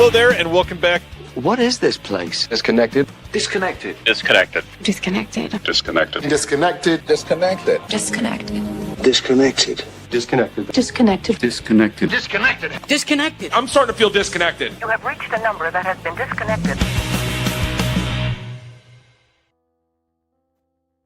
Hello there, and welcome back. What is this place? Disconnected. Disconnected. Disconnected. Disconnected. Disconnected. Disconnected. Disconnected. Disconnected. Disconnected. Disconnected. Disconnected. Disconnected. Disconnected. Disconnected. I'm starting to feel disconnected. You have reached a number that has been disconnected.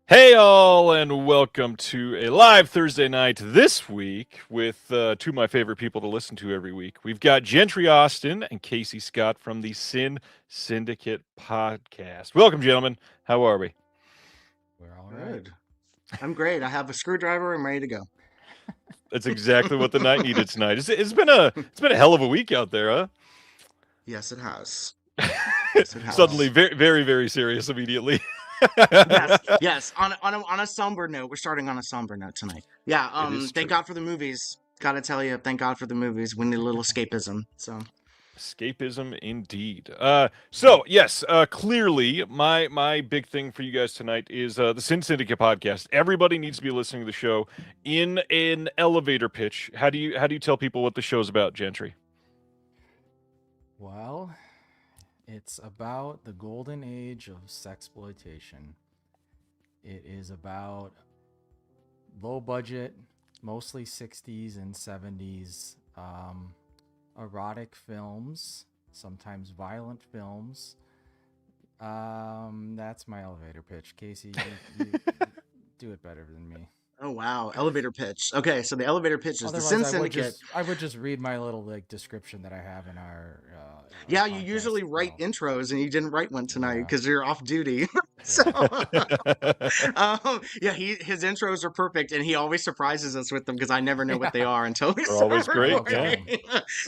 Hey all, and welcome to a live Thursday night this week with two of my favorite people to listen to every week. We've got Gentry Austin and Casey Scott from the Sin Syndicate podcast. Welcome, gentlemen. How are we? We're all right. I'm great. I have a screwdriver. I'm ready to go. That's exactly what the night needed tonight. It's been a hell of a week out there, huh? Yes, it has. Yes, it has. Suddenly, very, very, very serious immediately. Yes. On a somber note, we're starting on a somber note tonight. Yeah. Thank God for the movies. Gotta tell you, thank God for the movies. We need a little escapism. So. Escapism indeed. So yes, clearly my big thing for you guys tonight is the Sin Syndicate podcast. Everybody needs to be listening to the show in an elevator pitch. How do you tell people what the show's about, Gentry? Well, it's about the golden age of sexploitation. It is about low budget, mostly 60s and 70s, erotic films, sometimes violent films. That's my elevator pitch. Casey, you do it better than me. Oh wow, elevator pitch. Okay, so the elevator pitch is the Sin Syndicate. I would just read my little description that I have in our. Yeah, podcast. you usually write intros, and you didn't write one tonight because you're off duty. So, yeah, his intros are perfect, and he always surprises us with them because I never know what they are until we start always great. Yeah.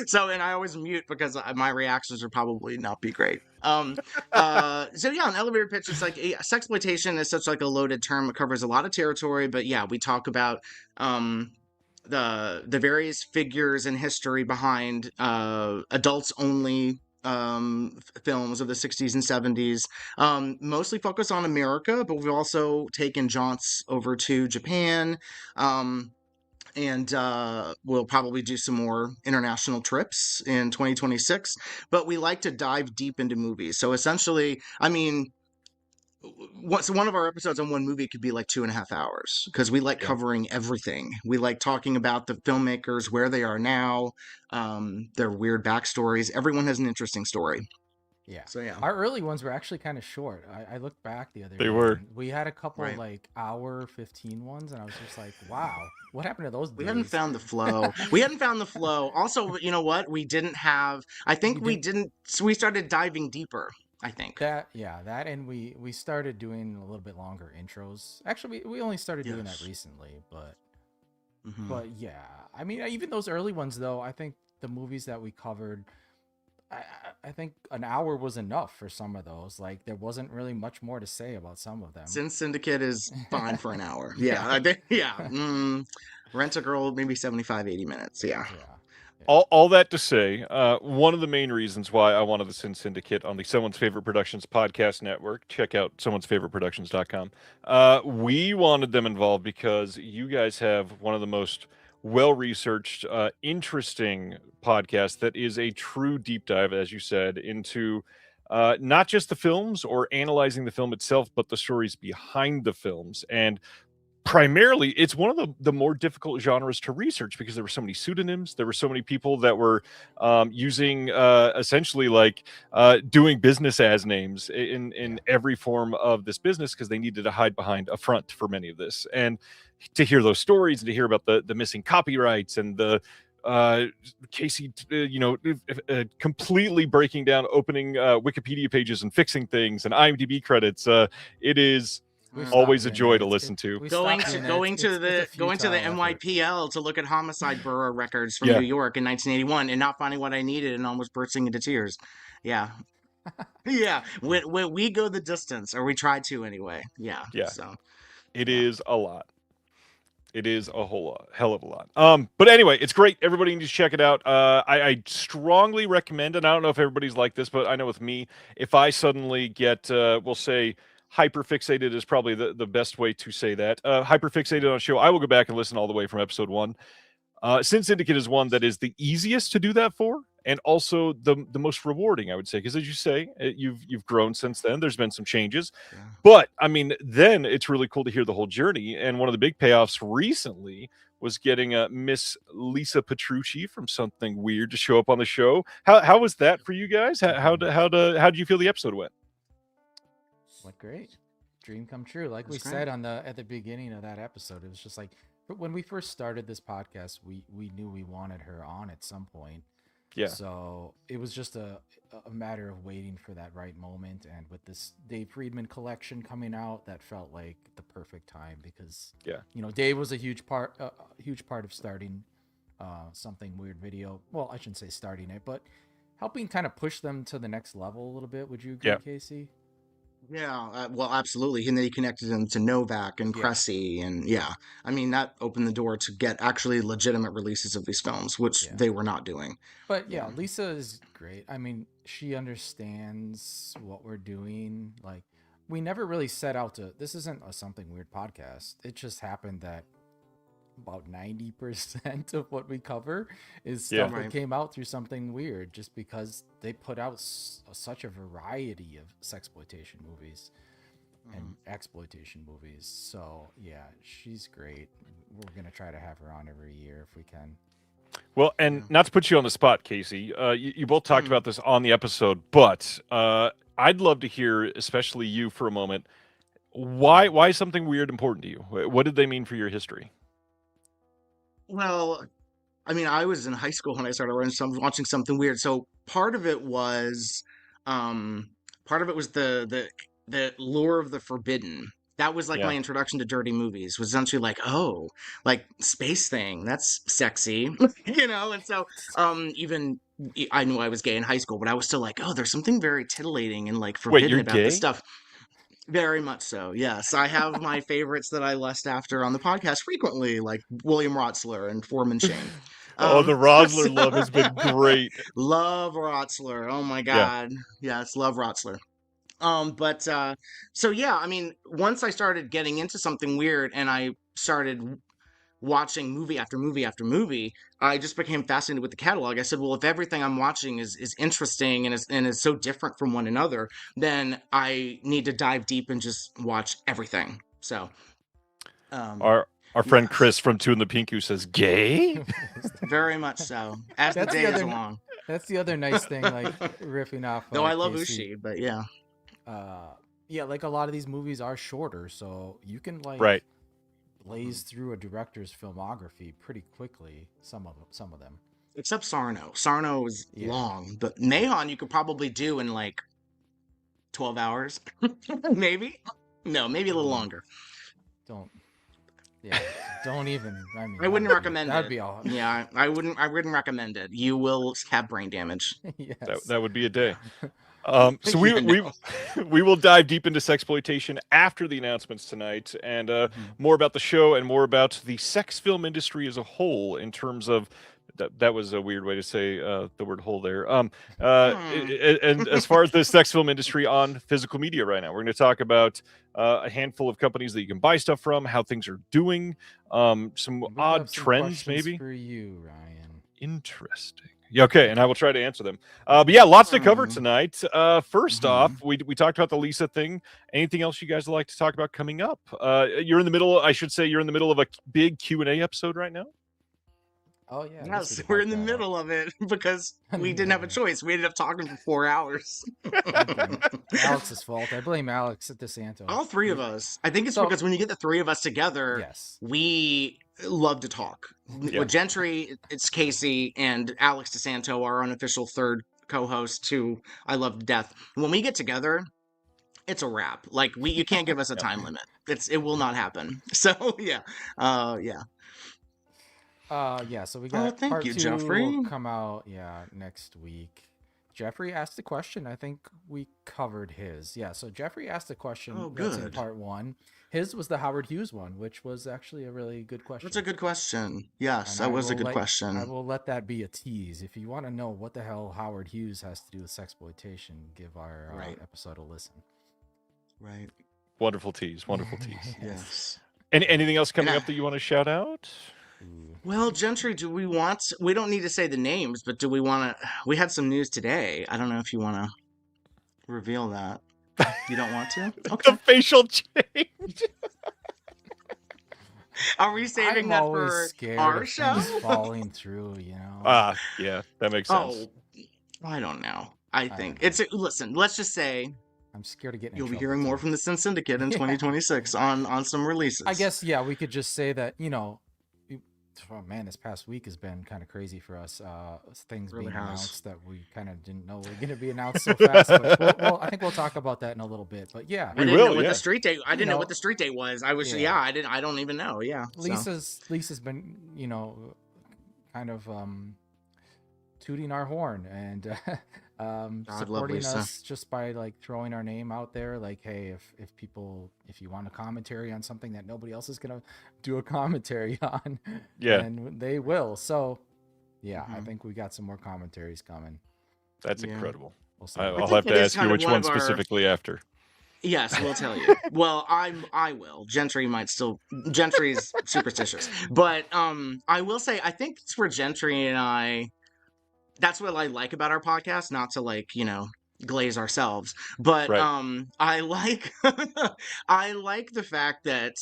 So, and I always mute because my reactions would probably not be great. So yeah, an elevator pitch is like sexploitation is such like a loaded term. It covers a lot of territory, but yeah, we talk about the various figures in history behind adults only films of the 60s and 70s, mostly focus on America, but we've also taken jaunts over to Japan, and we'll probably do some more international trips in 2026, but we like to dive deep into movies. So essentially, I mean, one of our episodes on one movie could be like 2.5 hours because we like covering everything. We like talking about the filmmakers, where they are now, their weird backstories. Everyone has an interesting story. Yeah. So yeah, our early ones were actually kind of short. I looked back the other day. They were. We had a couple Right. like hour 15 ones, and I was just like, wow, what happened to those? we hadn't found the flow. We hadn't found the flow. Also, you know what? We didn't have. I think we didn't. So we started diving deeper. I think that, and we started doing a little bit longer intros. Actually, we only started doing that recently, but but yeah, I mean, even those early ones though, I think the movies that we covered, I think an hour was enough for some of those. Like there wasn't really much more to say about some of them. Sin Syndicate is fine for an hour. Yeah, I think, yeah. Rent a Girl, maybe 75, 80 minutes. Yeah. All that to say, one of the main reasons why I wanted the Sin Syndicate on the Someone's Favorite Productions podcast network, check out someone'sfavoriteproductions.com. We wanted them involved because you guys have one of the most well-researched, interesting podcasts that is a true deep dive, as you said, into not just the films or analyzing the film itself, but the stories behind the films. And primarily, it's one of the more difficult genres to research because there were so many pseudonyms. There were so many people that were using essentially like doing business as names in every form of this business because they needed to hide behind a front for many of this. And to hear those stories and to hear about the missing copyrights and the Casey, completely breaking down, opening Wikipedia pages and fixing things and IMDb credits. It is always a joy to listen to. Going to the NYPL to look at homicide bureau records from New York in 1981 and not finding what I needed and almost bursting into tears. Yeah. Yeah. When we go the distance, or we try to anyway. Yeah. Yeah. So it is a lot. It is a hell of a lot. But anyway, it's great. Everybody needs to check it out. I strongly recommend, and I don't know if everybody's like this, but I know with me, if I suddenly get, we'll say, hyperfixated is probably the best way to say that. Hyperfixated on a show, I will go back and listen all the way from episode 1. Sin Syndicate is one that is the easiest to do that for, and also the most rewarding, I would say, because as you say, you've grown since then. There's been some changes, but I mean, then it's really cool to hear the whole journey. And one of the big payoffs recently was getting Miss Lisa Petrucci from Something Weird to show up on the show. How was that for you guys? How did you feel the episode went? What great. Dream come true. Like we said at the beginning of that episode, it was just like when we first started this podcast, we knew we wanted her on at some point. Yeah. So it was just a matter of waiting for that right moment. And with this Dave Friedman collection coming out, that felt like the perfect time because, Dave was a huge part of starting Something Weird Video. Well, I shouldn't say starting it, but helping kind of push them to the next level a little bit. Would you agree, Casey? Yeah, well, absolutely. And then he connected them to Novak and Cressy. And I mean, that opened the door to get actually legitimate releases of these films, which they were not doing. But Lisa is great. I mean, she understands what we're doing. Like, we never really set out to, this isn't a Something Weird podcast. It just happened that about 90% of what we cover is stuff that came out through Something Weird, just because they put out such a variety of sexploitation movies and exploitation movies. So she's great. We're gonna try to have her on every year if we can. Well, and not to put you on the spot, Casey, you both talked about this on the episode, but I'd love to hear, especially you for a moment, why is Something Weird important to you? What did they mean for your history? Well, I mean, I was in high school when I started watching Something Weird. So part of it was the lure of the forbidden. That was like my introduction to dirty movies. Was essentially like, oh, like space thing, that's sexy, And so even I knew I was gay in high school, but I was still like, oh, there's something very titillating and like forbidden about this stuff. Very much so, yes. I have my favorites that I lust after on the podcast frequently, like William Rotsler and Foreman Shane. The Rotsler love has been great. Love Rotsler. Oh my God. Yes, love Rotsler. I mean, once I started getting into Something Weird and I started watching movie after movie after movie, I just became fascinated with the catalog. I said, well, if everything I'm watching is interesting and is so different from one another, then I need to dive deep and just watch everything. So our friend Chris from Two in the Pinku says gay? Very much so. As the day is long. That's the other nice thing, like riffing off. Though I love Ushi, but like a lot of these movies are shorter, so you can blaze through a director's filmography pretty quickly. Some of them, except Sarno. Sarno is long, but Mahon you could probably do in like 12 hours, maybe. No, maybe a little longer. Don't even. I mean, I wouldn't recommend it. That'd be all. Yeah, I wouldn't recommend it. You will have brain damage. Yes. That would be a day. So we will dive deep into sexploitation after the announcements tonight, and more about the show and more about the sex film industry as a whole. In terms of that was a weird way to say the word "whole" there. And as far as the sex film industry on physical media right now, we're going to talk about a handful of companies that you can buy stuff from, how things are doing, some odd trends, maybe. For you, Ryan. Interesting. Yeah, okay, and I will try to answer them. But lots to cover tonight. First off, we talked about the Lisa thing. Anything else you guys would like to talk about coming up? You're in the middle of a big Q&A episode right now? Oh, yeah. Yes, we're in the middle of it because we didn't have a choice. We ended up talking for 4 hours. Alex's fault. I blame Alex at DeSanto. All three of us. I think it's because when you get the three of us together, we love to talk. With Gentry, it's Casey, and Alex DeSanto, our unofficial third co-host, who I love to death. When we get together, it's a wrap. Like you can't give us a time limit. It will not happen. So so we got thank part you, 2 Jeffrey. will come out next week. Jeffrey asked a question. I think we covered his. Yeah, so Jeffrey asked a question that's in part 1. His was the Howard Hughes one, which was actually a really good question. That's a good question. Yes, that was a good question. I will let that be a tease. If you want to know what the hell Howard Hughes has to do with sexploitation, give our episode a listen. Right. Wonderful tease. Yes. Anything else coming up that you want to shout out? Well, Gentry, we don't need to say the names, but do we want to, we had some news today. I don't know if you want to reveal that. You don't want to? Okay. The facial change. Are we saving that for our show? Falling through, you know. Yeah, that makes sense. Oh, I don't know. I think it's listen. Let's just say I'm scared of getting. You'll be hearing more from the Sin Syndicate in 2026 on some releases. I guess we could just say that oh man, this past week has been kind of crazy for us. Things really being announced that we kind of didn't know were going to be announced so fast. But I think we'll talk about that in a little bit. But yeah, I didn't know what the street date. I didn't know what the street date was. I was I didn't. I don't even know. Yeah, Lisa's been kind of tooting our horn and supporting us just by like throwing our name out there. Like, hey, if you want a commentary on something that nobody else is gonna do a commentary on, and they will. So I think we got some more commentaries coming. That's incredible. I'll have to ask you which one specifically after. Yes, we'll tell you. Well, I will. Gentry's superstitious. But I will say, I think it's for Gentry and I, that's what I like about our podcast, not to glaze ourselves. But I like I like the fact that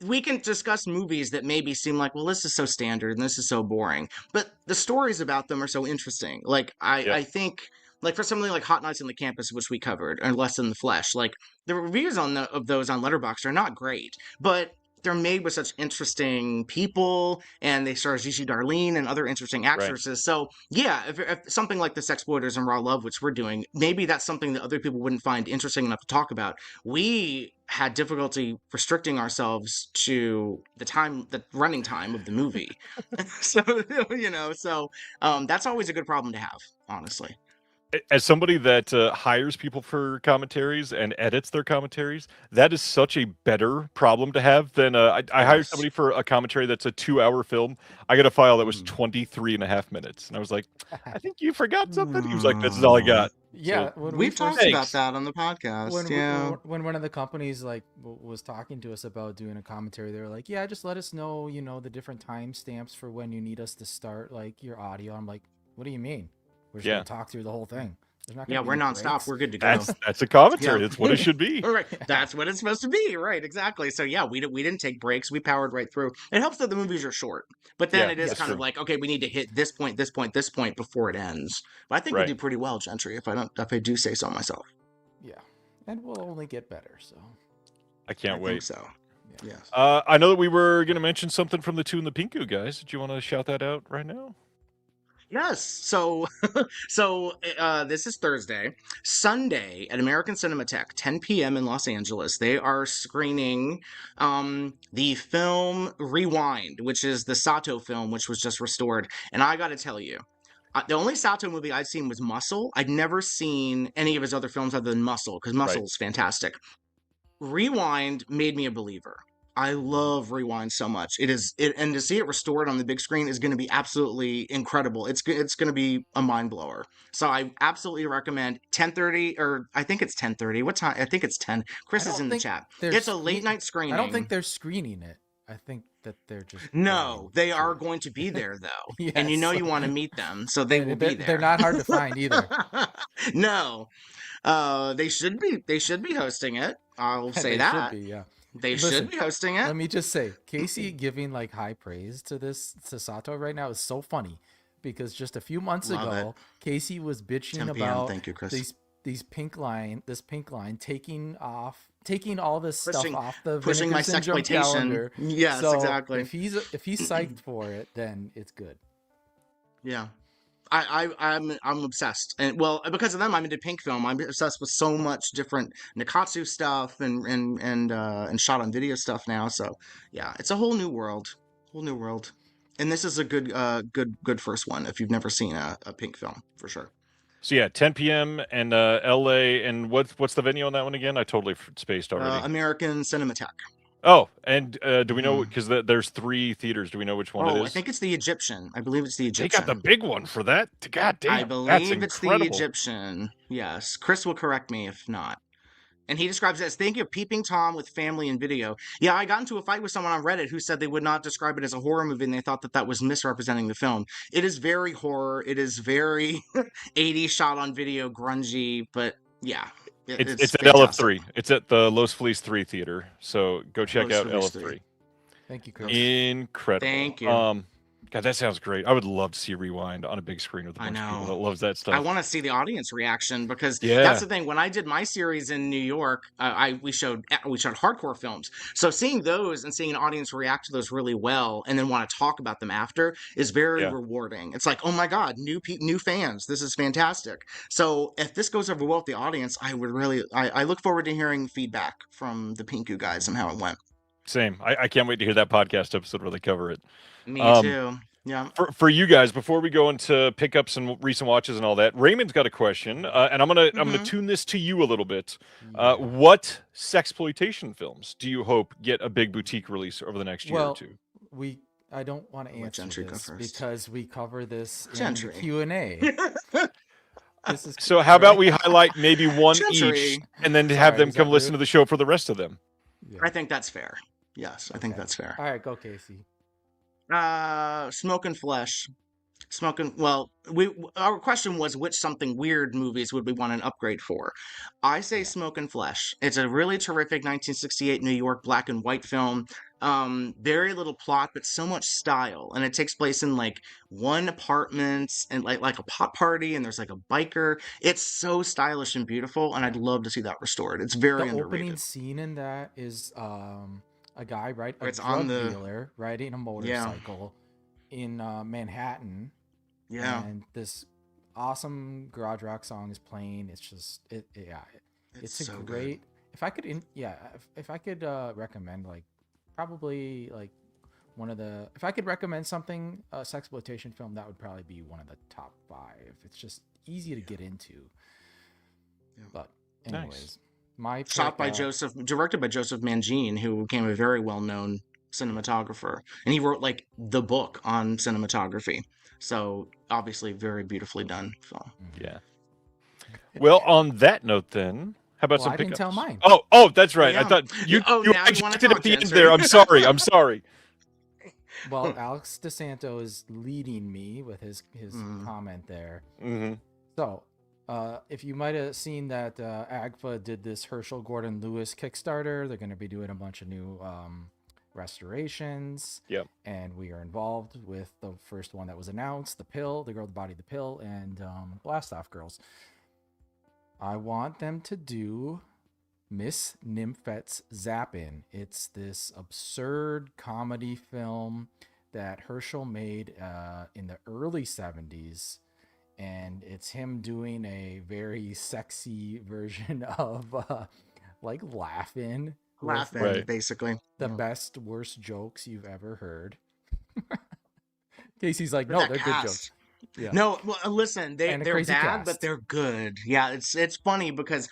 we can discuss movies that maybe seem like, well, this is so standard and this is so boring. But the stories about them are so interesting. Like I think like for something like Hot Nights on the Campus, which we covered, and Less in the Flesh, like the reviews of those on Letterboxd are not great, but they're made with such interesting people, and they star Gigi Darlene and other interesting actresses. Right. So yeah, if something like the Sexploiters and Raw Love, which we're doing, maybe that's something that other people wouldn't find interesting enough to talk about. We had difficulty restricting ourselves to the running time of the movie. So that's always a good problem to have, honestly. As somebody that hires people for commentaries and edits their commentaries, that is such a better problem to have than I hired somebody for a commentary that's a 2-hour film. I got a file that was 23 and a half minutes. And I was like, I think you forgot something. He was like, this is all I got. Yeah. So, we've talked about that on the podcast. When one of the companies was talking to us about doing a commentary, they were like, yeah, just let us know, the different timestamps for when you need us to start your audio. I'm like, what do you mean? We're just going to talk through the whole thing. We're nonstop. Breaks. We're good to go. That's a commentary. That's what it should be. Right. That's what it's supposed to be. Right. Exactly. So we didn't take breaks. We powered right through. It helps that the movies are short, but then it is kind of like, okay, we need to hit this point before it ends. But I think we do pretty well, Gentry, if I do say so myself. Yeah. And we'll only get better. So I can't wait. Think so. Yeah. Yes. I know that we were going to mention something from the Two and the Pinku guys. Did you want to shout that out right now? Yes. So this is Thursday. Sunday at American Cinematheque, 10 p.m. in Los Angeles, they are screening the film Rewind, which is the Sato film, which was just restored. And I got to tell you, the only Sato movie I'd seen was Muscle. I'd never seen any of his other films other than Muscle, because Muscle is fantastic. Rewind made me a believer. I love Rewind so much. And to see it restored on the big screen is going to be absolutely incredible. It's going to be a mind blower. So I absolutely recommend 10:30, or I think it's 10:30. What time? I think it's 10. Chris is in the chat. It's a late night screening. I don't think they're screening it. I think that they're just... No, they are going to be there though. Yes. And you want to meet them, so they will be there. They're not hard to find either. No. They should be hosting it. I'll say that. Should be, yeah. They should be hosting it. Let me just say, Casey giving high praise to Sato right now is so funny, because just a few months ago, Casey was bitching about Thank you, Chris. this pink line taking all this stuff off the pushing my Sexploitation calendar. Yes, so exactly. If he's psyched for it, then it's good. Yeah. I'm obsessed, and because of them, I'm into pink film. I'm obsessed with so much different Nikatsu stuff and shot on video stuff now. So yeah, it's a whole new world, and this is a good first one if you've never seen a pink film, for sure. So 10 p.m. and LA, and what's the venue on that one again? I totally spaced already. American Cinematheque. Oh, and do we know, because there's 3 theaters, do we know which one it is? I think it's the Egyptian. I believe it's the Egyptian. They got the big one for that? God damn, I believe it's the Egyptian. Yes. Chris will correct me if not. And he describes it as thinking of Peeping Tom with family and video. Yeah, I got into a fight with someone on Reddit who said they would not describe it as a horror movie, and they thought that was misrepresenting the film. It is very horror. It is very 80s shot on video, grungy, but yeah. It's at LF3. It's at the Los Feliz 3 theater. So go check out LF3. Thank you, Chris. Incredible. Thank you. God, that sounds great. I would love to see Rewind on a big screen with a bunch of people that loves that stuff. I want to see the audience reaction because that's the thing. When I did my series in New York, we showed hardcore films. So seeing those and seeing an audience react to those really well and then want to talk about them after is very rewarding. It's like, oh my God, new fans. This is fantastic. So if this goes over well with the audience, I look forward to hearing feedback from the Pinku guys and how it went. Same. I can't wait to hear that podcast episode where they cover it. Me too. Yeah. For you guys, before we go into pickups and recent watches and all that, Raymond's got a question, and I'm gonna tune this to you a little bit. What sexploitation films do you hope get a big boutique release over the next year or two? I don't want to answer Gentry this go because we cover this Gentry. in Q&A. So how about we highlight maybe one Gentry. each, and then have them come listen to the show for the rest of them? Yeah. I think that's fair. Yes, I think that's fair. All right, go Casey. Smoking Flesh. Our question was which something weird movies would we want an upgrade for? I say Smoking Flesh. It's a really terrific 1968 New York black and white film. Very little plot, but so much style. And it takes place in like one apartment and like a pot party, and there's like a biker. It's so stylish and beautiful, and I'd love to see that restored. It's very underrated. The opening scene in that is a guy, right? A It's drug on the dealer riding a motorcycle in Manhattan. Yeah. And this awesome garage rock song is playing. It's just it's a so great. good. If I could recommend probably one of the, if I could recommend something, a sexploitation film, that would probably be one of the top 5. It's just easy to get into. Yeah. But anyways. Nice. Directed by Joseph Mangine, who became a very well-known cinematographer, and he wrote like the book on cinematography. So obviously, very beautifully done film. Yeah. Well, on that note, then, how about some I pickups? didn't tell mine. Oh, that's right. Yeah. I thought you interjected at the end there. I'm sorry. Well, Alex DeSanto is leading me with his comment there. Mm-hmm. So, if you might have seen that AGFA did this Herschel Gordon Lewis Kickstarter, they're going to be doing a bunch of new restorations. Yep. And we are involved with the first one that was announced, The Pill, The Girl That Bodied the Pill, and Blast Off Girls. I want them to do Miss Nymphet's Zappin'. It's this absurd comedy film that Herschel made in the early 70s. And it's him doing a very sexy version of laughing, Right. Basically. the best, worst jokes you've ever heard. Casey's like, But no, that they're good cast. jokes. Yeah. No, well, listen, they're crazy bad, cast. but they're good. Yeah, it's funny because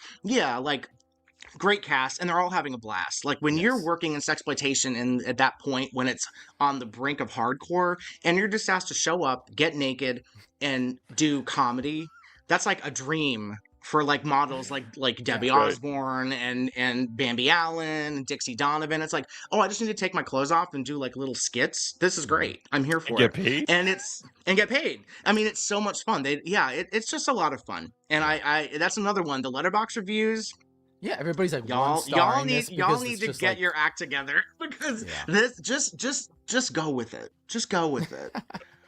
great cast, and they're all having a blast. Like when you're working in sexploitation, and at that point when it's on the brink of hardcore, and you're just asked to show up, get naked, and do comedy, that's like a dream for like models like Debbie Osborne and Bambi Allen and Dixie Donovan. It's like, oh, I just need to take my clothes off and do like little skits. This is great. I'm here for Get it. paid? And get paid. I mean, it's so much fun. It's just a lot of fun. And I that's another one. The Letterboxd reviews. Yeah, everybody's like, Y'all need to get your act together because this just go with it. Just go with it.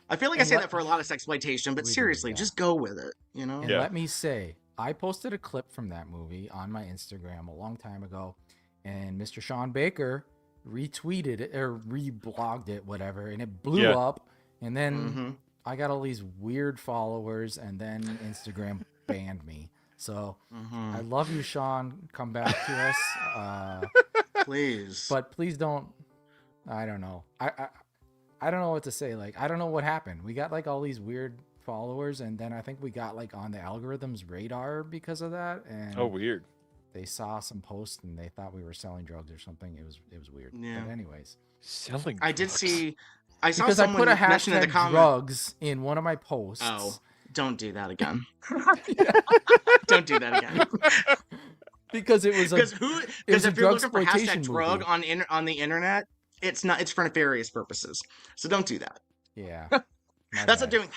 I feel like I say that for a lot of sexploitation, but seriously, just go with it. You know. And let me say, I posted a clip from that movie on my Instagram a long time ago, and Mr. Sean Baker retweeted it or reblogged it, whatever, and it blew up. And then I got all these weird followers, and then Instagram banned me. So I love you, Sean. Come back to us, please. But please don't. I don't know. I don't know what to say. Like, I don't know what happened. We got like all these weird followers, and then I think we got like on the algorithm's radar because of that. And weird. They saw some posts and they thought we were selling drugs or something. It was weird. Yeah. But anyways, selling. I did see. I saw because someone I put a mention in the hashtag comment. drugs in one of my posts. Oh, don't do that again. Don't do that again. because it was a because if you're looking for drugsploitation #drug movie. on the internet, it's for nefarious purposes. So don't do that. Yeah. That's like doing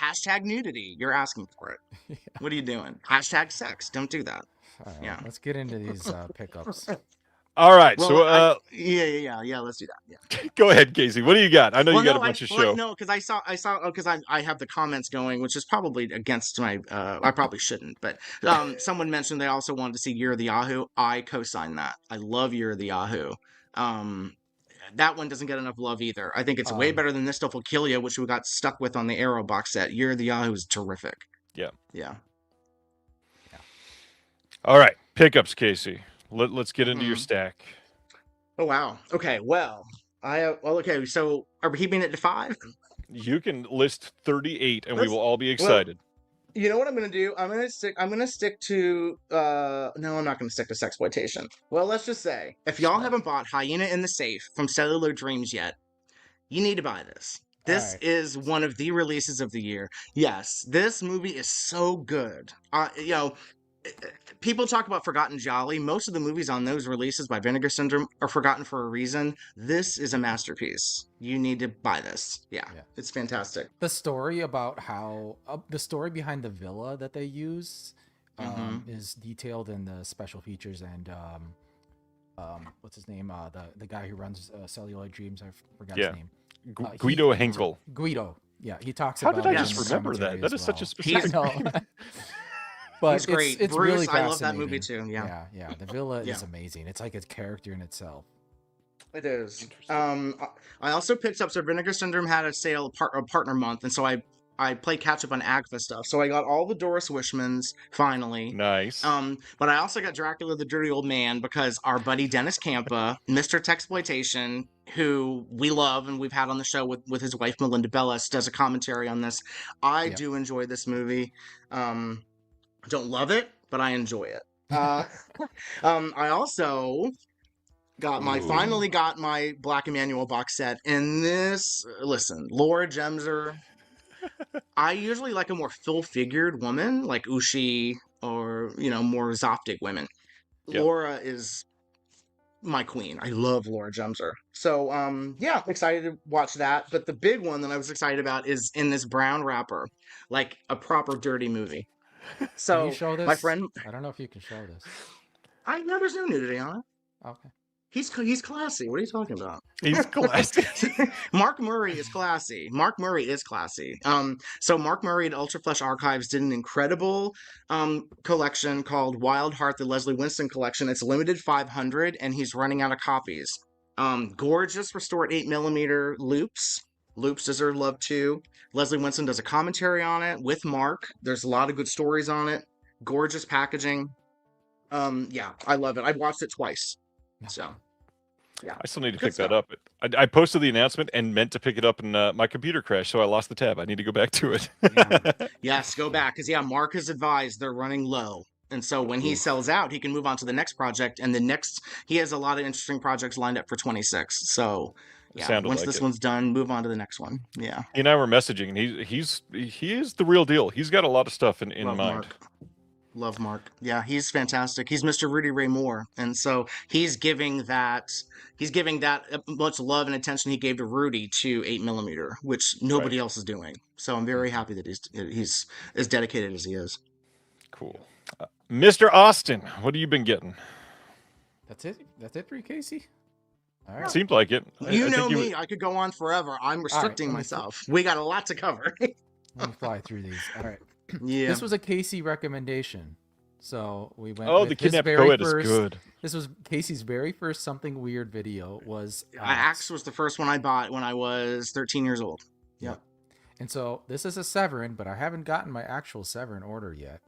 #nudity. You're asking for it. Yeah. What are you doing? #sex. Don't do that. All right, Yeah. let's get into these pickups. All right. Well, So yeah. Let's do that. Yeah. go ahead, Casey. What do you got? I know you got a bunch of show. No, because I saw because I have the comments going, which is probably against my. I probably shouldn't, but someone mentioned they also wanted to see Year of the Yahoo. I co-sign that. I love Year of the Yahoo. That one doesn't get enough love either. I think it's way better than This Stuff Will Kill You, which we got stuck with on the Arrow box set. Year of the Yahoo is terrific. Yeah. Yeah. All right. Pickups, Casey. Let's get into your stack. Oh, wow. Okay. Well, okay. So are we keeping it to 5? You can list 38 and we will all be excited. Well, you know what I'm going to do? I'm going to stick to, no, I'm not going to stick to Sexploitation. Well, let's just say, if y'all haven't bought Hyena in the Safe from Cellular Dreams yet, you need to buy this. This is one of the releases of the year. Yes, this movie is so good. People talk about Forgotten Jolly. Most of the movies on those releases by Vinegar Syndrome are forgotten for a reason. This is a masterpiece. You need to buy this. Yeah. It's fantastic. The story about how the story behind the villa that they use is detailed in the special features, and what's his name? The guy who runs Celluloid Dreams. I forgot his name. Guido Henkel. Guido. Yeah, he talks How about. How did I just remember that? That is such a specific. But he's great. It's Bruce, really I love that movie too. Yeah. The villa is amazing. It's like a character in itself. It is. I also picked up. So Vinegar Syndrome had a sale, a partner month, and so I played catch up on Agatha stuff. So I got all the Doris Wishmans finally. Nice. But I also got Dracula the Dirty Old Man because our buddy Dennis Campa, Mr. Sexploitation, who we love and we've had on the show with his wife Melinda Bellis, does a commentary on this. I do enjoy this movie. I don't love it, but I enjoy it. I also finally got my Black Emanuel box set, and this, listen, Laura Gemser. I usually like a more full-figured woman, like Ushi or more Zoptic women. Yep. Laura is my queen. I love Laura Gemser. So I'm excited to watch that. But the big one that I was excited about is in this brown wrapper, like a proper dirty movie. So can you show this? My friend, I don't know if you can show this. I know there's no nudity on it. Okay. He's classy. What are you talking about? He's classy. Mark Murray is classy. So Mark Murray at Ultra Flesh Archives did an incredible collection called Wild Heart, the Leslie Winston collection. It's limited 500, and he's running out of copies. Gorgeous restored 8mm loops. Loops deserve love too. Leslie Winston does a commentary on it with Mark. There's a lot of good stories on it. Gorgeous packaging. I love it. I've watched it twice. So, yeah. I still need to pick that up. I posted the announcement and meant to pick it up, and my computer crashed, so I lost the tab. I need to go back to it. Yes, go back. Because, Mark has advised they're running low. And so when he sells out, he can move on to the next project. And he has a lot of interesting projects lined up for 26. So, once this one's done, move on to the next one. Yeah. He and I were messaging, and he is the real deal. He's got a lot of stuff in mind. Mark. Love Mark. Yeah, he's fantastic. He's Mr. Rudy Ray Moore. And so he's giving that much love and attention he gave to Rudy to 8mm, which nobody else is doing. So I'm very happy that he's as dedicated as he is. Cool. Mr. Austin, what have you been getting? That's it for you, Casey? All right. Seemed like it. You know me. I could go on forever. I'm restricting myself. We got a lot to cover. Let me fly through these. All right. Yeah. This was a Casey recommendation. So we went the Kidnapped Poet is good. This was Casey's very first Something Weird video was Axe was the first one I bought when I was 13 years old. Yep. And so this is a Severin, but I haven't gotten my actual Severin order yet.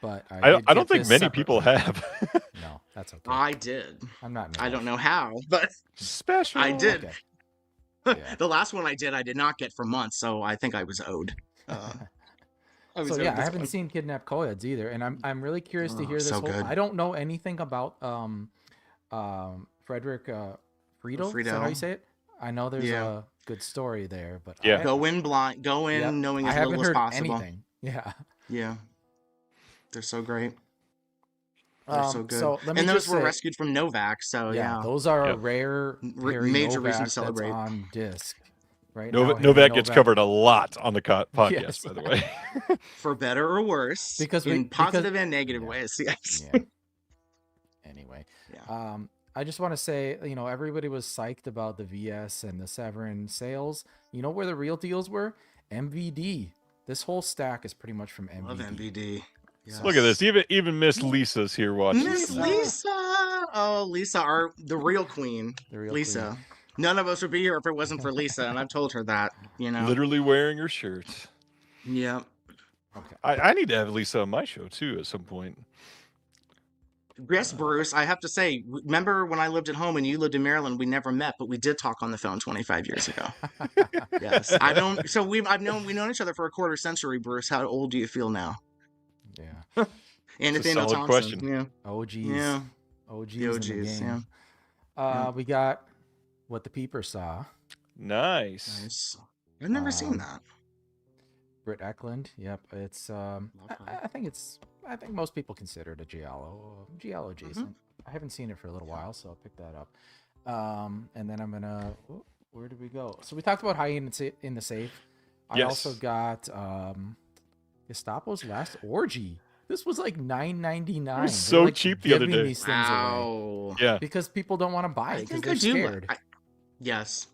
But I don't think many people have. No, that's okay. I did. I'm not. I don't know how, but special. I did. Okay. Yeah. The last one I did not get for months, so I think I was owed. I haven't seen Kidnapped Coeds either, and I'm really curious to hear this whole. I don't know anything about Frederick Friedel. Is that how you say it? I know there's a good story there, but go in blind, knowing as little as possible. Anything. Yeah. They're so great. They're so good. So let me and those just were say, rescued from Novak, so yeah. those are a Yep. rare Harry Major reason Novak to celebrate. that's on disc right now. Harry Novak gets covered a lot on the podcast, Yes, by the way. For better or worse, because in positive and negative yeah. ways. Yes. Yeah. Anyway, Yeah. I just want to say, everybody was psyched about the VS and the Severin sales. You know where the real deals were? MVD. This whole stack is pretty much from MVD. Love MVD. Yes. Look at this. Even Miss Lisa's here watching. Miss Lisa. Oh, Lisa, the real queen. The real Lisa. queen. None of us would be here if it wasn't for Lisa, and I've told her that. Literally wearing her shirt. Yeah. Okay. I need to have Lisa on my show too at some point. Yes, Bruce, I have to say, remember when I lived at home and you lived in Maryland, we never met, but we did talk on the phone 25 years ago. Yes. We've known each other for a quarter century, Bruce. How old do you feel now? Yeah. And It's a solid question. Yeah. OGs. Yeah. OGs. The OGs, in the game. yeah. We got What the Peeper Saw. Nice. I've never seen that. Britt Eklund. Yep. It's I think most people consider it a giallo adjacent. I haven't seen it for a little while, so I'll pick that up. And then I'm gonna where did we go? So we talked about Hiding in the Safe. I also got Gestapo's Last Orgy. This was like $9.99. It was so cheap the other day. These things away. Yeah. Because people don't want to buy it because they're scared. Yes.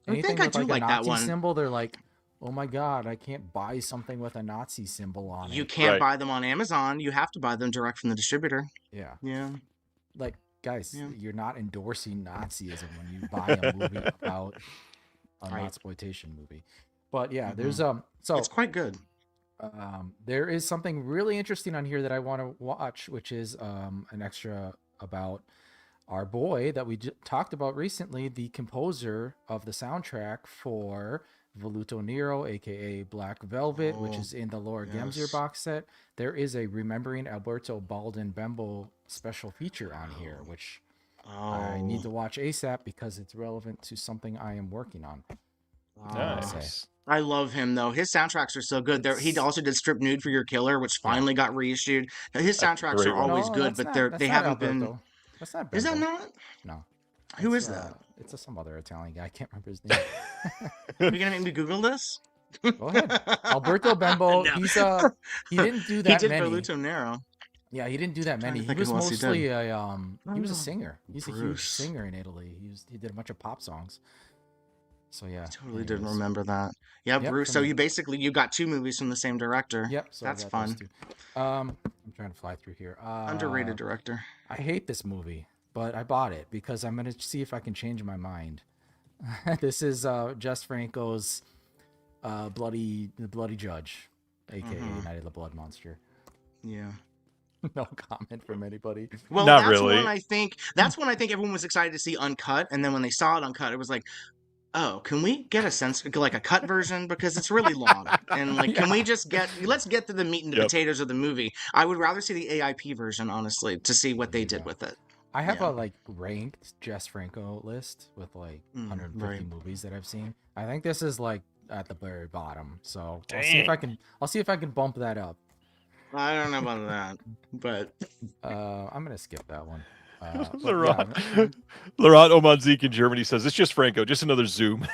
Anything I with do like a that Nazi one. symbol, they're like, oh my god, I can't buy something with a Nazi symbol on it. You can't buy them on Amazon. You have to buy them direct from the distributor. Yeah. Yeah. Like, guys, you're not endorsing Nazism when you buy a movie about a Sexploitation movie. But yeah, there's so it's quite good. There is something really interesting on here that I want to watch, which is an extra about our boy that we talked about recently, the composer of the soundtrack for Voluto Nero, aka Black Velvet, which is in the Laura Gemzier box set. There is a Remembering Alberto Baldin Bembo special feature on here, which I need to watch ASAP because it's relevant to something I am working on. Nice. I love him though. His soundtracks are so good. He also did Strip Nude for Your Killer, which finally got reissued. Now, his soundtracks are always good, but they haven't been. That's not. Is that not? No. Who is that? It's some other Italian guy. I can't remember his name. Are you gonna make me Google this? Go ahead. Alberto Bembo. No. He didn't do that many. He did Voluto Nero. Yeah, he didn't do that many. He was mostly he was a singer. He's a huge singer in Italy. He did a bunch of pop songs. So yeah, I totally didn't remember that. Yeah, Bruce. So you got two movies from the same director. Yep. So that's fun. I'm trying to fly through here. Underrated director. I hate this movie, but I bought it because I'm gonna see if I can change my mind. This is Jess Franco's The Bloody Judge, aka Night of the Blood Monster. Yeah. No comment from anybody. Well, Not that's really. That's when I think everyone was excited to see uncut, and then when they saw it uncut, it was like, oh, can we get a sense like a cut version because it's really long, and like, can we just let's get to the meat and the potatoes of the movie. I would rather see the AIP version, honestly, to see what they did with it. I have a like ranked Jess Franco list with like 150 movies that I've seen. I think this is like at the very bottom, so I'll see if I can bump that up. I don't know about that, but I'm gonna skip that one. Laurent Omanzik in Germany says it's just Franco, just another Zoom.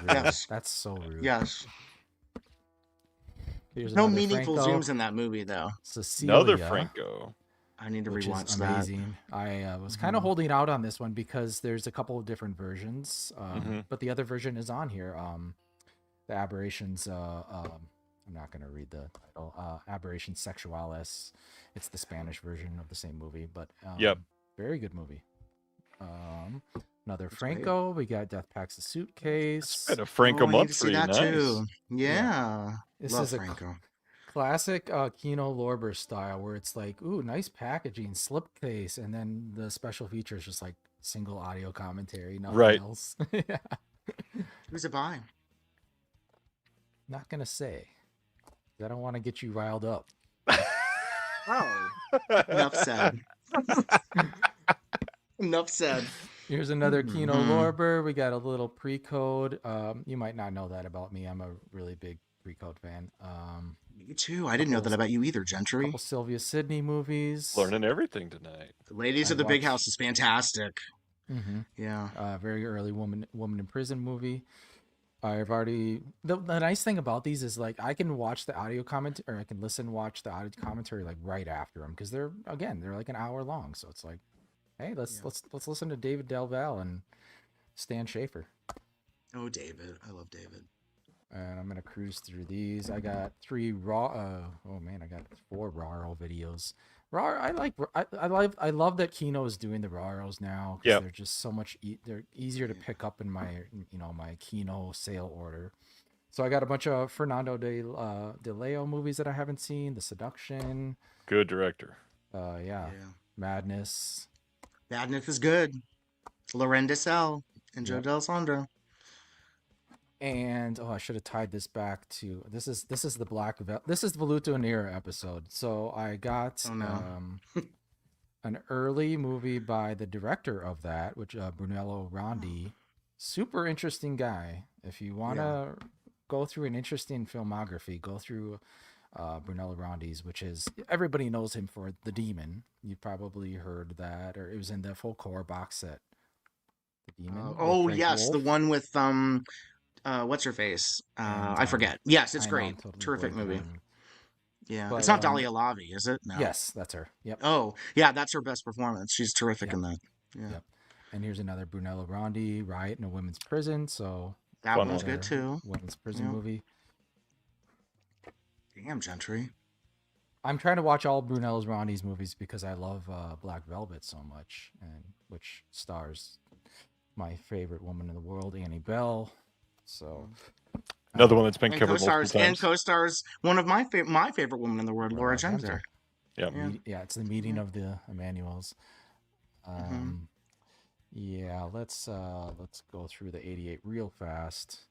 Yes, that's so rude. Yes. Here's no meaningful Franco. zooms in that movie, though. Cecilia, another Franco. I need to rewatch that. Amazing. I was kind of holding out on this one because there's a couple of different versions, but the other version is on here. The Aberrations. I'm not going to read the title. Aberrations Sexuales. It's the Spanish version of the same movie, but very good movie. Another That's Franco. Great. We got Death Packs a Suitcase. It's been a Franco month for you. Nice. Too. Yeah. This Love is Franco. A classic Kino Lorber style where it's like, ooh, nice packaging, slipcase, and then the special features just like single audio commentary, nothing else. Yeah. Who's it by? Not gonna say. I don't want to get you riled up. Oh, enough said. Enough said. Here's another Kino Lorber. We got a little pre-code. You might not know that about me. I'm a really big pre-code fan. Me too. I didn't know that about you either, A Gentry. couple Sylvia Sidney movies. Learning everything tonight. The Ladies of the Big House is fantastic. Mm-hmm. Yeah. Very early woman in prison movie. I've already the nice thing about these is like I can watch the audio comment or I can watch the audio commentary like right after them because they're like an hour long. So it's like, hey, let's listen to David Del Valle and Stan Schaefer. Oh, David, I love David. And I'm gonna cruise through these. I got 3 raw. I got 4 raw videos. I love that Kino is doing the raws now because they're just so much. They're easier to pick up in my my Kino sale order. So I got a bunch of Fernando de Leo movies that I haven't seen. The Seduction. Good director. Madness. Madness is good. Loren Dessel and Joe D'Alessandro. And I should have tied this back to this is the this is the Voluto Nera episode. So I got an early movie by the director of that, which Brunello Rondi. Super interesting guy. If you want to go through an interesting filmography, go through Brunello Rondi's, which is everybody knows him for The Demon. You probably heard that, or it was in the full core box set. The Demon. Yes, Wolf. the one with what's her face? I forget. Yes, it's great. Totally terrific movie. Yeah, but, it's not Dahlia Lavi, is it? No. Yes, that's her. Yep. Oh, yeah, that's her best performance. She's terrific in that. Yeah. Yep. And here's another Brunello Rondi, Riot in a Women's Prison. So that one's good too. Women's prison movie. Damn, Gentry. I'm trying to watch all Brunello Rondi's movies because I love Black Velvet so much, and which stars my favorite woman in the world, Annie Bell. So another one that's been covered multiple times. And co-stars one of my favorite women in the world, Laura Gensler. Yeah, it's the meeting of the Emmanuels. Let's go through the 88 real fast.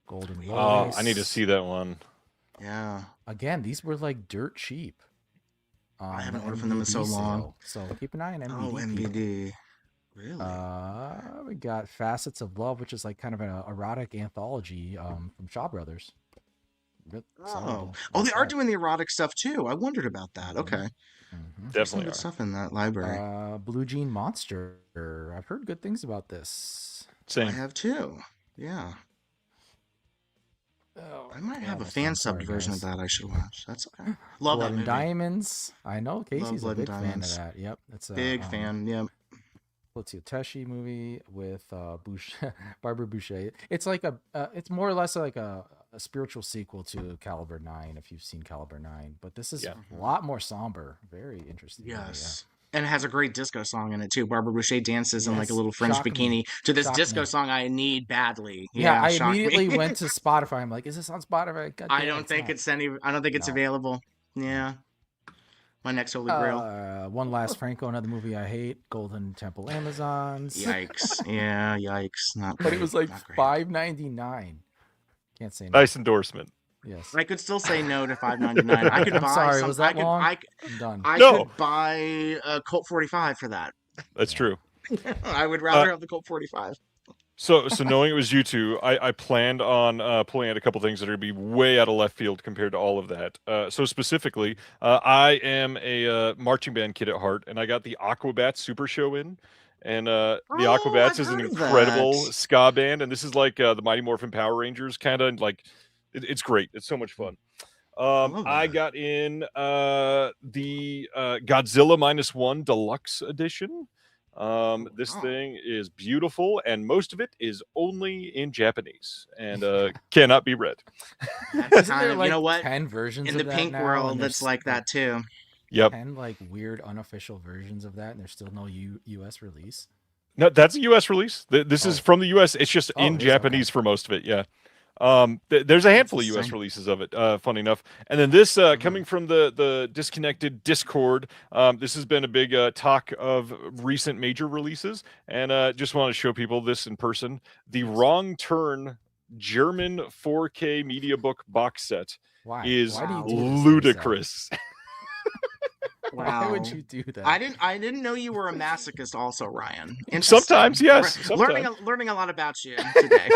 Golden Voice. Oh, I need to see that one. Yeah. Again, these were like dirt cheap. I haven't ordered from them in so long. So keep an eye on MVD. Oh, MVD. Really? We got Facets of Love, which is like kind of an erotic anthology from Shaw Brothers. They are doing the erotic stuff too. I wondered about that. Okay. Definitely some good stuff in that library. Blue Jean Monster. I've heard good things about this. Same. I have too. Yeah. I might have a fan subbed version of that I should watch. That's okay. Love Blood that movie. and Diamonds. I know Casey's a big fan of that. Yep. It's a big fan. Yep. Let's see, a Teshi movie with Barbara Boucher. It's like it's more or less like a spiritual sequel to Caliber 9, if you've seen Caliber 9. But this is a lot more somber. Very interesting. Yes. And it has a great disco song in it too. Barbara Boucher dances in like a little French bikini to this disco song I need badly. I immediately went to Spotify. I'm like, is this on Spotify? I don't think it's available. Yeah. My next holy grail. One Last Franco, another movie I hate. Golden Temple Amazons. Yikes! Yeah, yikes. Not great. But it was like $5.99. Can't say no. Nice endorsement. Yes. I could still say no to $5.99. I could buy. I'm sorry, was that long? I'm done. I could buy a Colt 45 for that. That's true. I would rather have the Colt 45. So knowing it was you two, I planned on pulling out a couple things that are going to be way out of left field compared to all of that. So specifically, I am a marching band kid at heart, and I got the Aquabats Super Show in. And the Aquabats is an incredible ska band, and this is like the Mighty Morphin Power Rangers, kind of like it's great. It's so much fun. I got in the Godzilla -1 Deluxe Edition. This thing is beautiful, and most of it is only in Japanese and cannot be read. That's kind of, like, you know what? 10 versions in of the that pink now, world that's like that too. Yep. 10 like weird unofficial versions of that, and there's still no U.S. release. No, that's a U.S. release. This is from the U.S. It's just in Japanese for most of it. Yeah. There's a handful of U.S. releases of it, funny enough. And then this coming from the Disconnected Discord, this has been a big talk of recent major releases, and just want to show people this in person. The Wrong Turn German 4K media book box set is ludicrous. Why would you do that? I didn't know you were a masochist also, Ryan. Sometimes, yes. Learning a lot about you today.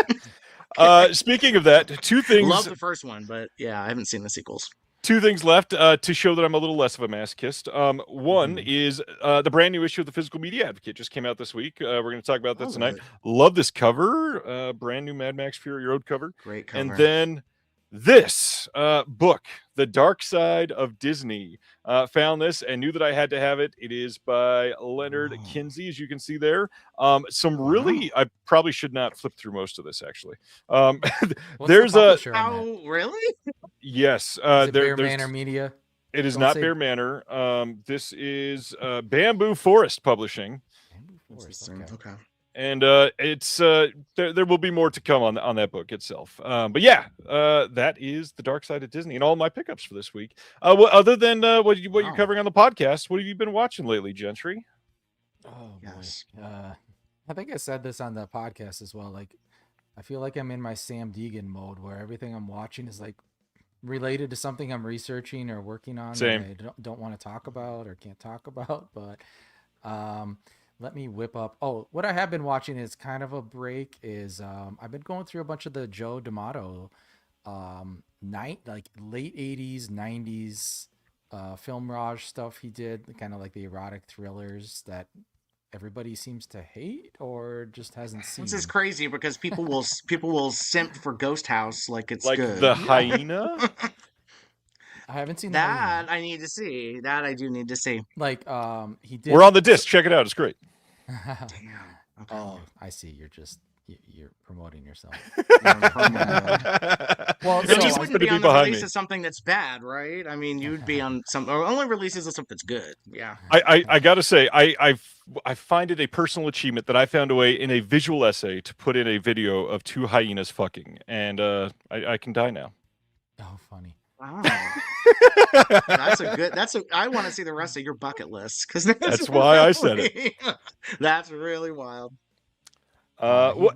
Speaking of that, two things. Love the first one, but yeah, I haven't seen the sequels. Two things left to show that I'm a little less of a masochist. One is the brand new issue of the Physical Media Advocate just came out this week. We're going to talk about that tonight. Love this cover. Brand new Mad Max Fury Road cover. Great cover. And then this book, The Dark Side of Disney. Found this and knew that I had to have it. It is by Leonard Kinsey, as you can see there. Really, I probably should not flip through most of this, actually. There's really? Yes. Is it Bear Manor Media? It is not Bear Manor. This is Bamboo Forest Publishing. Bamboo Forest, okay. And it's there will be more to come on that book itself. But yeah, that is The Dark Side of Disney and all my pickups for this week. Well, other than what you're covering on the podcast, what have you been watching lately, Gentry? Oh yes. I think I said this on the podcast as well. Like, I feel like I'm in my Sam Deegan mode where everything I'm watching is like related to something I'm researching or working on Same. that I don't want to talk about or can't talk about. But let me whip up. Oh, what I have been watching is kind of a break. Is I've been going through a bunch of the Joe D'Amato, late '80s, '90s film raj stuff he did, kind of like the erotic thrillers that everybody seems to hate or just hasn't seen. This is crazy because people will simp for Ghost House like it's like good. The Hyena. I haven't seen that. I need to see that. I do need to see. Like he did. We're on the disc. Check it out. It's great. Damn. Okay. Oh, I see. You're promoting yourself. Well, It's you just wouldn't to be on be the behind release me. of something that's bad, right? I mean, you'd be on some or only releases of something that's good. Yeah. I gotta say, I find it a personal achievement that I found a way in a visual essay to put in a video of two hyenas fucking, and I can die now. Oh, funny. Wow. I want to see the rest of your bucket list because That's why I said it. That's really wild.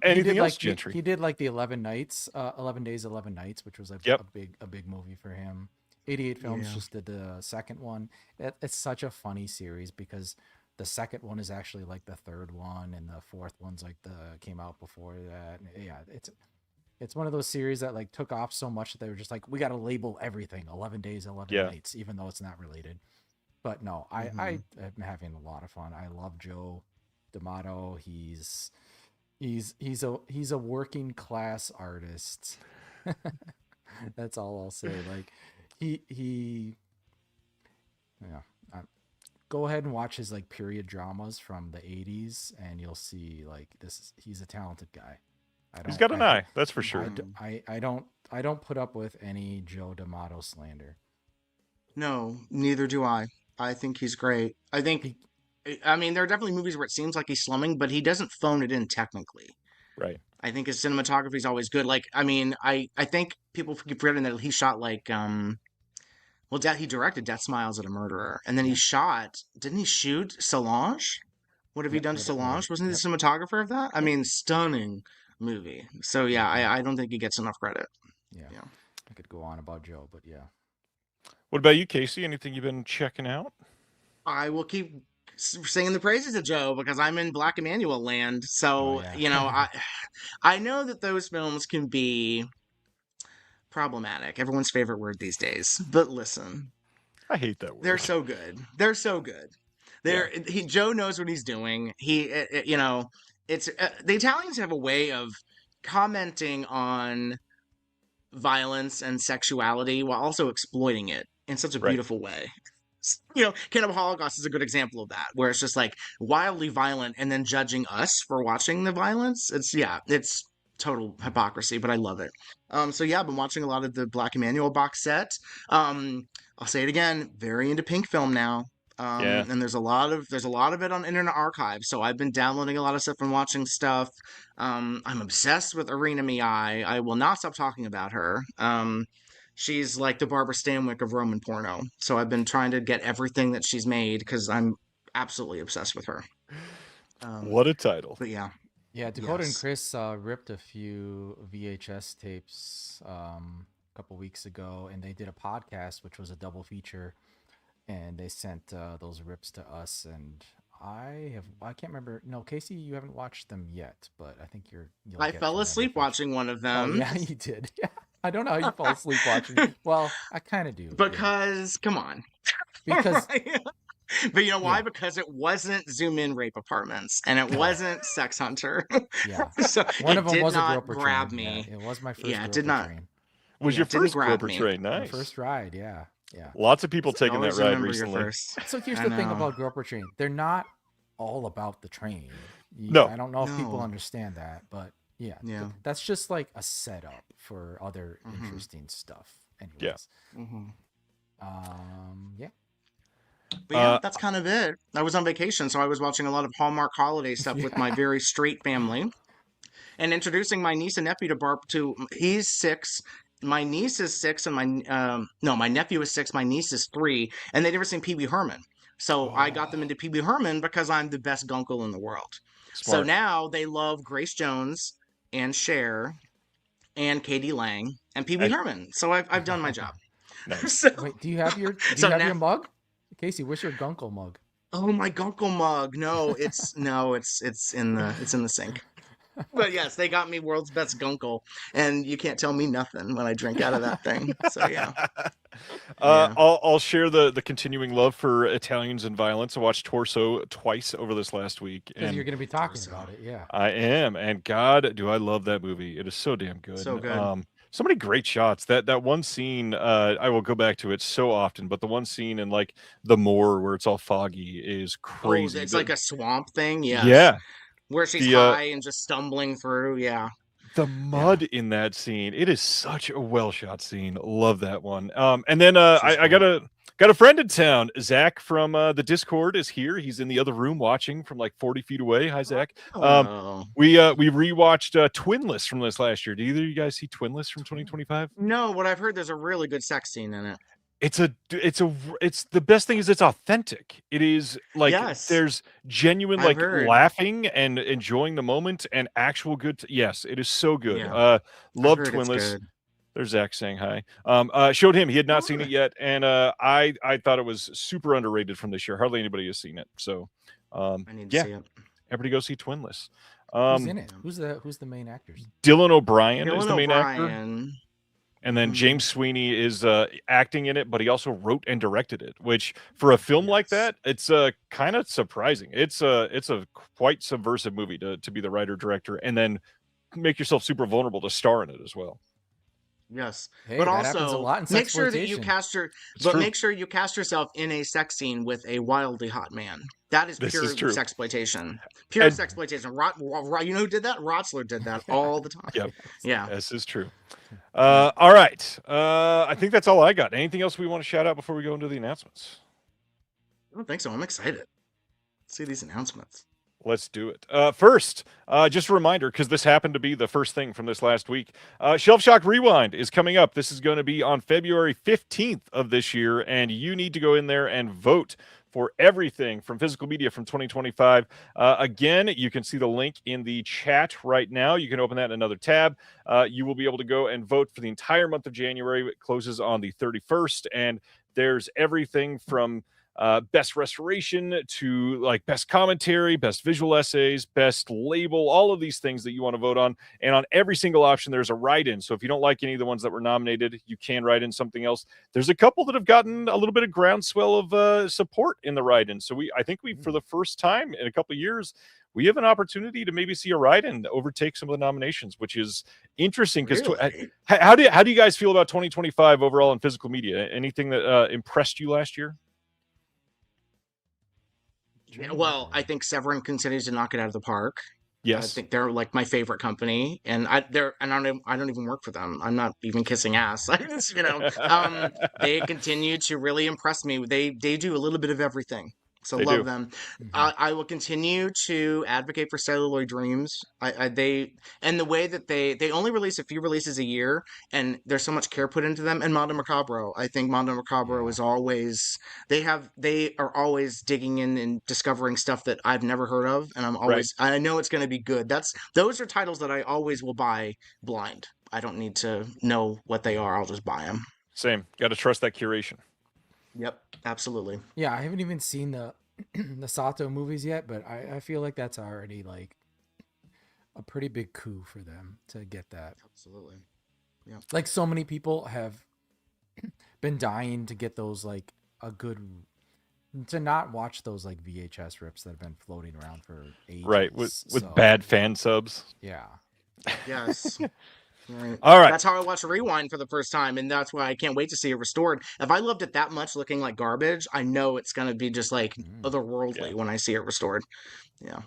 Anything else, Gentry? He did like the 11 Nights, 11 Days, 11 Nights, which was like a big movie for him. 88 Films just did the second one. It's such a funny series because the second one is actually like the third one, and the fourth one's like came out before that. Yeah, it's one of those series that like took off so much that they were just like, we got to label everything 11 Days, 11 Nights, even though it's not related. But no, I am having a lot of fun. I love Joe D'Amato. He's a working class artist. That's all I'll say. Like go ahead and watch his like period dramas from the 80s and you'll see like he's a talented guy. He's got an eye, that's for sure. I don't put up with any Joe D'Amato slander. No, neither do I. I think he's great. I mean, there are definitely movies where it seems like he's slumming, but he doesn't phone it in technically. Right. I think his cinematography is always good. Like, I mean, I think people keep forgetting that he shot like, he directed Death Smiles at a Murderer, and then didn't he shoot Solange? What have you done to Solange? Wasn't he the cinematographer of that? I mean, stunning movie. So yeah, I don't think he gets enough credit. Yeah. I could go on about Joe, but yeah. What about you, Casey? Anything you've been checking out? I will keep singing the praises of Joe because I'm in Black Emmanuel land. So, I know that those films can be problematic. Everyone's favorite word these days. But listen. I hate that word. They're so good. They're so good. Joe knows what he's doing. It's the Italians have a way of commenting on violence and sexuality while also exploiting it in such a beautiful way. Cannibal Holocaust is a good example of that, where it's just like wildly violent and then judging us for watching the violence. It's total hypocrisy, but I love it. I've been watching a lot of the Black Emmanuel box set. I'll say it again, very into pink film now. And there's a lot of it on Internet Archive. So I've been downloading a lot of stuff and watching stuff. I'm obsessed with Irina Miyai. I will not stop talking about her. She's like the Barbara Stanwyck of Roman porno. So I've been trying to get everything that she's made because I'm absolutely obsessed with her. What a title. But yeah. Yeah, Dakota and Chris ripped a few VHS tapes a couple weeks ago, and they did a podcast, which was a double feature. And they sent those rips to us, and I can't remember. No, Casey, you haven't watched them yet, but I think I fell asleep watching one of them. Oh, yeah, you did. Yeah. I don't know how you fall asleep watching. Well, I kind of do. Because, come on. Because, but you know why? Yeah. Because it wasn't Zoom In Rape Apartments, and it wasn't Sex Hunter. yeah, So one it of them did was a not groper grab train. me. Yeah, it was my first Yeah, it groper did not. train. Was Yeah, your it didn't first grab groper me. train? My Nice. first ride, yeah. Lots of people I taking that always ride remember your recently. first. So here's I the thing know. about groper train. They're not all about the train. No. I don't know if people No. understand that, but yeah, Yeah. that's just like a setup for other Mhm. interesting stuff. Anyways. Yeah. Yeah. But yeah, that's kind of it. I was on vacation, so I was watching a lot of Hallmark holiday stuff with my very straight family, and introducing my niece and nephew to Barb. He's 6. My niece is 6, and my nephew is 6. My niece is 3, and they'd never seen Pee Wee Herman. So I got them into Pee Wee Herman because I'm the best gunkle in the world. So Smart. now they love Grace Jones and Cher and Katie Lang and Pee Wee Herman. So I've done my job. Nice. So, Wait, do you have your now- your mug? Casey, what's your gunkle mug? Oh, my gunkle mug. No, it's in the sink. But yes, they got me world's best gunkle, and you can't tell me nothing when I drink out of that thing. So yeah. I'll share the continuing love for Italians and violence. I watched Torso twice over this last week, Because and you're going to be talking about it, yeah. I am, and God, do I love that movie! It is so damn good. So good. So many great shots. That one scene, I will go back to it so often, but the one scene in like the moor where it's all foggy is crazy. Oh, it's like a swamp thing. Yes. Yeah. Where she's high and just stumbling through. Yeah. The mud in that scene, it is such a well shot scene. Love that one. And then I got a friend in town. Zach from the Discord is here. He's in the other room watching from like 40 feet away. Hi, Zach. We rewatched Twinless from this last year. Did either of you guys see Twinless from 2025? No, what I've heard, there's a really good sex scene in it. It's the best thing is it's authentic. It is like there's genuine I've like heard. laughing and enjoying the moment and actual good. Yes, it is so good. Yeah. Love I've heard it's Twinless. good. There's Zach saying hi. Showed him. He had not seen it yet, and I thought it was super underrated from this year. Hardly anybody has seen it. So I need to see it. Everybody go see Twinless. Who's in it? Who's the main actors? Dylan O'Brien is Dylan the main actor. O'Brien. And then James Sweeney is acting in it, but he also wrote and directed it, which for a film like that, it's kind of surprising. It's a quite subversive movie to be the writer director and then make yourself super vulnerable to star in it as well. Yes, Hey, but that happens a also lot in make sure that you Sexploitation. make sure you cast yourself in a sex scene with a wildly hot man. That is This pure is true. sexploitation. Pure sexploitation. You know who did that? Rotzler did that all the time. Yep. Yeah. This is true. All right. I think that's all I got. Anything else we want to shout out before we go into the announcements? I don't think so. I'm excited. Let's see these announcements. Let's do it. First, just a reminder, because this happened to be the first thing from this last week. Shelf Shock Rewind is coming up. This is going to be on February 15th of this year, and you need to go in there and vote for everything from physical media from 2025. Again, you can see the link in the chat right now. You can open that in another tab. You will be able to go and vote for the entire month of January. It closes on the 31st, and there's everything from best restoration to like best commentary, best visual essays, best label, all of these things that you want to vote on. And on every single option, there's a write-in. So if you don't like any of the ones that were nominated, you can write in something else. There's a couple that have gotten a little bit of groundswell of support in the write-in. So I think we, for the first time in a couple of years, we have an opportunity to maybe see a write-in overtake some of the nominations, which is interesting. Because Really? how do you guys feel about 2025 overall in physical media? Anything that impressed you last year? Yeah, well, I think Severin continues to knock it out of the park. Yes, I think they're like my favorite company, and I don't even work for them. I'm not even kissing ass. They continue to really impress me. They do a little bit of everything. So They love do. them. I will continue to advocate for Celluloid Dreams. And the way that they only release a few releases a year, and there's so much care put into them. And Mondo Macabro, I think Mondo Macabro is always they are always digging in and discovering stuff that I've never heard of, and I know it's going to be good. Those are titles that I always will buy blind. I don't need to know what they are. I'll just buy them. Same. Got to trust that curation. Yep, absolutely. Yeah, I haven't even seen the the Sato movies yet, but I feel like that's already like a pretty big coup for them to get that. Absolutely. Like so many people have been dying to get those to not watch those like VHS rips that have been floating around for ages. Right, with bad fan subs. Yeah. Yes. Right. All right. That's how I watched Rewind for the first time, and that's why I can't wait to see it restored. If I loved it that much looking like garbage, I know it's going to be just like otherworldly when I see it restored. Yeah.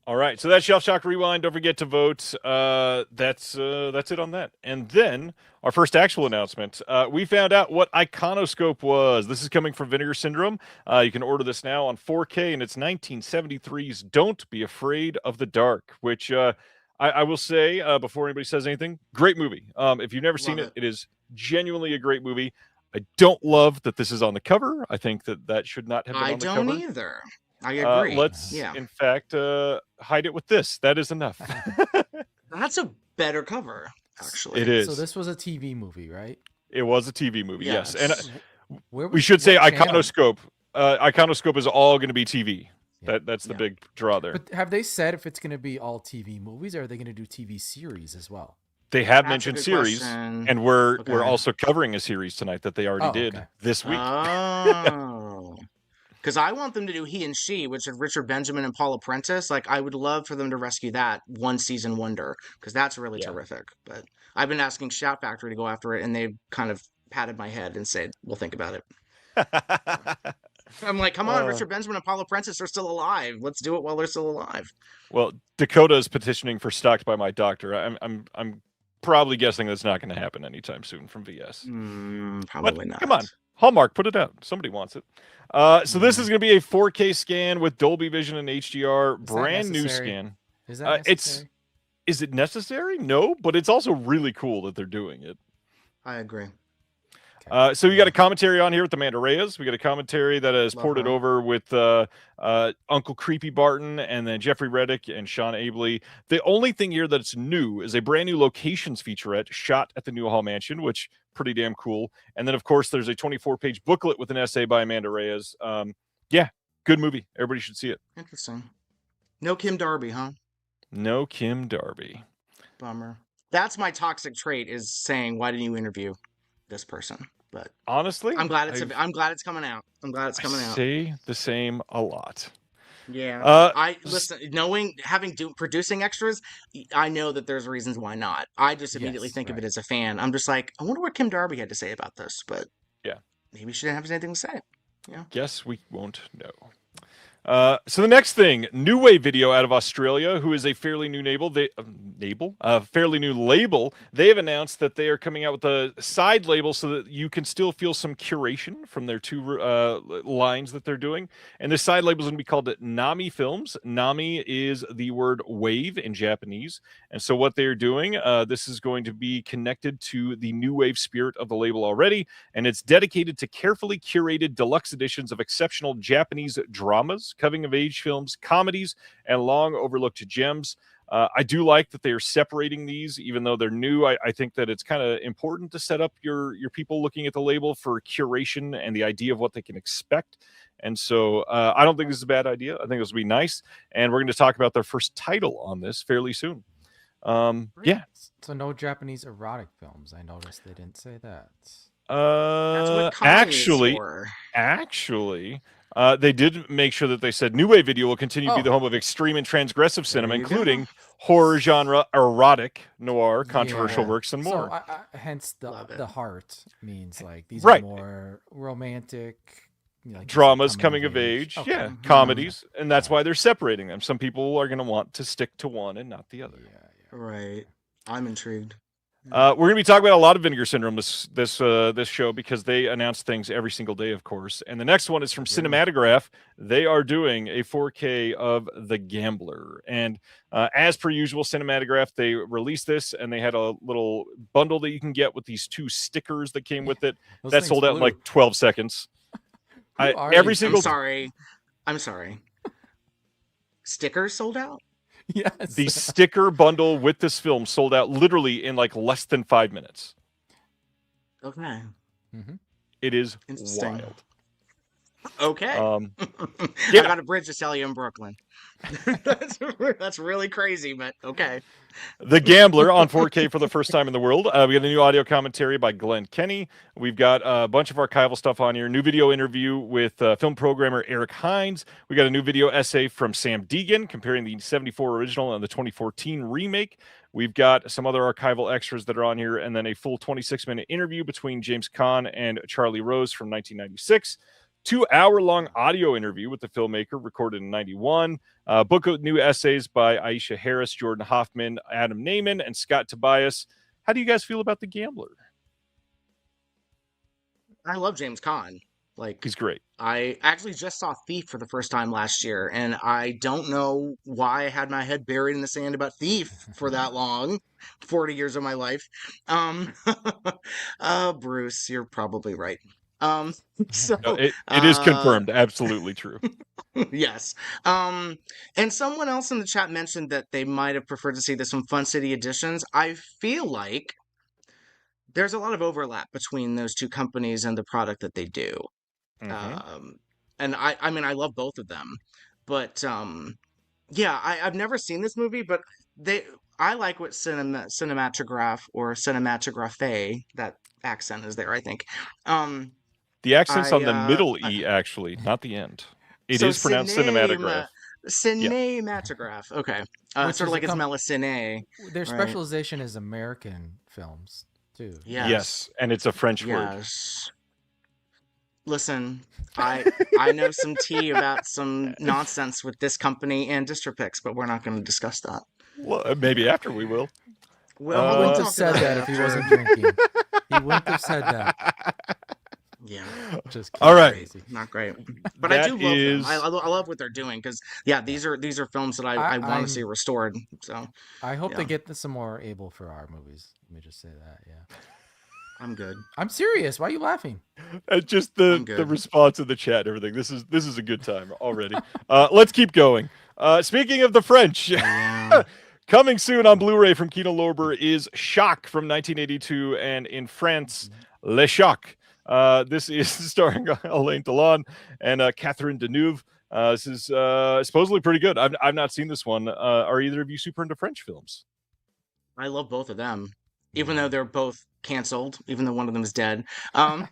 All right, so that's Shelf Shock Rewind. Don't forget to vote. That's it on that. And then our first actual announcement. We found out what Iconoscope was. This is coming from Vinegar Syndrome. You can order this now on 4K, and it's 1973's Don't Be Afraid of the Dark, which I will say before anybody says anything, great movie. If you've never seen it, it is genuinely a great movie. I don't love that this is on the cover. I think that should not have been on the cover. I don't either. I agree. Let's, in fact, hide it with this. That is enough. That's a better cover, actually. It is. So this was a TV movie, right? It was a TV movie, yes. And we should say Iconoscope. Iconoscope is all going to be TV. Yeah. That's the big draw there. But have they said if it's going to be all TV movies, or are they going to do TV series as well? They have mentioned series, and we're also covering a series tonight that they already did this week. Oh. Because I want them to do He and She, which is Richard Benjamin and Paula Prentice. Like, I would love for them to rescue that one season wonder, because that's really terrific. But I've been asking Shout Factory to go after it, and they've kind of patted my head and said, we'll think about it. I'm like, come on, Richard Benjamin and Paula Prentice are still alive. Let's do it while they're still alive. Well, Dakota is petitioning for Stalked by My Doctor. I'm probably guessing that's not going to happen anytime soon from VS. Probably not. Come on. Hallmark, put it out. Somebody wants it. So this is going to be a 4K scan with Dolby Vision and HDR. Brand new scan. Is that necessary? Is it necessary? No, but it's also really cool that they're doing it. I agree. So you got a commentary on here with Amanda Reyes. We got a commentary that is ported over with Uncle Creepy Barton and then Jeffrey Reddick and Sean Abley. The only thing here that's new is a brand new locations featurette shot at the Newhall Mansion, which pretty damn cool. And then, of course, there's a 24-page booklet with an essay by Amanda Reyes. Good movie. Everybody should see it. Interesting. No Kim Darby, huh? No Kim Darby. Bummer. That's my toxic trait, is saying, why didn't you interview this person? But honestly, I'm glad it's coming out. I'm glad it's coming out. Say the same a lot. Yeah. I listen, producing extras, I know that there's reasons why not. I just immediately think of it as a fan. I'm just like, I wonder what Kim Darby had to say about this, but maybe she didn't have anything to say. Yeah. Guess we won't know. So the next thing, New Wave Video out of Australia, who is a fairly new label. Fairly new label. They have announced that they are coming out with a side label so that you can still feel some curation from their two lines that they're doing. And this side label is going to be called Nami Films. Nami is the word wave in Japanese. And so what they're doing, this is going to be connected to the new wave spirit of the label already. And it's dedicated to carefully curated deluxe editions of exceptional Japanese dramas, coming-of-age films, comedies, and long overlooked gems. I do like that they are separating these, even though they're new. I think that it's kind of important to set up your people looking at the label for curation and the idea of what they can expect. And so I don't think this is a bad idea. I think this will be nice. And we're going to talk about their first title on this fairly soon. Yeah. So no Japanese erotic films. I noticed they didn't say that. Actually, they did make sure that they said New Wave Video will continue to be the home of extreme and transgressive cinema, including horror genre, erotic, noir, controversial works, and more. So, hence the heart means like these are more romantic, like dramas, coming of age, comedies, and that's why they're separating them. Some people are going to want to stick to one and not the other. Right. I'm intrigued. We're going to be talking about a lot of Vinegar Syndrome this show because they announce things every single day, of course. And the next one is from Cinematograph. They are doing a 4K of The Gambler. And as per usual, Cinematograph, they released this, and they had a little bundle that you can get with these 2 stickers that came with it. That sold out in like 12 seconds. I'm sorry. Stickers sold out? Yes. The sticker bundle with this film sold out literally in like less than 5 minutes. Okay. It is wild. Okay. Yeah. I got a bridge to sell you in Brooklyn. That's really crazy, but okay. The Gambler on 4K for the first time in the world. We got a new audio commentary by Glenn Kenny. We've got a bunch of archival stuff on here. New video interview with film programmer Eric Hines. We got a new video essay from Sam Deegan comparing the 74 original and the 2014 remake. We've got some other archival extras that are on here, and then a full 26-minute interview between James Caan and Charlie Rose from 1996. 2-hour-long audio interview with the filmmaker recorded in 91. Book of new essays by Aisha Harris, Jordan Hoffman, Adam Naiman, and Scott Tobias. How do you guys feel about The Gambler? I love James Caan. Like, he's great. I actually just saw Thief for the first time last year, and I don't know why I had my head buried in the sand about Thief for that long, 40 years of my life. Bruce, you're probably right. So No, it is confirmed. Absolutely true. Yes. And someone else in the chat mentioned that they might have preferred to see this from Fun City Editions. I feel like there's a lot of overlap between those two companies and the product that they do. And I mean, I love both of them, but yeah, I've never seen this movie, but I like what cinematograph or cinematographe, that accent is there, I think. The accent's on the middle E, actually, not the end. It is pronounced cinematograph. Cinematograph. Okay. Sort of like it's Melicine. Their specialization is American films, too. Yes, and it's a French word. Listen, I know some tea about some nonsense with this company and Dystropix, but we're not going to discuss that. Well, maybe after we will. Well, he wouldn't have said that if he wasn't drinking. He wouldn't have said that. Yeah. Just all right. Crazy. Not great. But I do love them. I love what they're doing because, yeah, these are films that I want to see restored. So I hope they get some more able for our movies. Let me just say that. Yeah. I'm good. I'm serious. Why are you laughing? Just the response in the chat and everything. This is a good time already. Let's keep going. Speaking of the French, coming soon on Blu-ray from Kino Lorber is Shock from 1982, and in France, Le Choc. This is starring Alain Delon and Catherine Deneuve. This is supposedly pretty good. I've not seen this one. Are either of you super into French films? I love both of them, even though they're both canceled, even though one of them is dead. Double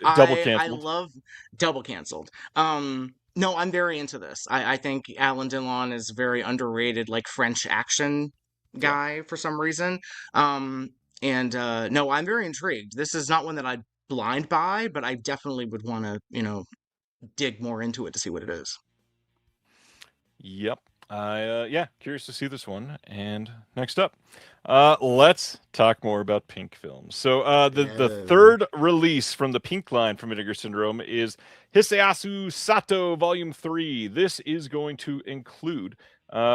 canceled. I love double canceled. No, I'm very into this. I think Alain Delon is a very underrated, like, French action guy for some reason. No, I'm very intrigued. This is not one that I'd blind buy, but I definitely would want to, dig more into it to see what it is. Yep. Curious to see this one. And next up, let's talk more about Pink films. So the third release from the Pink line from Vinegar Syndrome is Hisayasu Sato Volume 3. This is going to include,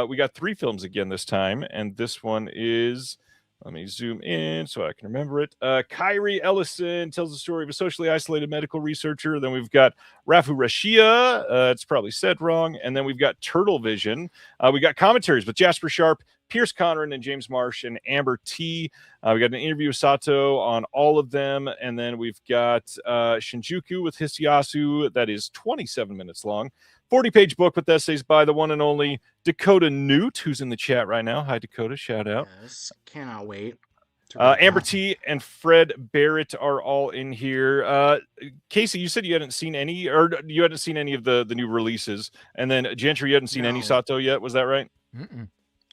we got 3 films again this time, and this one is, let me zoom in so I can remember it. Kyrie Ellison tells the story of a socially isolated medical researcher. Then we've got Rafu Rashia. It's probably said wrong. And then we've got Turtle Vision. We got commentaries with Jasper Sharp, Pierce Conran, and James Marsh, and Amber T. We got an interview with Sato on all of them. And then we've got Shinjuku with Hisayasu. That is 27 minutes long. 40-page book with essays by the one and only Dakota Newt, who's in the chat right now. Hi, Dakota. Shout out. Yes, cannot wait. Amber T and Fred Barrett are all in here. Casey, you said you hadn't seen any, or you hadn't seen any of the new releases. And then Gentry, you hadn't seen any Sato yet. Was that right?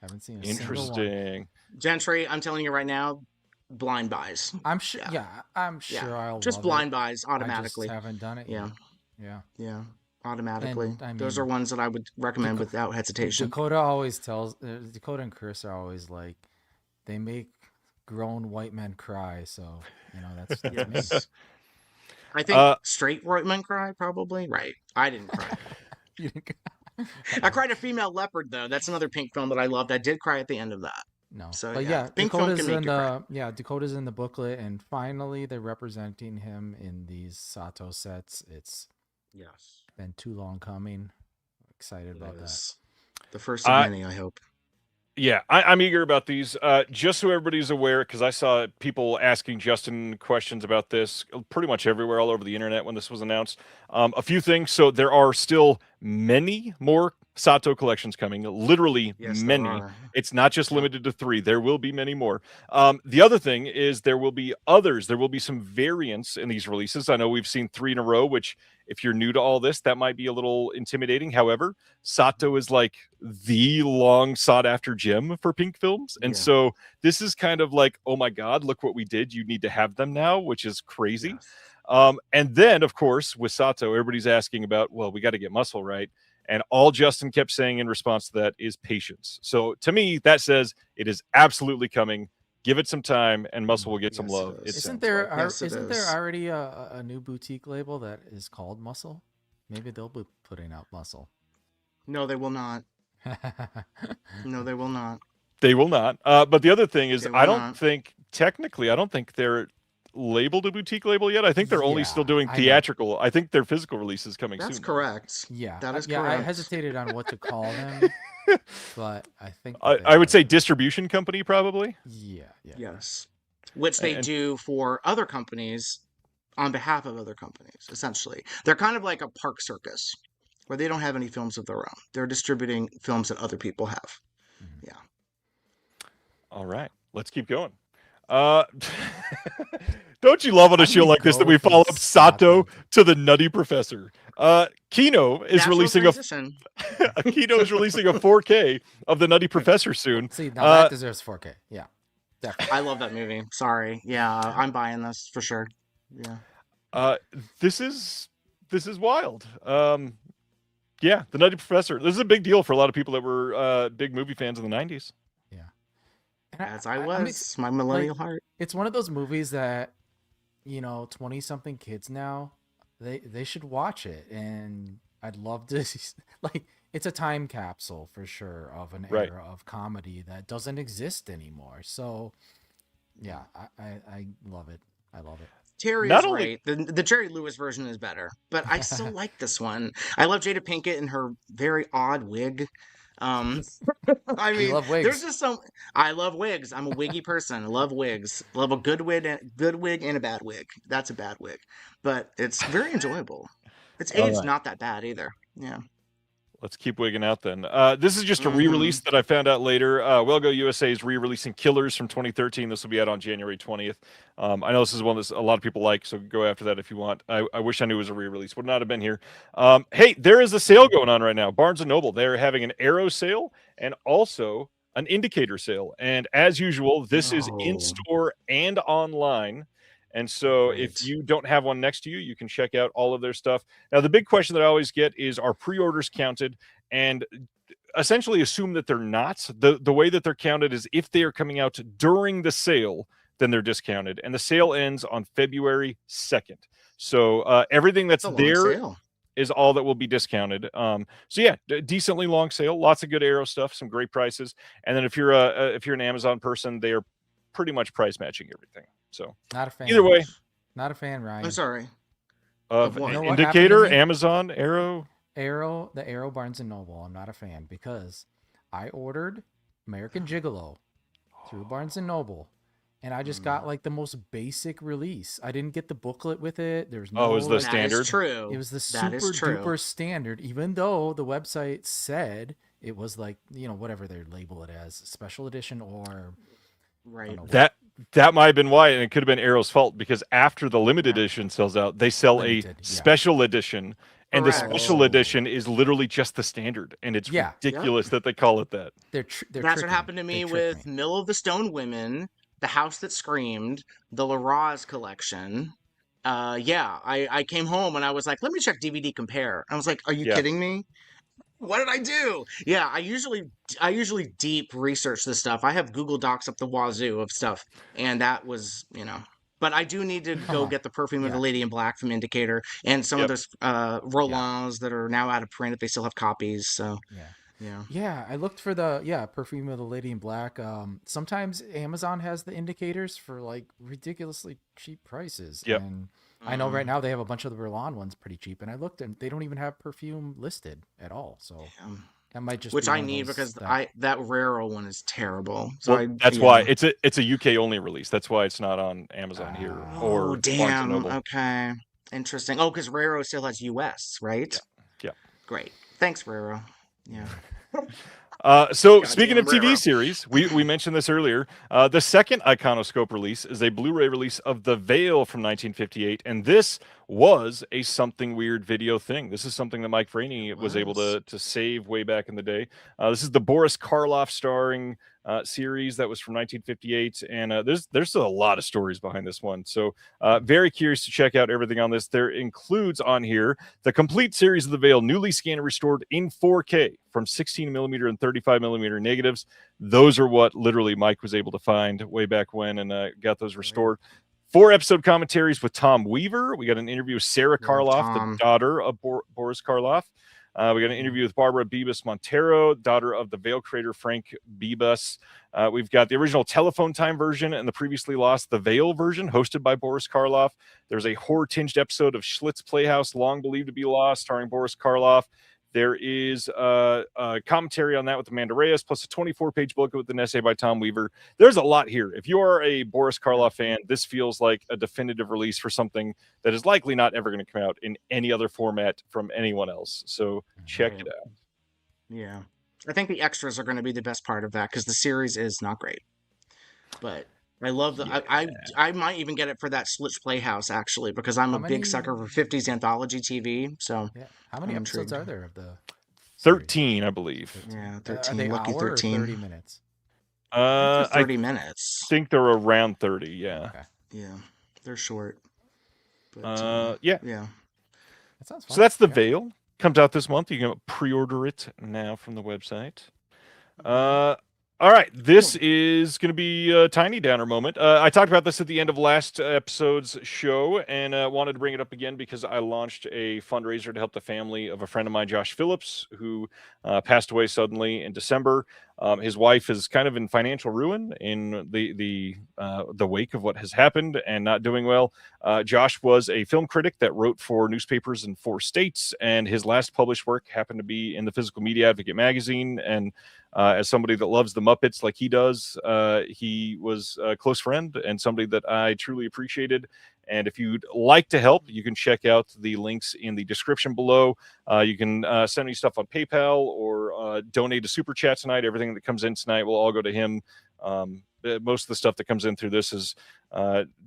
Haven't seen a Interesting. Gentry, I'm telling you right now, blind buys. I'm sure. Yeah, I'm sure I'll just love blind it. buys automatically. I just haven't done it. Yeah. Automatically. And, I mean, those are ones that I would recommend without hesitation. Dakota and Chris are always like, they make grown white men cry. So, that's me. I think straight white men cry, probably. Right. I didn't cry. You didn't cry. I cried a female leopard, though. That's another Pink film that I loved. I did cry at the end of that. No. So, but Pink Dakota's in Dakota's in the booklet, and finally they're representing him in these Sato sets. It's been too long coming. Excited about that. The first of many, I hope. Yeah, I'm eager about these. Just so everybody's aware, because I saw people asking Justin questions about this pretty much everywhere, all over the internet when this was announced. A few things. So there are still many more Sato collections coming. Literally Yes, there many. are. It's not just Yep. limited to 3. There will be many more. The other thing is there will be others. There will be some variants in these releases. I know we've seen 3 in a row, which if you're new to all this, that might be a little intimidating. However, Sato is like the long sought after gem for pink films. And Yeah. so this is kind of like, oh my God, look what we did. You need to have them now, which is crazy. Yes. And then, of course, with Sato, everybody's asking about, well, we got to get muscle right. And all Justin kept saying in response to that is patience. So to me, that says it is absolutely coming. Give it some time, and muscle will get some Yes, love. it is. Isn't there Yes, it isn't there is. already a new boutique label that is called Muscle? Maybe they'll be putting out Muscle. No, they will not. No, they will not. They will not. But the other thing is, They will I don't not. think they're labeled a boutique label yet. I think they're only still Yeah, doing I know. theatrical. I think their physical release is coming That's soon. correct. Yeah, That is yeah. I correct. hesitated on what to call them, but I think that I would say distribution company, probably. yeah. Yes. Which they And- do for other companies on behalf of other companies, essentially. They're kind of like a park circus where they don't have any films of their own. They're distributing films that other people have. Mhm. Yeah. All right, let's keep going. Don't you love on How a do show we like this that go we follow from up Sato Sato? to the Nutty Professor? Kino is Natural releasing transition. Kino is releasing a 4K of the Nutty Professor soon. See, now that deserves 4K. Yeah, definitely. I love that movie. Sorry. Yeah, I'm buying this for sure. Yeah. This is wild. Yeah, the Nutty Professor. This is a big deal for a lot of people that were big movie fans in the 90s. Yeah. And As I I mean, was, my millennial heart. it's one of those movies that 20-something kids now they should watch it, and I'd love to like it's a time capsule for sure of an Right. era of comedy that doesn't exist anymore. So yeah, I love it. I love it. Terry Not is only- right. The Jerry Lewis version is better, but I still like this one. I love Jada Pinkett and her very odd wig. I We mean, love wigs. there's just some. I love wigs. I'm a wiggy person. I love wigs. Love a good wig and a bad wig. That's a bad wig, but it's very enjoyable. It's All aged right. not that bad either. Yeah. Let's keep wigging out then. This is just a Mhm. re-release that I found out later. Wellgo USA is re-releasing Killers from 2013. This will be out on January 20th. I know this is one that a lot of people like, so go after that if you want. I wish I knew it was a re-release. Would not have been here. Hey, there is a sale going on right now. Barnes & Noble. They're having an Arrow sale and also an Indicator sale. And as usual, this is Oh. in-store and online. And so if Great. you don't have one next to you, you can check out all of their stuff. Now, the big question that I always get is, are pre-orders counted? And essentially assume that they're not. The way that they're counted is if they are coming out during the sale, then they're discounted. And the sale ends on February 2nd. So everything that's It's a long there sale. is all that will be discounted. So yeah, decently long sale, lots of good Arrow stuff, some great prices. And then if you're an Amazon person, they are pretty much price matching everything. So Not a fan. either way, Not a fan, Ryan. I'm sorry. of Of what? You know what happened to Indicator, me? Amazon, Arrow. The Arrow Barnes and Noble. I'm not a fan because I ordered American Gigolo through Barnes and Noble, and I just got like the most basic release. I didn't get the booklet with it. There's no. Oh, it was the like, standard? That is true. It was the That is super true. duper standard, even though the website said it was like whatever they label it as, special edition or Right. know. That might have been why, and it could have been Arrow's fault because after the limited edition sells out, they sell Limited, a yeah. special edition, and the Correct. special edition is literally just the standard, and it's Yeah. ridiculous that they call it that. they're That's tricking. what happened to They me tricked with Mill of the Stone Women, The House That Screamed, the Laraz collection. Yeah, I came home and I was like, let me check DVD Compare. I was like, are you Yeah. kidding me? What did I do? Yeah, I usually deep research this stuff. I have Google Docs up the wazoo of stuff, and that was But I do need to go on. get the Perfume of the Yeah. Lady in Black from Indicator, and some Yep. of those Rolands that are now out of print if they still have copies. So Yeah. yeah. Yeah, I looked for the Perfume of the Lady in Black. Sometimes Amazon has the indicators for like ridiculously cheap prices. Yep. And I know right now they have a bunch of the Roland ones pretty cheap, and I looked and they don't even have perfume listed at all. So That might just which be I one of need those because that... that Raro one is terrible. So well, that's why it's a UK only release. That's why it's not on Amazon here or Barnes and Noble. Okay, interesting. Oh, because Raro still has US, right? Yeah. Great. Thanks, Raro. Yeah. So speaking of TV series, we mentioned this earlier. The second Iconoscope release is a Blu-ray release of The Veil from 1958, and this was a Something Weird video thing. This is something that Mike Franey was able to save way back in the day. This is the Boris Karloff starring series that was from 1958, and there's a lot of stories behind this one. So very curious to check out everything on this. There includes on here the complete series of The Veil, newly scanned and restored in 4K from 16 millimeter and 35 millimeter negatives. Those are what literally Mike was able to find way back when and got those restored. 4-episode commentaries with Tom Weaver. We got an interview with Sarah Karloff, the daughter of Boris Karloff. We got an interview with Barbara Bibas Montero, daughter of the Veil creator Frank Bibas. We've got the original Telephone Time version and the previously lost The Veil version, hosted by Boris Karloff. There's a horror-tinged episode of Schlitz Playhouse, long believed to be lost, starring Boris Karloff. There is a commentary on that with Amanda Reyes, plus a 24-page book with an essay by Tom Weaver. There's a lot here. If you are a Boris Karloff fan, this feels like a definitive release for something that is likely not ever going to come out in any other format from anyone else. So check it out. Yeah. I think the extras are going to be the best part of that because the series is not great. But I love the. I might even get it for that Schlitz Playhouse actually because I'm a big sucker for 50s anthology TV. So how many episodes are there of the? 13, I believe. Yeah, 13. Lucky 13. 30 minutes. 30 minutes. I think they're around 30. Yeah. Okay. Yeah, they're short. But, yeah. Yeah. That sounds fun. So that's The Veil. Comes out this month. You can pre-order it now from the website. All right, this is going to be a tiny downer moment. I talked about this at the end of last episode's show and wanted to bring it up again because I launched a fundraiser to help the family of a friend of mine, Josh Phillips, who passed away suddenly in December. His wife is kind of in financial ruin in the wake of what has happened and not doing well. Josh was a film critic that wrote for newspapers in 4 states, and his last published work happened to be in the Physical Media Advocate magazine. And as somebody that loves the Muppets like he does, he was a close friend and somebody that I truly appreciated. And if you'd like to help, you can check out the links in the description below. You can send me stuff on PayPal or donate a super chat tonight. Everything that comes in tonight will all go to him. Most of the stuff that comes in through this is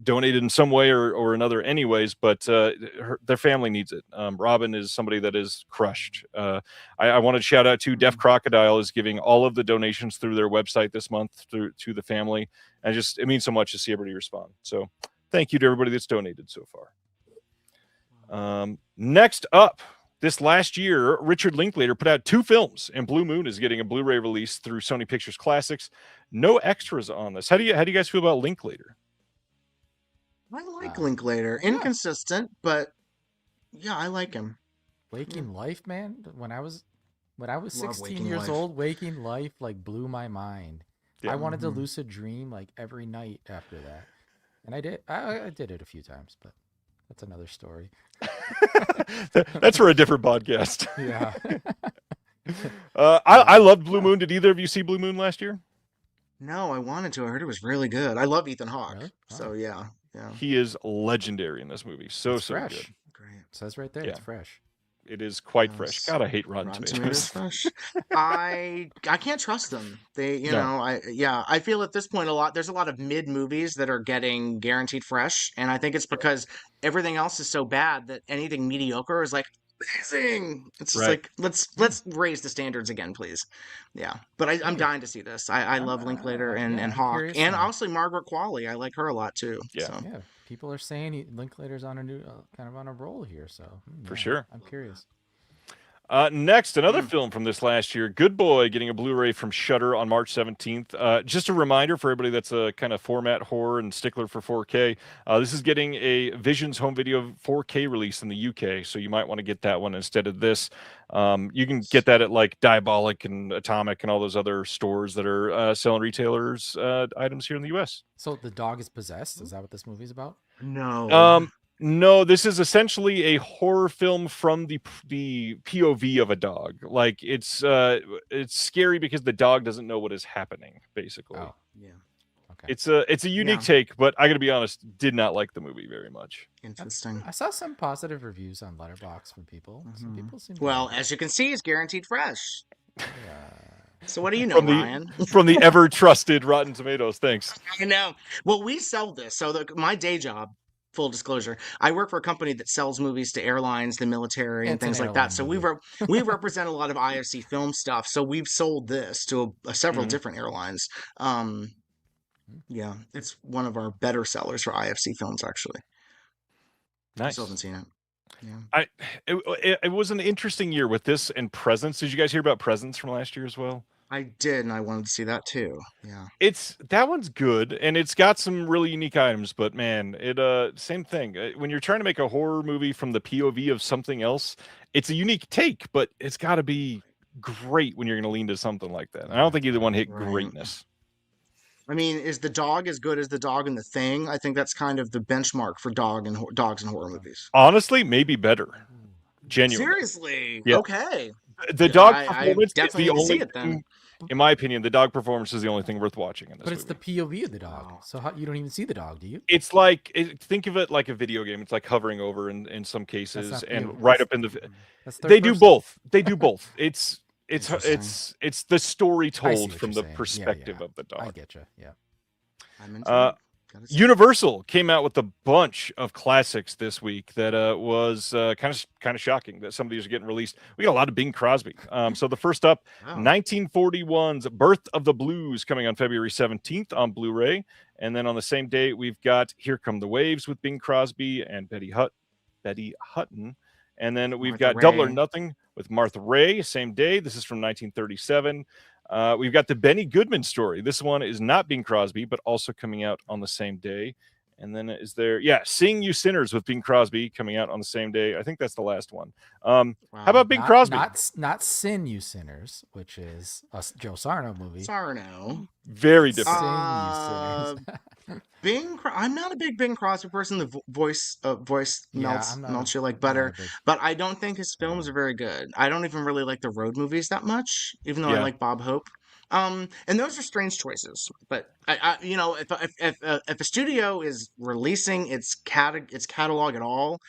donated in some way or another anyways, but their family needs it. Robin is somebody that is crushed. I wanted to shout out to Deaf Crocodile is giving all of the donations through their website this month to the family. And it means so much to see everybody respond. So thank you to everybody that's donated so far. Next up, this last year, Richard Linklater put out 2 films, and Blue Moon is getting a Blu-ray release through Sony Pictures Classics. No extras on this. How do you guys feel about Linklater? I like Linklater. Inconsistent, but yeah, I like him. Waking Life, man. When I was 16 years Life. old, Waking Life like blew my mind. Yeah. I wanted to lucid dream like every night after that, and I did. I did it a few times, but that's another story. That's for a different podcast. Yeah. I loved Blue Moon. Did either of you see Blue Moon last year? No, I wanted to. I heard it was really good. I love Ethan Hawke. Really? Oh. So yeah. He is legendary in this movie. So fresh. Good. Great. It says right there, it's fresh. It is quite fresh. God, I hate Rotten Tomatoes. Fresh. I can't trust them. They, I feel at this point there's a lot of mid movies that are getting guaranteed fresh, and I think it's because everything else is so bad that anything mediocre is like amazing. It's just like let's raise the standards again, please. Yeah, but I'm dying to see this. I love Linklater and Hawke, and also Margaret Qualley. I like her a lot too. Yeah. So. Yeah. People are saying Linklater's on a new kind of on a roll here, so for sure. I'm curious. Next, another film from this last year, Good Boy, getting a Blu-ray from Shudder on March 17th. Just a reminder for everybody that's a kind of format horror and stickler for 4K. This is getting a Visions home video 4K release in the UK, so you might want to get that one instead of this. You can get that at like Diabolic and Atomic and all those other stores that are selling retailers items here in the US. So the dog is possessed? Is that what this movie's about? No. No, this is essentially a horror film from the POV of a dog. Like it's scary because the dog doesn't know what is happening, basically. Oh, Yeah. okay. It's a unique take, but I gotta be honest, did not like the movie very much. Interesting. I saw some positive reviews on Letterboxd from people. Some people seem Well, as you can see, it's guaranteed fresh. yeah. So what do you know, From Ryan? from the ever trusted Rotten Tomatoes. Thanks. I know. Well, we sell this. So my day job, full disclosure, I work for a company that sells movies to airlines, the military, and It's an things like airline that. So movie. we represent a lot of IFC film stuff. So we've sold this to several different airlines. Yeah, it's one of our better sellers for IFC films, actually. I Nice. still haven't seen it. Yeah. It was an interesting year with this and Presents. Did you guys hear about Presents from last year as well? I did, and I wanted to see that too. Yeah. That one's good, and it's got some really unique items, but man, same thing. When you're trying to make a horror movie from the POV of something else, it's a unique take, but it's got to be great when you're going to lean to something like that. And I don't think either one hit greatness. I mean, is the dog as good as the dog in The Thing? I think that's kind of the benchmark for dogs in horror movies. Honestly, maybe better. Genuinely. Seriously? Yeah. Okay. The dog I performance is definitely the need to see only it then. thing, in my opinion, the dog performance is the only thing worth watching in this But it's movie. the POV of the dog. So you don't even see the dog, do you? It's like think of it like a video game. It's like hovering over in some cases, not and POV. right up in the. That's third They do person. both. They do both. It's the story I see told what from you're the saying. perspective Yeah. of the I dog. get you. Yeah. I'm into it. Gotta see it. Universal came out with a bunch of classics this week that was kind of shocking that some of these are getting released. We got a lot of Bing Crosby. So the first up, Wow. 1941's Birth of the Blues coming on February 17th on Blu-ray, and then on the same day we've got Here Come the Waves with Bing Crosby and Betty Hutton, and then we've Martha got Double or Ray. Nothing with Martha Ray, same day. This is from 1937. We've got the Benny Goodman story. This one is not Bing Crosby, but also coming out on the same day. And then is there, Sing You Sinners with Bing Crosby coming out on the same day. I think that's the last one. How about Bing Crosby? Not Sin You Sinners, which is a Joe Sarno movie. Sarno. Very different. Sin You Sinners. I'm not a big Bing Crosby person. The voice melts I'm not you like I'm not butter. a big- But I don't think his films are very good. I don't even really like the road movies that much, even though I Yeah. like Bob Hope. And those are strange choices. But I if a studio is releasing its catalog at all,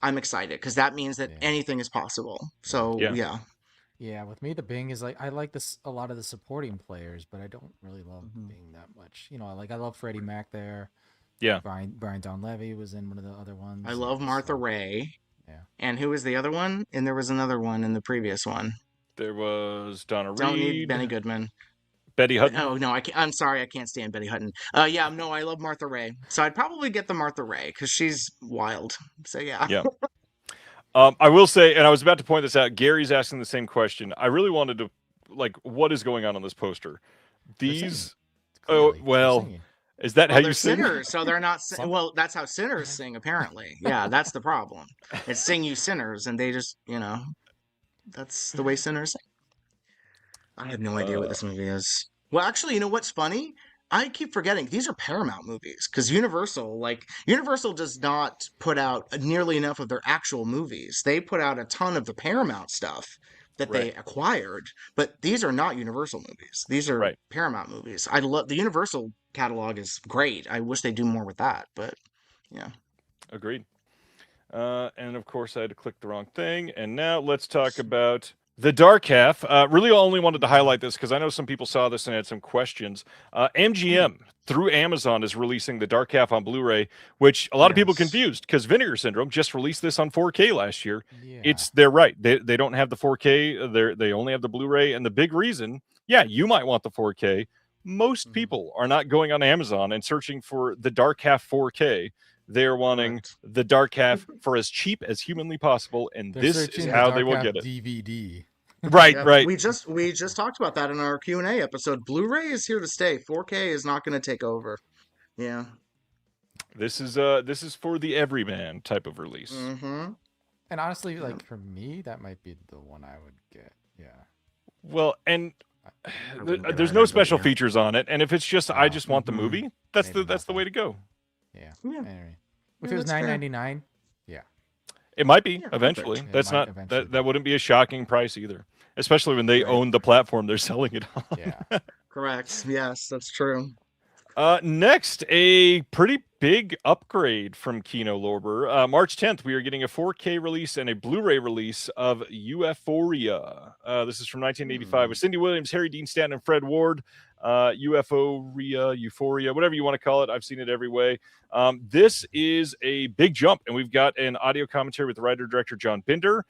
I'm excited because that means that Yeah. anything is possible. So yeah. Yeah, with me, the Bing is like I like this a lot of the supporting players, but I don't really love Bing that much. You know, I love Freddie Mac there. Yeah. Brian Donlevy was in one of the other ones. I love Martha So, Ray. Yeah. And who was the other one? And there was another one in the previous one. There was Donna Don't need Reed, Benny Goodman. Betty Hutton. Oh no, I'm sorry, I can't stand Betty Hutton. No, I love Martha Ray, so I'd probably get the Martha Ray because she's wild. So yeah. Yeah. I will say, and I was about to point this out, Gary's asking the same question. I really wanted to, what is going on this poster? These, is that how they're you sing? sinners, so they're not. Well, that's how sinners sing, apparently. Yeah, that's the problem. It's sing you sinners, and they just, that's the way sinners sing. I have no idea what this movie is. Well, actually, you know what's funny? I keep forgetting these are Paramount movies because Universal does not put out nearly enough of their actual movies. They put out a ton of the Paramount stuff that they acquired, but these are not Universal movies. These are Paramount movies. I love the Universal catalog is great. I wish they do more with that, but yeah. Agreed. And of course, I had to click the wrong thing. And now let's talk about The Dark Half. Really only wanted to highlight this because I know some people saw this and had some questions. MGM through Amazon is releasing The Dark Half on Blu-ray, which a lot of people confused because Vinegar Syndrome just released this on 4K last year. Yeah. They're right. They don't have the 4K. They only have the Blu-ray. And the big reason, you might want the 4K. Most people are not going on Amazon and searching for The Dark Half 4K. They're wanting The Dark Half for as cheap as humanly possible, and They're this searching is the how Dark they will Half get it. DVD. Right. We just talked about that in our Q&A episode. Blu-ray is here to stay. 4K is not going to take over. Yeah. This is for the everyman type of release. Mm-hmm. And honestly, for me, that might be the one I would get. Yeah. Well, and wouldn't get there's either, no but special yeah. features on it, and if it's just I just want the movie, that's Maybe the way to go. Yeah. Yeah. Anyway. If it was $9.99, It might be Yeah, eventually. perfect. That's might not eventually that wouldn't be a shocking price either, especially when they Right. own the platform they're selling it on. Yeah. Correct. Yes, that's true. Next, a pretty big upgrade from Kino Lorber. March 10th, we are getting a 4K release and a Blu-ray release of Euphoria. This is from 1985 with Cindy Williams, Harry Dean Stanton, and Fred Ward. Euphoria, whatever you want to call it. I've seen it every way. This is a big jump, and we've got an audio commentary with the writer-director John Binder,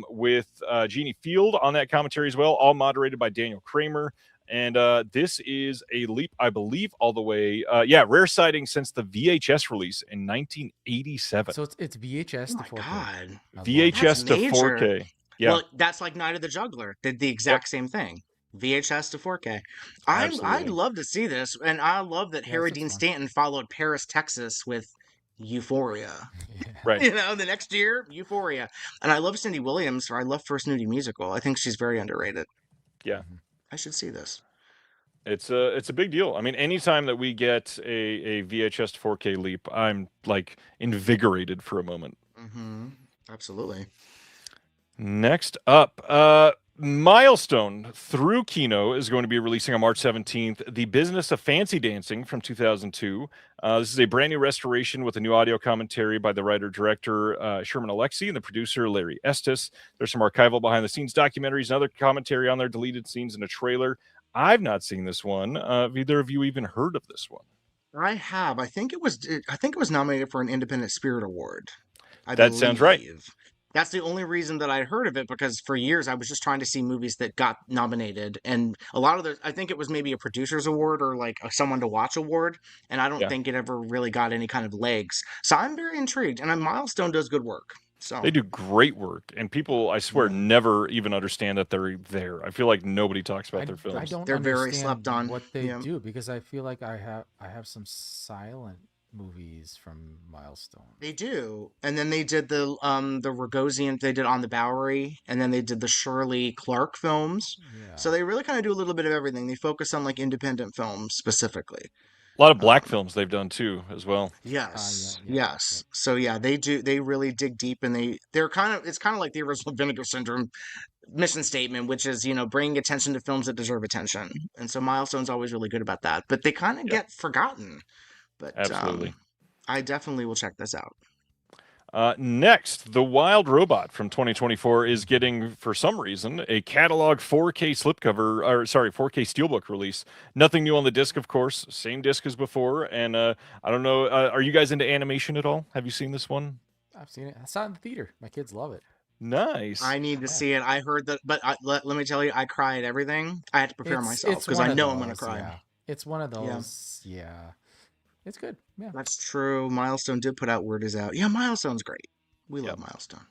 with Jeannie Field on that commentary as well, all moderated by Daniel Kramer. And this is a leap, I believe, all the way. Rare sighting since the VHS release in 1987. So it's VHS to 4K. God. VHS to 4K. Yeah. Well, that's like Night of the Juggler. Did the exact same thing. VHS to 4K. I'd love to see this, and I love that Harry Dean Stanton followed Paris, Texas with Euphoria. Yeah. Right. The next year, Euphoria. And I love Cindy Williams, or I love First Nudie Musical. I think she's very underrated. Yeah. I should see this. It's a big deal. I mean, anytime that we get a VHS to 4K leap, I'm like invigorated for a moment. Mm-hmm. Absolutely. Next up, Milestone through Kino is going to be releasing on March 17th, The Business of Fancy Dancing from 2002. This is a brand new restoration with a new audio commentary by the writer-director Sherman Alexie and the producer Larry Estes. There's some archival behind-the-scenes documentaries and other commentary on their deleted scenes and a trailer. I've not seen this one. Have either of you even heard of this one? I have. I think it was nominated for an Independent Spirit Award. That sounds right. That's the only reason that I'd heard of it, because for years I was just trying to see movies that got nominated, and a lot of I think it was maybe a producer's award or like a someone to watch award, and I don't think it ever really got any kind of legs. So I'm very intrigued, and Milestone does good work. So they do great work, and people, I swear, never even understand that they're there. I feel like nobody talks about their films. They're very slept on. What they do, because I feel like I have some silent movies from Milestone. They do, and then they did the Rogosian. They did On the Bowery, and then they did the Shirley Clark films. Yeah. So they really kind of do a little bit of everything. They focus on like independent films specifically. A lot of black films they've done too, as well. Yes, yes. So yeah, they do. They really dig deep, and they're kind of. It's kind of like the original Vinegar Syndrome mission statement, which is bringing attention to films that deserve attention. And so Milestone's always really good about that. But they kind of get forgotten. But absolutely, I definitely will check this out. Next, The Wild Robot from 2024 is getting, for some reason, a catalog 4K slipcover, 4K steelbook release. Nothing new on the disc, of course. Same disc as before. And I don't know, are you guys into animation at all? Have you seen this one? I've seen it. I saw it in the theater. My kids love it. Nice. I need to see it. I heard that, but let me tell you, I cry at everything. I had to prepare myself because I know I'm going to cry. Yeah. It's one of those. Yeah. It's good. Yeah. That's true. Milestone did put out Word Is Out. Yeah, Milestone's great. We love Milestone.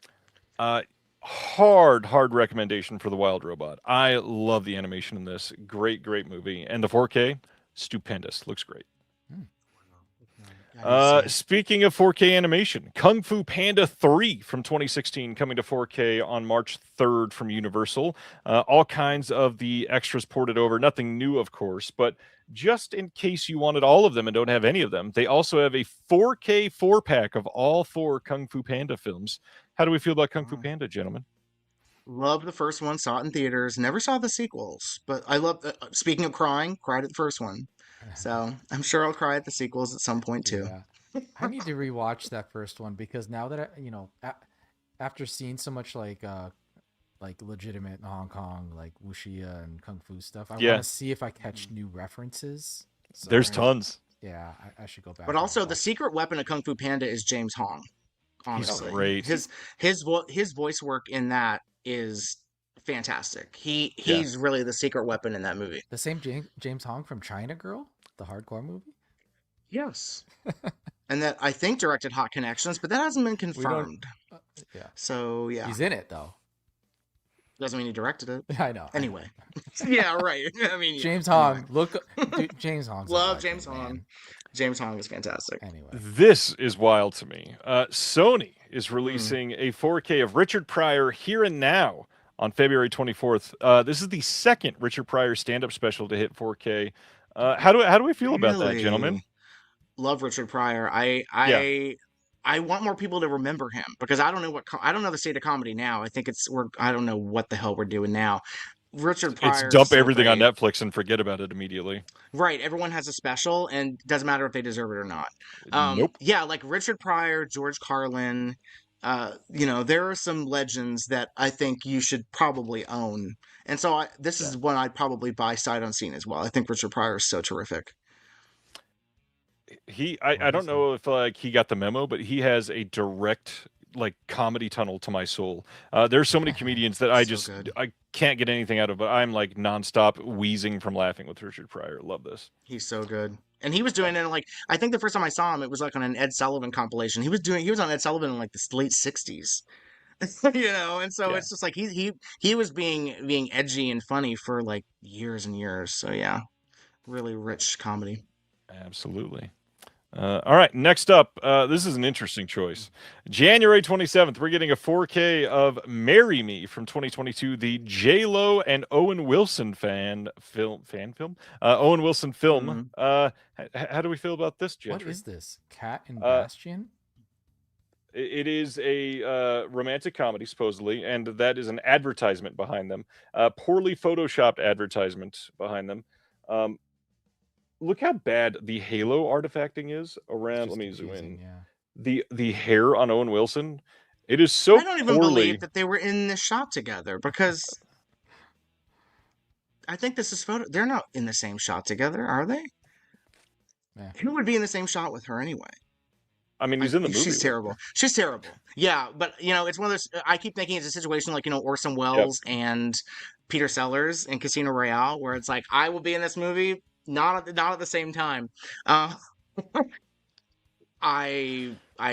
Hard recommendation for The Wild Robot. I love the animation in this. Great movie. And the 4K, stupendous. Looks great. Speaking of 4K animation, Kung Fu Panda 3 from 2016 coming to 4K on March 3rd from Universal. All kinds of the extras ported over. Nothing new, of course, but just in case you wanted all of them and don't have any of them, they also have a 4K 4-pack of all 4 Kung Fu Panda films. How do we feel about Kung Fu Panda, gentlemen? Loved the first one, saw it in theaters, never saw the sequels, but I love, speaking of crying, cried at the first one. So I'm sure I'll cry at the sequels at some point too. Yeah. I need to rewatch that first one because now that after seeing so much like legitimate Hong Kong, like wuxia and kung fu stuff, I want to see if I catch new references. So there's tons. Yeah, I should go back. But also, the secret weapon of Kung Fu Panda is James Hong. Honestly, he's great. His voice work in that is fantastic. He's really the secret weapon in that movie. The same James Hong from China Girl, the hardcore movie. Yes, and that I think directed Hot Connections, but that hasn't been confirmed. So yeah, he's in it though. Doesn't mean he directed it. I know. Anyway, yeah, right. I mean, James Hong. Dude, James Hong. Love James Hong. James Hong is fantastic. Anyway, this is wild to me. Sony is releasing a 4K of Richard Pryor Here and Now on February 24th. This is the second Richard Pryor stand-up special to hit 4K. How do we feel about that, gentlemen? Love Richard Pryor. I I want more people to remember him because I don't know I don't know the state of comedy now. I think I don't know what the hell we're doing now. Richard It's Pryor is dump so everything on great. Netflix and forget about it immediately. Right, everyone has a special, and doesn't matter if they deserve it or not. Nope. Yeah, like Richard Pryor, George Carlin. There are some legends that I think you should probably own, and so this is one I'd probably buy sight unseen as well. I think Richard Pryor is so terrific. I don't know if like he got the memo, but he has a direct like comedy tunnel to my soul. There's so many comedians that I can't get anything out of, but I'm like nonstop wheezing from laughing with Richard Pryor. Love this. He's so good. And he was doing it like, I think the first time I saw him, it was like on an Ed Sullivan compilation. He was on Ed Sullivan in like the late 60s. And so it's just like he was being edgy and funny for like years and years. So yeah, really rich comedy. Absolutely. All right, next up, this is an interesting choice. January 27th, we're getting a 4K of "Marry Me" from 2022, the J-Lo and Owen Wilson fan film. Owen Wilson film. How do we feel about this, Gentry? What is this? Cat and Bastion? It is a romantic comedy, supposedly, and that is an advertisement behind them. Poorly photoshopped advertisement behind them. Look how bad the halo artifacting is around. Let me zoom in. Yeah. The hair on Owen Wilson, it is so. I don't even believe that they were in this shot together because I think this is photo. They're not in the same shot together, are they? Yeah. Who would be in the same shot with her anyway? I mean, he's in the movie. She's terrible. She's terrible. Yeah, but it's one of those. I keep thinking it's a situation like Orson Welles and Peter Sellers in Casino Royale, where it's like I will be in this movie. Not at the same time. I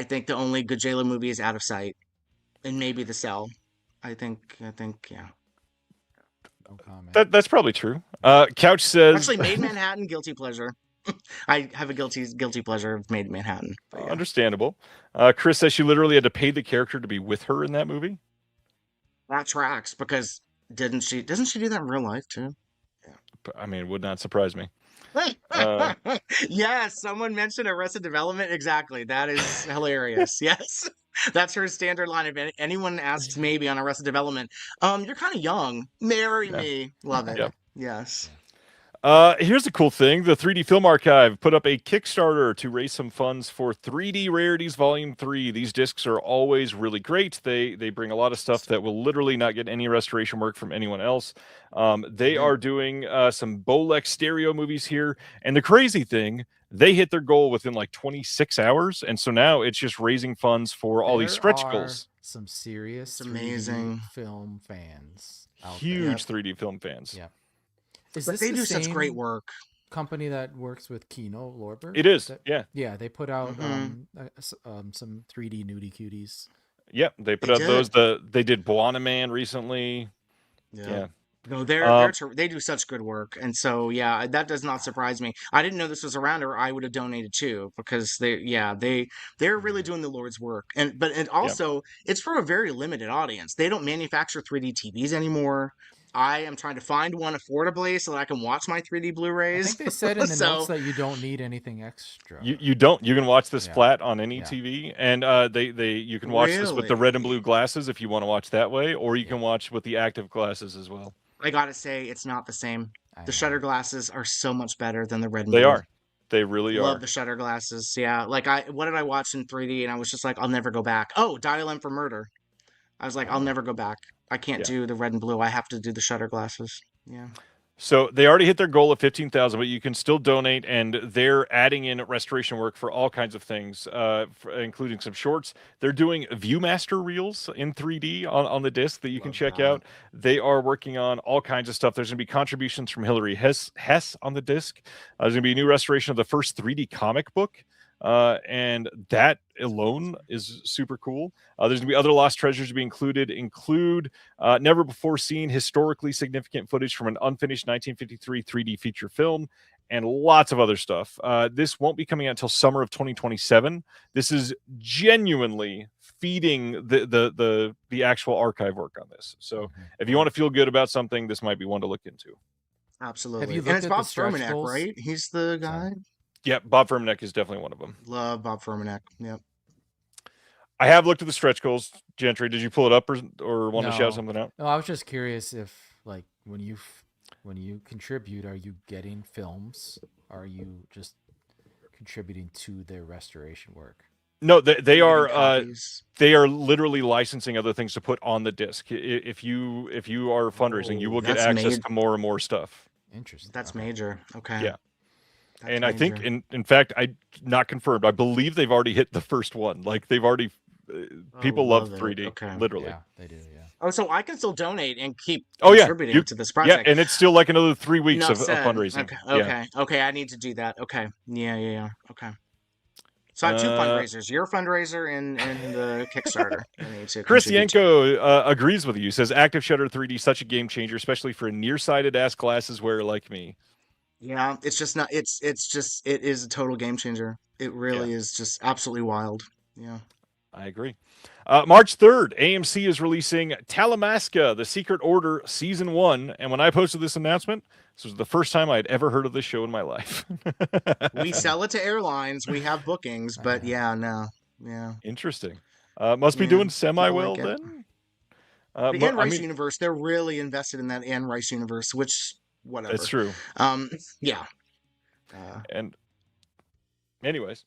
think the only good J-Lo movie is Out of Sight, and maybe The Cell. I think yeah. No comment. That's probably true. Couch says actually Made in Manhattan, guilty pleasure. I have a guilty pleasure of Made in Manhattan. Yeah. Understandable. Chris says she literally had to pay the character to be with her in that movie. That tracks because doesn't she do that in real life too? I mean, it would not surprise me. Yes, someone mentioned Arrested Development. Exactly. That is hilarious. Yes. That's her standard line. If anyone asks maybe on Arrested Development, you're kind of young. Marry me. Love it. Yep. Yes. Here's a cool thing. The 3D Film Archive put up a Kickstarter to raise some funds for 3D Rarities Volume 3. These discs are always really great. They bring a lot of stuff that will literally not get any restoration work from anyone else. They are doing some Bolex stereo movies here. And the crazy thing, they hit their goal within like 26 hours. And so now it's just raising funds for all these stretch goals. Some serious amazing film fans. Huge 3D film fans. Yeah. But they do such great work. Company that works with Kino Lorber. It is, yeah. Yeah, they put out some 3D nudie cuties. Yep, they put out those. They did Buona Man recently. Yeah. No, they do such good work, and so that does not surprise me. I didn't know this was around, or I would have donated too, because they're really doing the Lord's work, and also it's for a very limited audience. They don't manufacture 3D TVs anymore. I am trying to find one affordably so that I can watch my 3D Blu-rays. I think they said in the notes that you don't need anything extra. You don't. You can watch this flat on any TV, and you can watch this with the red and blue glasses if you want to watch that way, or you can watch with the active glasses as well. I gotta say, it's not the same. The shutter glasses are so much better than the red and blue. They are. They really are. Love the shutter glasses. Yeah, like what did I watch in 3D? And I was just like, I'll never go back. Oh, Dial M for Murder. I was like, I'll never go back. I can't do the red and blue. I have to do the shutter glasses. Yeah. So they already hit their goal of 15,000, but you can still donate, and they're adding in restoration work for all kinds of things, including some shorts. They're doing Viewmaster reels in 3D on the disc that you can check out. They are working on all kinds of stuff. There's going to be contributions from Hilary Hess on the disc. There's going to be a new restoration of the first 3D comic book. And that alone is super cool. There's gonna be other lost treasures to be include never before seen historically significant footage from an unfinished 1953 3D feature film, and lots of other stuff. This won't be coming out until summer of 2027. This is genuinely feeding the actual archive work on this. So if you want to feel good about something, this might be one to look into. Absolutely. And it's Bob Furmanek, right? He's the guy. Yeah, Bob Furmanek is definitely one of them. Love Bob Furmanek. Yep. I have looked at the stretch goals. Gentry, did you pull it up or want to shout No, something out? no. I was just curious if, like, when you contribute, are you getting films? Or are you just contributing to their restoration work? No, they You're getting are copies. they are literally licensing other things to put on the disc. If you are fundraising, you Oh, will get that's access to more and more stuff. Interesting. That's Okay. major. Okay. Yeah. That's And I think, major. in fact, I not confirmed. I believe they've already hit the first one. Like they've already, people love love it. 3D, Okay. literally. Yeah, they do. Yeah. Oh, so I can still donate and keep Oh yeah, contributing to this yeah, project. and it's still like another 3 weeks Enough of said. fundraising. Okay. Yeah. Okay. Okay. I need to do that. Okay. Yeah. Okay. So I have two fundraisers: your fundraiser and the Kickstarter. I need to Chris contribute to. Yanko agrees with you. Says Active Shutter 3D such a game changer, especially for a nearsighted ass glasses wearer like me. Yeah, it's just not. It's just it is a total game changer. It really is just absolutely wild. Yeah. I agree. March 3rd, AMC is releasing Talamasca, The Secret Order Season 1. And when I posted this announcement, this was the first time I'd ever heard of this show in my life. We sell it to airlines. We have bookings, but yeah, no. Yeah. Interesting. Must be Yeah, doing semi people well like it. then. The Anne Rice universe, they're really invested in that Anne Rice universe, which whatever. That's true. Yeah. And anyways,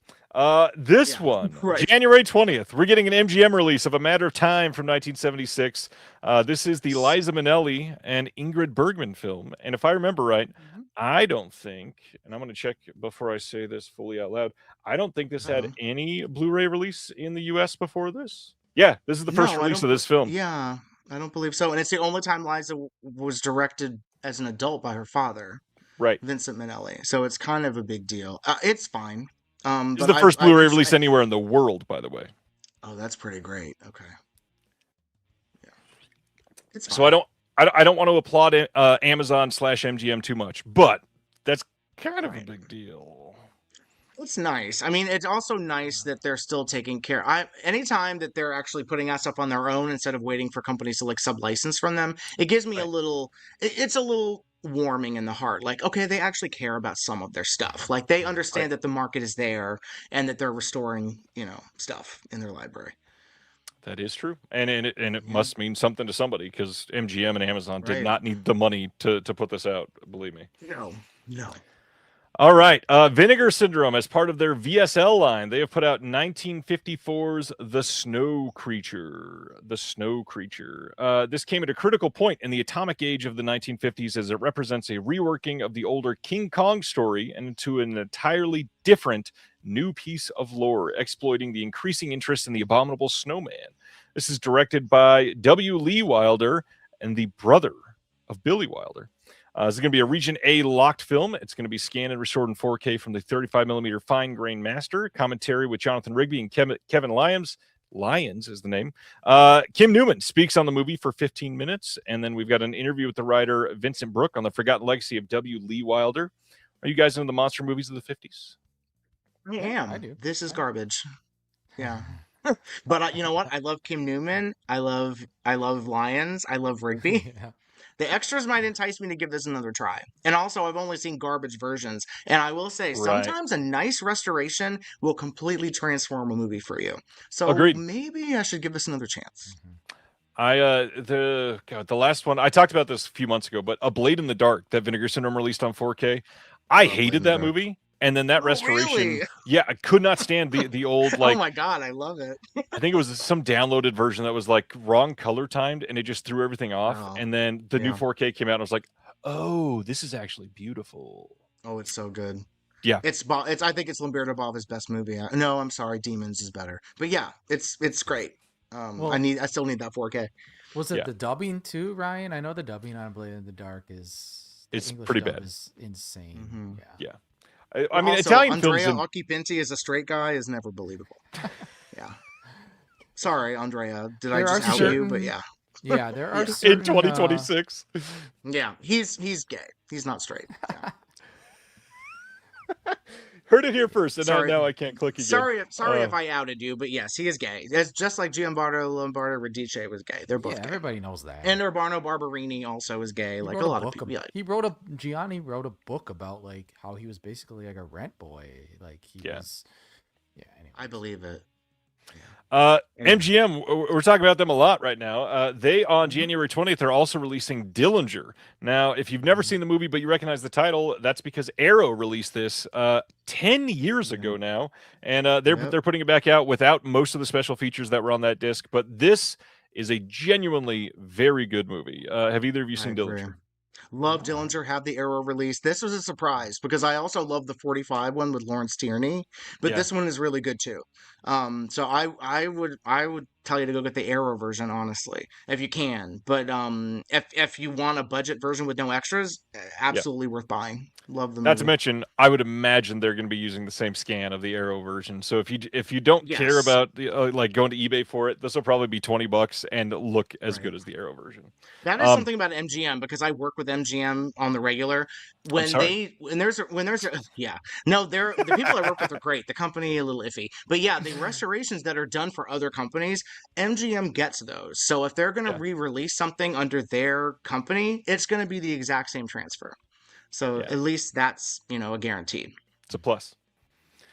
this one, right. January 20th, we're getting an MGM release of A Matter of Time from 1976. This is the Liza Minnelli and Ingrid Bergman film. And if I remember right, I don't think, and I'm going to check before I say this fully out loud, I don't think this had any Blu-ray release in the US before this. Yeah, this is the first release of this film. Yeah, I don't believe so. And it's the only time Liza was directed as an adult by her father, right, Vincent Minnelli. So it's kind of a big deal. It's fine. It's the first Blu-ray release anywhere in the world, by the way. Oh, that's pretty great. Okay. Yeah. It's fine. So I don't want to applaud Amazon/MGM too much, but that's kind of a big deal. It's nice. I mean, it's also nice that they're still taking care. Anytime that they're actually putting out stuff on their own instead of waiting for companies to like sub-license from them, it gives me a little. It's a little warming in the heart. Like, okay, they actually care about some of their stuff. Like, they understand that the market is there and that they're restoring, stuff in their library. That is true, and it must mean something to somebody because MGM and Amazon did not need the money to put this out. Believe me. No. All right, Vinegar Syndrome, as part of their VSL line, they have put out 1954's The Snow Creature. The Snow Creature. This came at a critical point in the atomic age of the 1950s as it represents a reworking of the older King Kong story and into an entirely different new piece of lore, exploiting the increasing interest in the abominable snowman. This is directed by W. Lee Wilder and the brother of Billy Wilder. This is going to be a Region A locked film. It's going to be scanned and restored in 4K from the 35mm fine grain master. Commentary with Jonathan Rigby and Kevin Lyons. Lyons is the name. Kim Newman speaks on the movie for 15 minutes. And then we've got an interview with the writer Vincent Brooke on the forgotten legacy of W. Lee Wilder. Are you guys into the monster movies of the 50s? I am. I do. This is garbage. Yeah. But you know what? I love Kim Newman. I love Lyons. I love Rigby. Yeah. The extras might entice me to give this another try. And also, I've only seen garbage versions. And I will say, sometimes a nice restoration will completely transform a movie for you. So maybe I should give this another chance. The last one, I talked about this a few months ago, but A Blade in the Dark, that Vinegar Syndrome released on 4K. I hated that movie. And then that restoration, really? Yeah, I could not stand the old, like, oh my God, I love it. I think it was some downloaded version that was like wrong color timed and it just threw everything off. And then the new 4K came out and I was like, oh, this is actually beautiful. Oh, it's so good. Yeah. I think it's Lamberto Bava's best movie. No, I'm sorry, Demons is better. But yeah, it's great. I still need that 4K. Was it the dubbing too, Ryan? I know the dubbing on Blade in the Dark it's English pretty bad. Is insane. Mm-hmm. Yeah. I mean, also, Italian Andrea films. Occhipinti as a straight guy is never believable. Yeah. Sorry, Andrea. Did I just out you? But yeah. Yeah, there are in 2026. Yeah, he's gay. He's not straight. Yeah. Heard it here first, and now I can't click again. Sorry if I outed you, but yes, he is gay. It's just like Gianbardo Lombardo Radice was gay. They're both gay. Everybody knows that. And Urbano Barberini also is gay. Like a lot of people. Gianni wrote a book about like how he was basically like a rent boy. Like he was. Yeah. Anyway. I believe it. MGM, we're talking about them a lot right now. They, on January 20th, are also releasing Dillinger. Now, if you've never seen the movie, but you recognize the title, that's because Arrow released this 10 years ago now. And they're putting it back out without most of the special features that were on that disc. But this is a genuinely very good movie. Have either of you seen Dillinger? Love Dillinger, have the Arrow release. This was a surprise because I also love the 45 one with Lawrence Tierney, but this one is really good too. So I would tell you to go get the Arrow version, honestly, if you can. But if you want a budget version with no extras, absolutely worth buying. Love the movie. Not to mention, I would imagine they're going to be using the same scan of the Arrow version. So if you don't care about the, like going to eBay for it, this will probably be $20 and look as good as the Arrow version. That is something about MGM because I work with MGM on the regular. The people I work with are great. The company a little iffy, but yeah, the restorations that are done for other companies, MGM gets those. So if they're going to re-release something under their company, it's going to be the exact same transfer. So at least that's, a guarantee. It's a plus.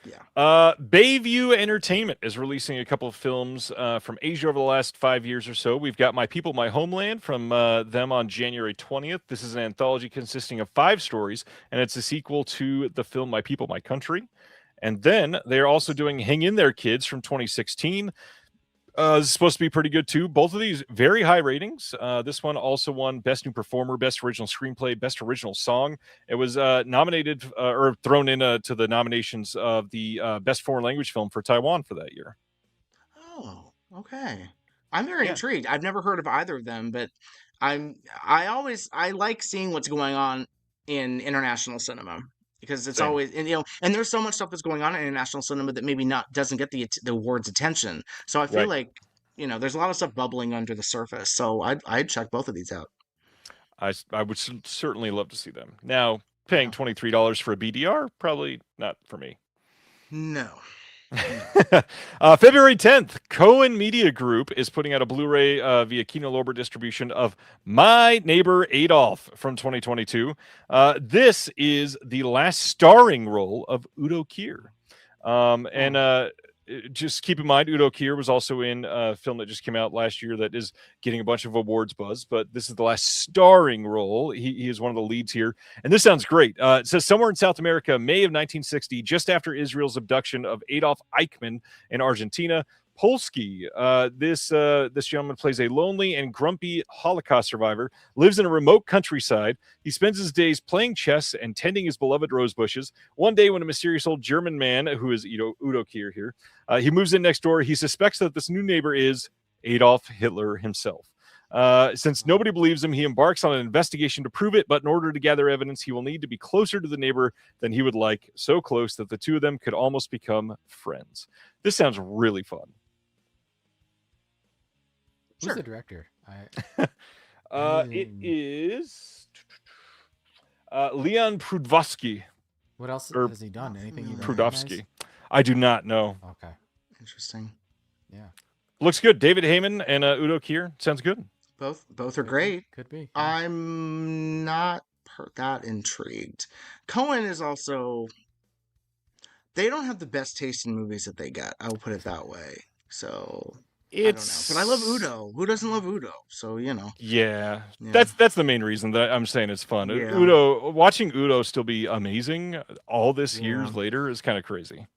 Yeah. Bayview Entertainment is releasing a couple of films from Asia over the last 5 years or so. We've got My People, My Homeland from them on January 20th. This is an anthology consisting of 5 stories, and it's a sequel to the film My People, My Country. And then they're also doing Hang In There, Kids from 2016. This is supposed to be pretty good too. Both of these very high ratings. This one also won Best New Performer, Best Original Screenplay, Best Original Song. It was nominated or thrown into the nominations of the Best Foreign Language Film for Taiwan for that year. Oh, okay. I'm very intrigued. I've never heard of either of them, but I like seeing what's going on in international cinema. Because it's always, and there's so much stuff that's going on in international cinema that maybe doesn't get the award's attention. So I feel like, there's a lot of stuff bubbling under the surface. So I'd check both of these out. I would certainly love to see them. Now, paying $23 for a BDR, probably not for me. No. February 10th, Cohen Media Group is putting out a Blu-ray via Kino Lorber distribution of My Neighbor Adolf from 2022. This is the last starring role of Udo Kier. Just keep in mind, Udo Kier was also in a film that just came out last year that is getting a bunch of awards buzz, but this is the last starring role. He is one of the leads here, and this sounds great. It says somewhere in South America, May of 1960, just after Israel's abduction of Adolf Eichmann in Argentina, Polsky, this gentleman plays a lonely and grumpy Holocaust survivor, lives in a remote countryside. He spends his days playing chess and tending his beloved rose bushes. One day, when a mysterious old German man, who is Udo Kier here, he moves in next door, he suspects that this new neighbor is Adolf Hitler himself. Since nobody believes him, he embarks on an investigation to prove it, but in order to gather evidence, he will need to be closer to the neighbor than he would like, so close that the two of them could almost become friends. This sounds really fun. Who's the director? It is Leon Prudovsky. What else has he done? Anything you Prudovsky. I do not know. Okay. Interesting. Yeah. Looks good. David Heyman and Udo Kier. Sounds good. Both are great. Could be. Yeah. I'm not that intrigued. Cohen is also... They don't have the best taste in movies that they get. I will put it that way. So... I don't know. But I love Udo. Who doesn't love Udo? So, Yeah. That's the main reason that I'm saying it's fun. Yeah. Watching Udo still be amazing all this years later is kind of crazy.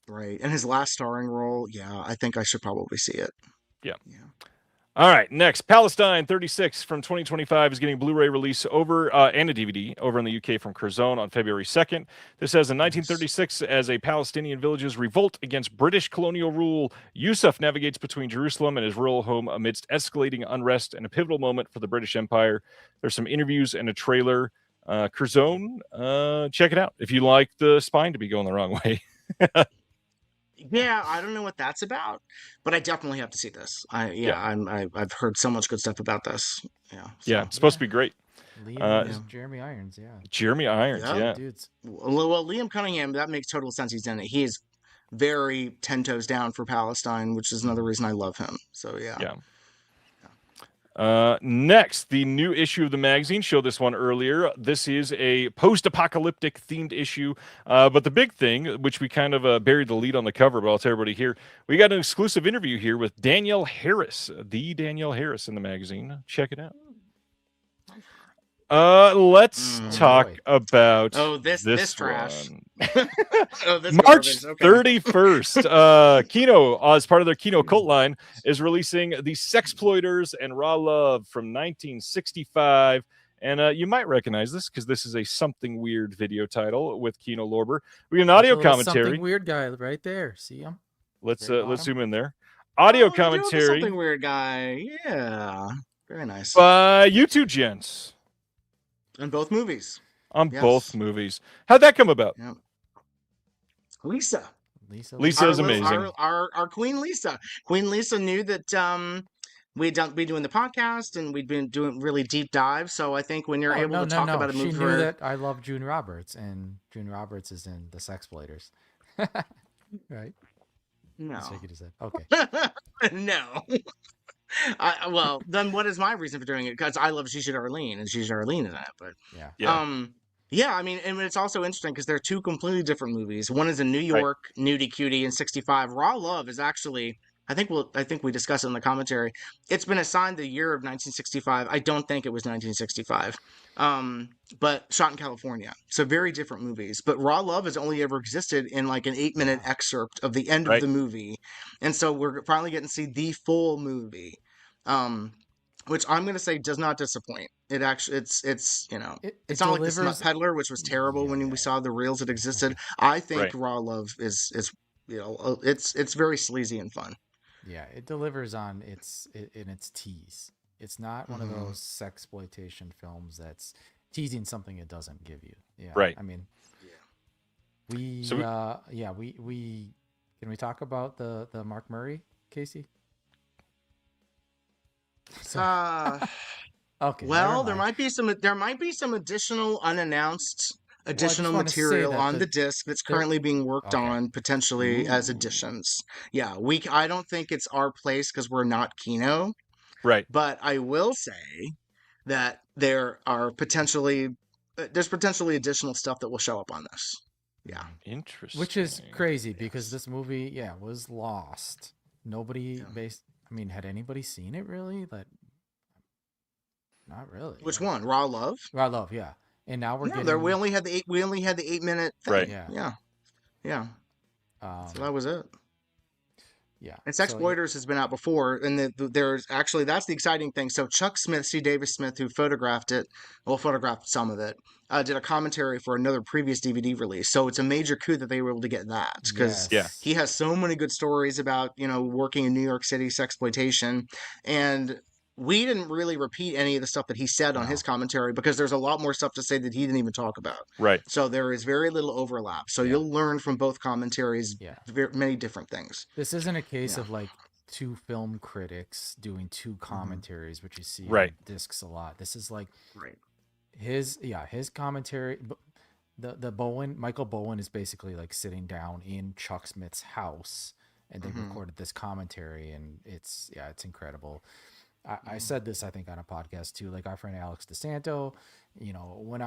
Right. And his last starring role, I think I should probably see it. Yeah. All right, next, Palestine 36 from 2025 is getting Blu-ray release over and a DVD over in the UK from Curzon on February 2nd. This says in 1936, as a Palestinian village's revolt against British colonial rule, Yusuf navigates between Jerusalem and his rural home amidst escalating unrest and a pivotal moment for the British Empire. There's some interviews and a trailer. Curzon, check it out if you like the spine to be going the wrong way. Yeah, I don't know what that's about, but I definitely have to see this. I've heard so much good stuff about this. Yeah, it's supposed to be great. Jeremy Irons, Jeremy Irons, yeah. Dudes. Well, Liam Cunningham, that makes total sense. He's in it. He is very 10 toes down for Palestine, which is another reason I love him. So yeah. Next, the new issue of the magazine. Showed this one earlier. This is a post-apocalyptic themed issue. But the big thing, which we kind of buried the lead on the cover, but I'll tell everybody here, we got an exclusive interview here with Danielle Harris, the Danielle Harris in the magazine. Check it out. Let's talk about this trash. March 31st. Kino, as part of their Kino cult line, is releasing the Sexploiters and Raw Love from 1965. And you might recognize this because this is a Something Weird video title with Kino Lorber. We have an audio commentary. Something Weird guy right there. See him? Let's zoom in there. Audio commentary. Something Weird guy. Yeah. Very nice. By you two gents. On both movies. Both movies. How'd that come about? Yep. Lisa is amazing. Our Queen Lisa. Queen Lisa knew that we'd be doing the podcast and we'd been doing really deep dives. So I think when you're able to talk about a movie, she knew that I love June Roberts, and June Roberts is in the Sexploiters, right? No. Okay. No. Well, then what is my reason for doing it? Because I love She Should Arlene, and She's Arlene in that. But yeah, I mean, and it's also interesting because they're two completely different movies. One is in New York, Nudie Cutie, in '65. Raw Love is actually, I think we discussed it in the commentary. It's been assigned the year of 1965. I don't think it was 1965, but shot in California. So very different movies. But Raw Love has only ever existed in like an 8-minute excerpt of the end of the movie, and so we're finally getting to see the full movie, which I'm going to say does not disappoint. It actually, it's you know, it's not like The Smut Peddler, which was terrible when we saw the reels that existed. I think Raw Love is you know, it's very sleazy and fun. Yeah, it delivers on its tease. It's not one of those sexploitation films that's teasing something it doesn't give you. Yeah, right. I mean, we can we talk about the Mark Murray, Casey? Okay. Well, there might be some additional unannounced material on the disc that's currently being worked on, potentially as additions. Yeah, I don't think it's our place because we're not Kino. Right. But I will say that there's potentially additional stuff that will show up on this. Yeah. Interesting. Which is crazy because this movie, was lost. Nobody had anybody seen it really? Not really. Which one? Raw Love? Raw Love, yeah. And now we're getting. We only had the 8-minute thing. Right. Yeah. So that was it. Yeah. And Sexploiters has been out before, and there's actually, that's the exciting thing. So Chuck Smith, C. Davis Smith, who photographed some of it, did a commentary for another previous DVD release. So it's a major coup that they were able to get that because he has so many good stories about, you know, working in New York City sexploitation, and we didn't really repeat any of the stuff that he said on his commentary because there's a lot more stuff to say that he didn't even talk about. Right. So there is very little overlap. So you'll learn from both commentaries many different things. This isn't a case of like two film critics doing two commentaries, which you see on discs a lot. This is like his commentary. The Michael Bowen is basically like sitting down in Chuck Smith's house, and they recorded this commentary, and it's incredible. I said this, I think, on a podcast too. Like our friend Alex DeSanto, you know, when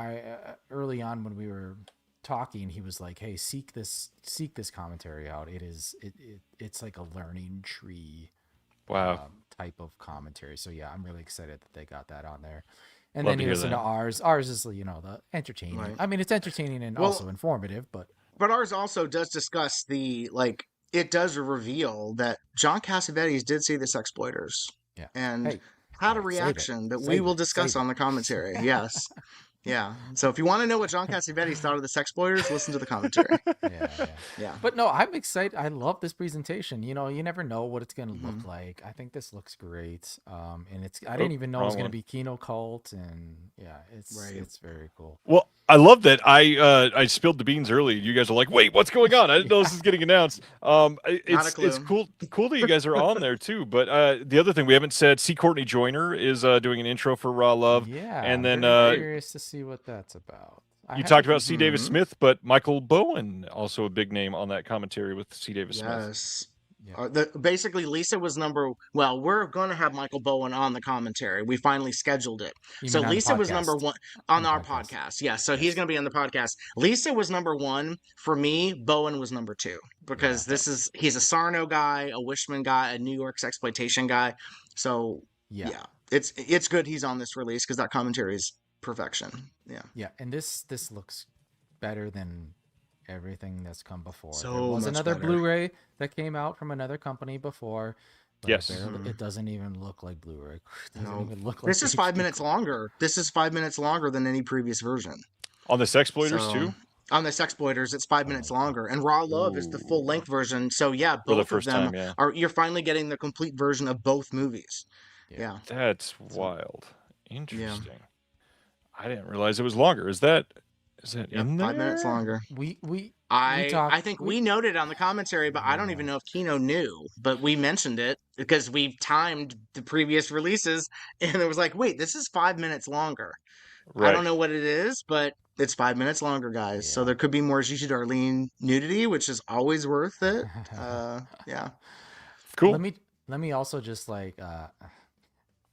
early on when we were talking, he was like, "Hey, seek this commentary out. It's like a learning tree, type of commentary." So yeah, I'm really excited that they got that on there. And then you listen to ours. Ours is, you know, the entertaining. Right. I mean, it's entertaining and also informative, but ours also does discuss it does reveal that John Cassavetes did see the Sexploiters. Yeah. And had a reaction that we will discuss on the commentary. Yes. Yeah. So if you want to know what John Cassavetes thought of the Sexploiters, listen to the commentary. Yeah. But no, I'm excited. I love this presentation. You know, you never know what it's going to look like. I think this looks great. And I didn't even know it was going to be Kino Cult, and it's very cool. Well, I love that I spilled the beans early. You guys are like, wait, what's going on? I didn't know this was getting announced. It's cool that you guys are on there too. But the other thing we haven't said, C. Courtney Joyner is doing an intro for Raw Love. Yeah. And then curious to see what that's about. You talked about C. Davis Smith, but Michael Bowen, also a big name on that commentary with C. Davis Smith. Basically, Lisa was well, we're going to have Michael Bowen on the commentary. We finally scheduled it. So Lisa was number one on our podcast. Yeah, so he's going to be on the podcast. Lisa was number one. For me, Bowen was number two because he's a Sarno guy, a Wishman guy, a New York Sexploitation guy. So yeah, it's good he's on this release because that commentary is perfection. Yeah, and this looks better than everything that's come before. So there was much another better. Blu-ray that came out from another company before. Yes. It doesn't even look like Blu-ray. It doesn't even look like this is 5 minutes longer. This is 5 minutes longer than any previous version. On the Sexploiters too? On the Sexploiters, it's 5 minutes longer. And Raw Love is the full length version. So yeah, both of them are. You're finally getting the complete version of both movies. Yeah. That's wild. Interesting. Yeah. I didn't realize it was longer. Is that in there? 5 minutes longer. I think we noted on the commentary, but I don't even know if Kino knew. But we mentioned it because we timed the previous releases, and it was like, wait, this is 5 minutes longer. Right. I don't know what it is, but it's 5 minutes longer, guys. Yeah. So there could be more Gigi Darlene nudity, which is always worth it. Yeah. Cool. Let me also just let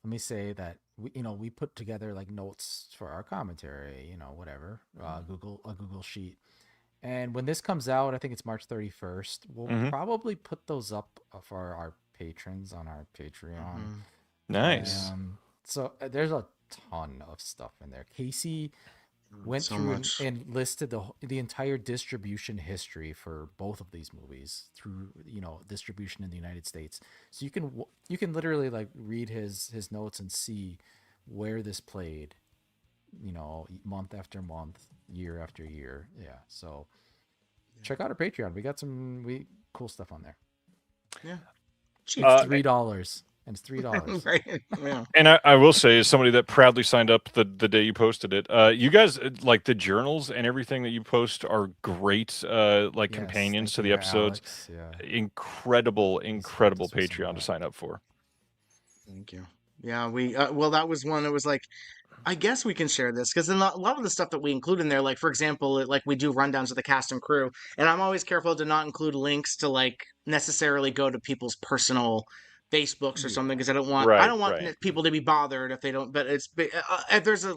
me say that we put together like notes for our commentary, whatever, a Google sheet. And when this comes out, I think it's March 31st, we'll probably put those up for our patrons on our Patreon. Nice. So there's a ton of stuff in there. Casey went through and listed the entire distribution history for both of these movies through distribution in the United States. So you can literally like read his notes and see where this played, month after month, year after year. Yeah. So check out our Patreon. We got some cool stuff on there. Yeah. Cheap. $3. And it's $3. Right. Yeah. And I will say, as somebody that proudly signed up the day you posted it, you guys, like the journals and everything that you post are great, companions to the episodes. Alex, yeah. Incredible Patreon to sign up for. Thank you. Yeah, we that was one that was like, I guess we can share this because a lot of the stuff that we include in there, like for example, like we do rundowns of the cast and crew, and I'm always careful to not include links to like necessarily go to people's personal Facebooks or something because I don't want people to be bothered if they don't. But it's if there's a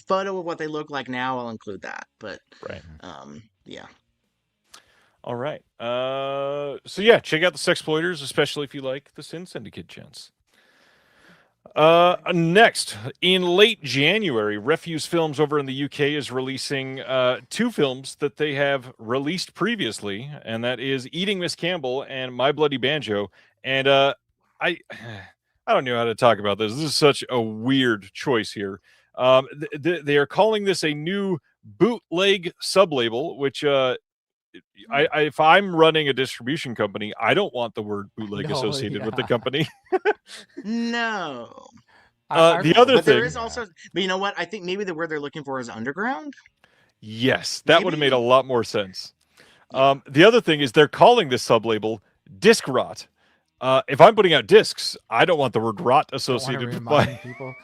photo of what they look like now, I'll include that. But yeah. All right. So yeah, check out the Sexploiters, especially if you like the Sin Syndicate, gents. Next, in late January, Refuse Films over in the UK is releasing 2 films that they have released previously, and that is Eating Miss Campbell and My Bloody Banjo. And I don't know how to talk about this. This is such a weird choice here. They are calling this a new bootleg sublabel, which if I'm running a distribution company, I don't want the word bootleg associated with the company. No. The other thing, there is also, but you know what? I think maybe the word they're looking for is underground. Yes, that would have made a lot more sense. The other thing is they're calling this sublabel disc rot. If I'm putting out discs, I don't want the word rot associated with my people.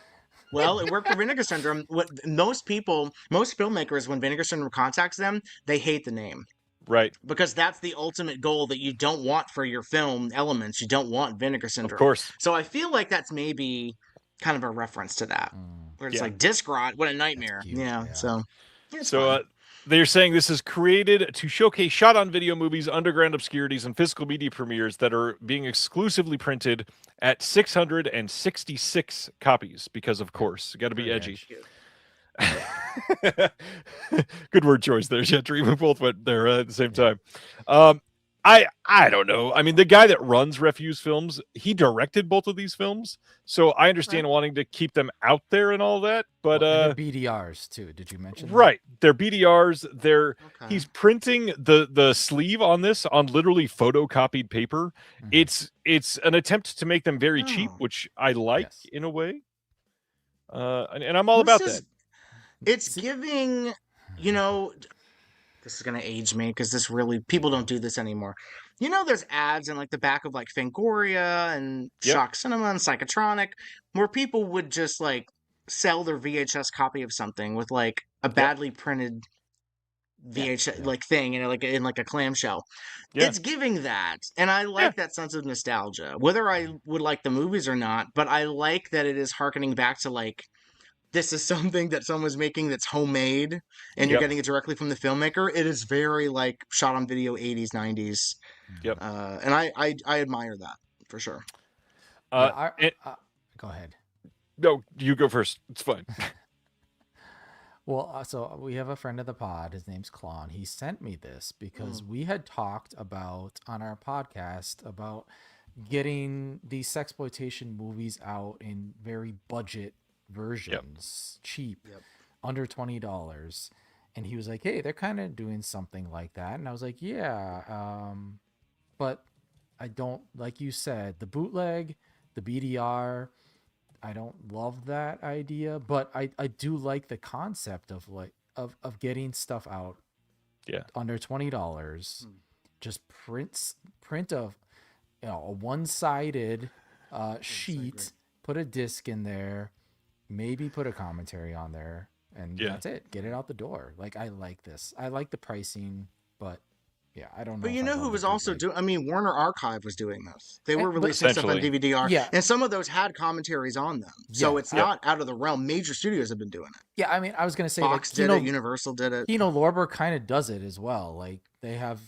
Well, it worked for Vinegar Syndrome. What most filmmakers, when Vinegar Syndrome contacts them, they hate the name. Right. Because that's the ultimate goal that you don't want for your film elements. You don't want Vinegar Syndrome. Of course. So I feel like that's maybe kind of a reference to that. Where it's like disc rot, what a nightmare. Yeah. So they're saying this is created to showcase shot-on-video movies, underground obscurities, and physical media premieres that are being exclusively printed at 666 copies, because, of course, got to be edgy. Good word choice there, Gentry. We both went there at the same time. I don't know. I mean, the guy that runs Refuse Films, he directed both of these films, so I understand wanting to keep them out there and all that. But they're BDRs too. Did you mention? Right, they're BDRs. He's printing the sleeve on this on literally photocopied paper. It's an attempt to make them very cheap, which I like in a way. And I'm all about that. It's giving, this is going to age me because people don't do this anymore. There's ads in like the back of like Fangoria and Shock Cinema and Psychotronic where people would just like sell their VHS copy of something with like a badly printed VH like thing in like a clamshell. Yeah. It's giving that, and I Yeah. like that sense of nostalgia. Whether I would like the movies or not, but I like that it is harkening back to like this is something that someone's making that's homemade, and you're Yep. getting it directly from the filmmaker. It is very like shot on video, 80s, 90s, Yep. and I admire that for sure. Yeah, and- go ahead. no, you go first. It's fine. Well, so we have a friend of the pod. His name's Klon. He sent me this because we had talked about on our podcast about getting these sexploitation movies out in very budget versions, cheap, under $20. And he was like, "Hey, they're kind of doing something like that." And I was like, "Yeah, but I don't, like you said, the bootleg, the BDR." I don't love that idea, but I do like the concept of like of getting stuff out under $20. Just print of a one-sided sheet, put a disc in there, maybe put a commentary on there, and that's it. Get it out the door. Like, I like this. I like the pricing, but yeah, I don't know. But you know who was also doing? I mean, Warner Archive was doing this. They were releasing stuff on DVD-R, and some of those had commentaries on them. So it's not out of the realm. Major studios have been doing it. Yeah, I mean, I was gonna say Fox did it, Universal did it. Kino Lorber kind of does it as well. Like they have,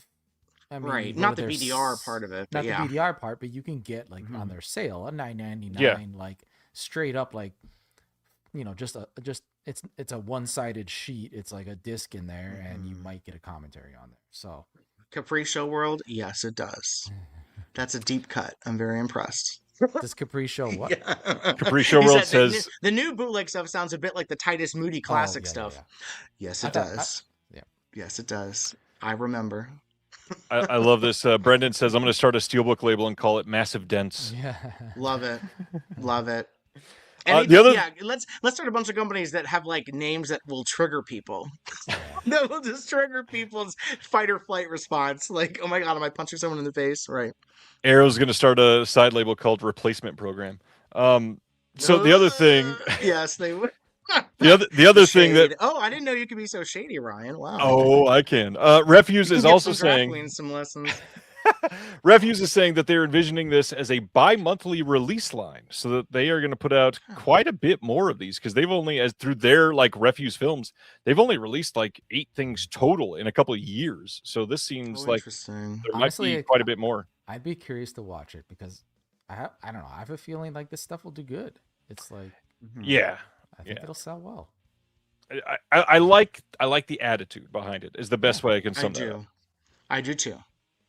I mean, not the BDR part of it, not the BDR part, but you can get like on their sale a $9.99, like straight up, like just it's a one-sided sheet. It's like a disc in there, and you might get a commentary on there. So. Capri Show World? Yes, it does. That's a deep cut. I'm very impressed. Does Capri Show what? Yeah. Capri Show World says... The new bootleg stuff sounds a bit like the Titus Moody classic stuff. Yeah. Yes, it does. Yes, it does. I remember. I love this. Brendan says, I'm going to start a steelbook label and call it Massive Dents. Yeah. Love it. Love it. Let's start a bunch of companies that have like names that will trigger people. That will just trigger people's fight or flight response. Like, oh my god, am I punching someone in the face? Right. Arrow's going to start a side label called Replacement Program. So the other thing, yes, they would. the other thing that I didn't know you could be so shady, Ryan. Wow. Oh, I can. Refuse is also saying some lessons. Refuse is saying that they're envisioning this as a bi-monthly release line, so that they are going to put out quite a bit more of these, because they've only, as through their like Refuse films, they've only released like 8 things total in a couple of years. So this seems like there might be quite a bit more. I'd be curious to watch it because I don't know. I have a feeling like this stuff will do good. It's like I think it'll sell well. I like the attitude behind it. Is the best way I can sum that up. I do too.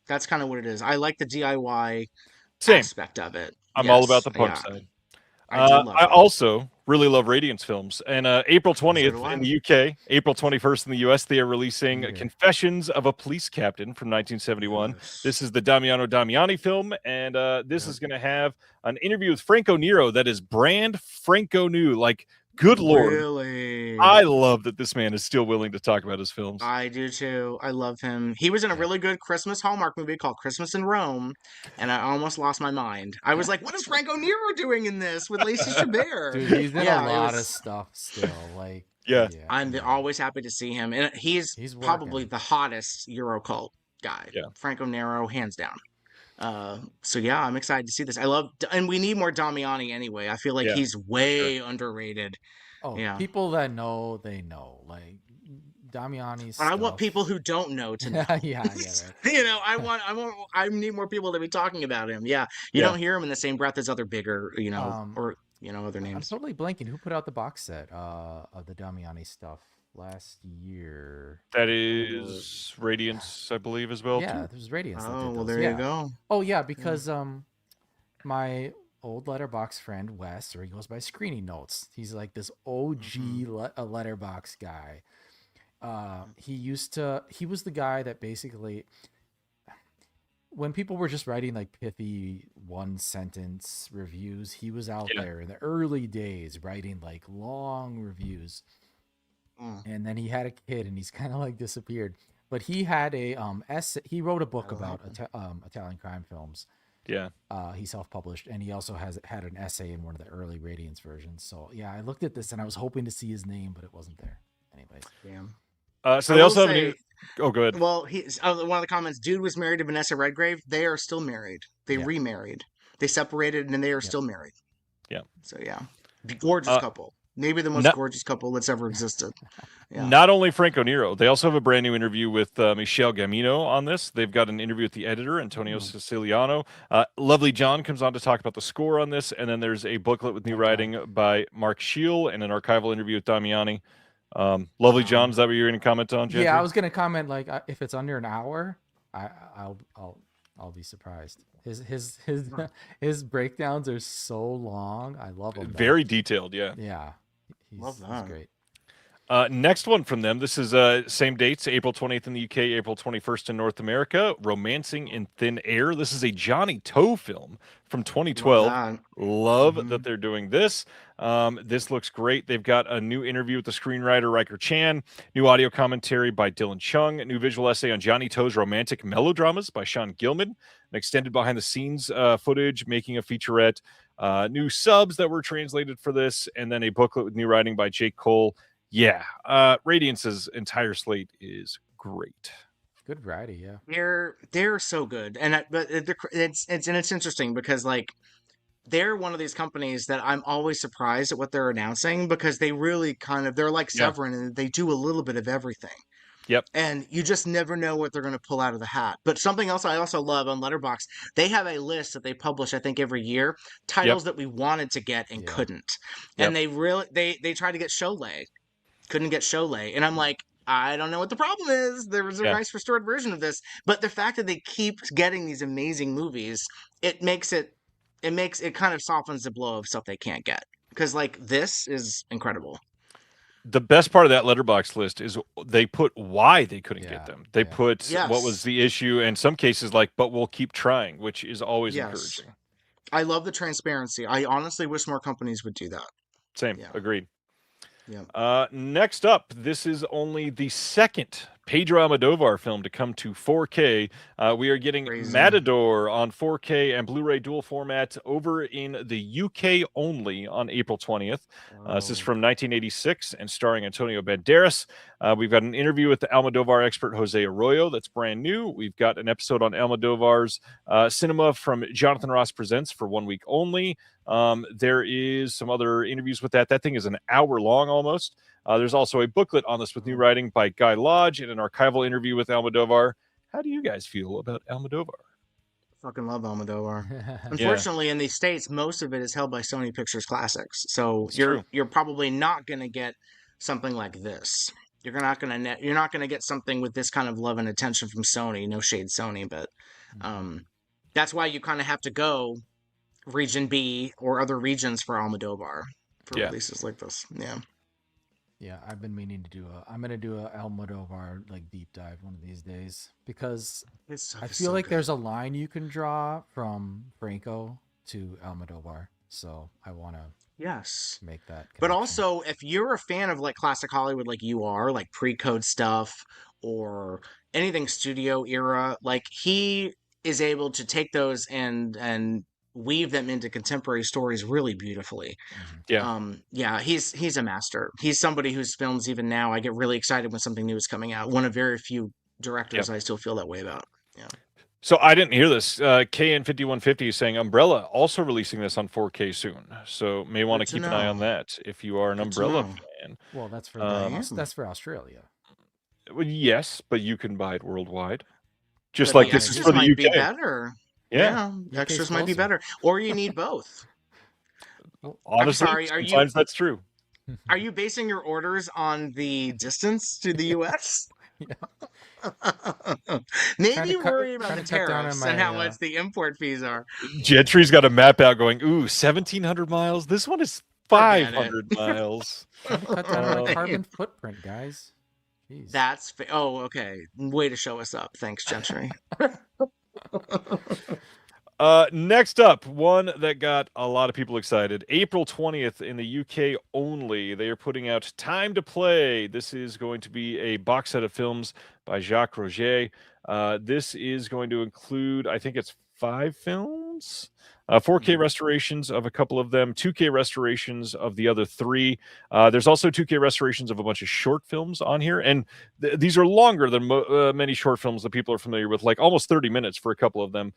That's kind of what it is. I like the DIY aspect of it. I'm all about the punk side. I also really love Radiance films. And April 20th in the UK, April 21st in the US, they are releasing Confessions of a Police Captain from 1971. Yes. This is the Damiano Damiani film, and this is going to have an interview with Franco Nero that is brand Franco new. Like, good Lord. Really? I love that this man is still willing to talk about his films. I do too. I love him. He was in a really good Christmas Hallmark movie called Christmas in Rome, and I almost lost my mind. I was like, what is Franco Nero doing in this with Lacey Chabert? Dude, he's in a lot of stuff still. Like, I'm always happy to see him. And he's probably the hottest Eurocult guy. Yeah. Franco Nero, hands down. So yeah, I'm excited to see this. And we need more Damiani anyway. I feel like he's way underrated. Oh, people that know, they know. Like Damiani's. But I want people who don't know to know. Right. You know, I need more people to be talking about him. Yeah, you don't hear him in the same breath as other bigger, or other names. I'm totally blanking. Who put out the box set of the Damiani stuff last year? That is Radiance, I believe, as well. Yeah, there's Radiance. Oh, well, there you go. Oh yeah, because my old letterbox friend Wes, or he goes by Screening Notes. He's like this OG letterbox guy. He was the guy that basically, when people were just writing like pithy one sentence reviews, he was out there in the early days writing like long reviews. And then he had a kid and he's kind of like disappeared, but he had a essay. He wrote a book about Italian crime films. Yeah. He self-published, and he also had an essay in one of the early Radiance versions. So yeah, I looked at this and I was hoping to see his name, but it wasn't there. Anyways. Damn. So they also have a new. Oh, good. Well, one of the comments. Dude was married to Vanessa Redgrave. They are still married. They remarried. They separated and they are still married. Yeah. So yeah, gorgeous couple. Maybe the most gorgeous couple that's ever existed. Yeah. Not only Franco Nero, they also have a brand new interview with Michelle Gamino on this. They've got an interview with the editor, Antonio Siciliano. Lovely John comes on to talk about the score on this, and then there's a booklet with new writing by Mark Scheel and an archival interview with Damiani. Lovely John, is that what you're going to comment on, Gentry? Yeah, I was going to comment like if it's under an hour, I'll be surprised. His breakdowns are so long. I love them. Very detailed, yeah. Yeah. He's great. Next one from them. This is same dates, April 20th in the UK, April 21st in North America. Romancing in Thin Air. This is a Johnny Toe film from 2012. Love that they're doing this. This looks great. They've got a new interview with the screenwriter Riker Chan, new audio commentary by Dylan Chung, a new visual essay on Johnny Toe's romantic melodramas by Sean Gilman, an extended behind-the-scenes footage, making a featurette, new subs that were translated for this, and then a booklet with new writing by Jake Cole. Yeah, Radiance's entire slate is great. Good variety, yeah. They're so good, and it's interesting because like they're one of these companies that I'm always surprised at what they're announcing because they really they're like Severin and they do a little bit of everything. Yep. And you just never know what they're going to pull out of the hat. But something else I also love on Letterboxd, they have a list that they publish, I think, every year, titles that we wanted to get and couldn't. And they tried to get Cholet. Couldn't get Cholet. And I'm like, I don't know what the problem is. There was a nice restored version of this. But the fact that they keep getting these amazing movies, it kind of softens the blow of stuff they can't get. Because like this is incredible. The best part of that Letterboxd list is they put why they couldn't get them. They put what was the issue, and some cases like, but we'll keep trying, which is always encouraging. I love the transparency. I honestly wish more companies would do that. Same. Agreed. Yeah. Next up, this is only the second Pedro Almodovar film to come to 4K. We are getting Matador on 4K and Blu-ray dual format over in the UK only on April 20th. This is from 1986 and starring Antonio Banderas. We've got an interview with the Almodovar expert Jose Arroyo that's brand new. We've got an episode on Almodovar's cinema from Jonathan Ross Presents for 1 week only. There is some other interviews with that. That thing is an hour long almost. There's also a booklet on this with new writing by Guy Lodge and an archival interview with Almodovar. How do you guys feel about Almodovar? Fucking love Almodovar. Unfortunately, in the States, most of it is held by Sony Pictures Classics. So you're probably not going to get something like this. You're not going to get something with this kind of love and attention from Sony. No shade, Sony, but that's why you kind of have to go Region B or other regions for Almodovar for releases like this. Yeah, I've been meaning to do I'm gonna do a Almodovar like deep dive one of these days because I feel like there's a line you can draw from Franco to Almodovar, so I want to make that connection. But also, if you're a fan of like classic Hollywood, like you are, like pre-code stuff or anything studio era, like he is able to take those and weave them into contemporary stories really beautifully. He's a master. He's somebody whose films even now I get really excited when something new is coming out. One of very few directors I still feel that way about. So I didn't hear this. KN5150 is saying Umbrella also releasing this on 4K soon. So may want to keep an eye on that if you are an Umbrella fan. Well, that's for Australia. Well, yes, but you can buy it worldwide. Just like this is for the UK. Be better. Yeah, extras might be better. Or you need both. Honestly, sometimes that's true. Are you basing your orders on the distance to the U.S.? Maybe worry about the tariffs and how much the import fees are. Gentry's got a map out going, 1,700 miles. This one is 500 miles. Cut down on the carbon footprint, guys. Jeez. That's okay. Way to show us up. Thanks, Gentry. Next up, one that got a lot of people excited. April 20th in the UK only. They are putting out Time to Play. This is going to be a box set of films by Jacques Roger. This is going to include, I think it's 5 films. restorations. 4K restorations of a couple of them, 2K restorations of the other 3. There's also 2K restorations of a bunch of short films on here, and these are longer than many short films that people are familiar with, like almost 30 minutes for a couple of them.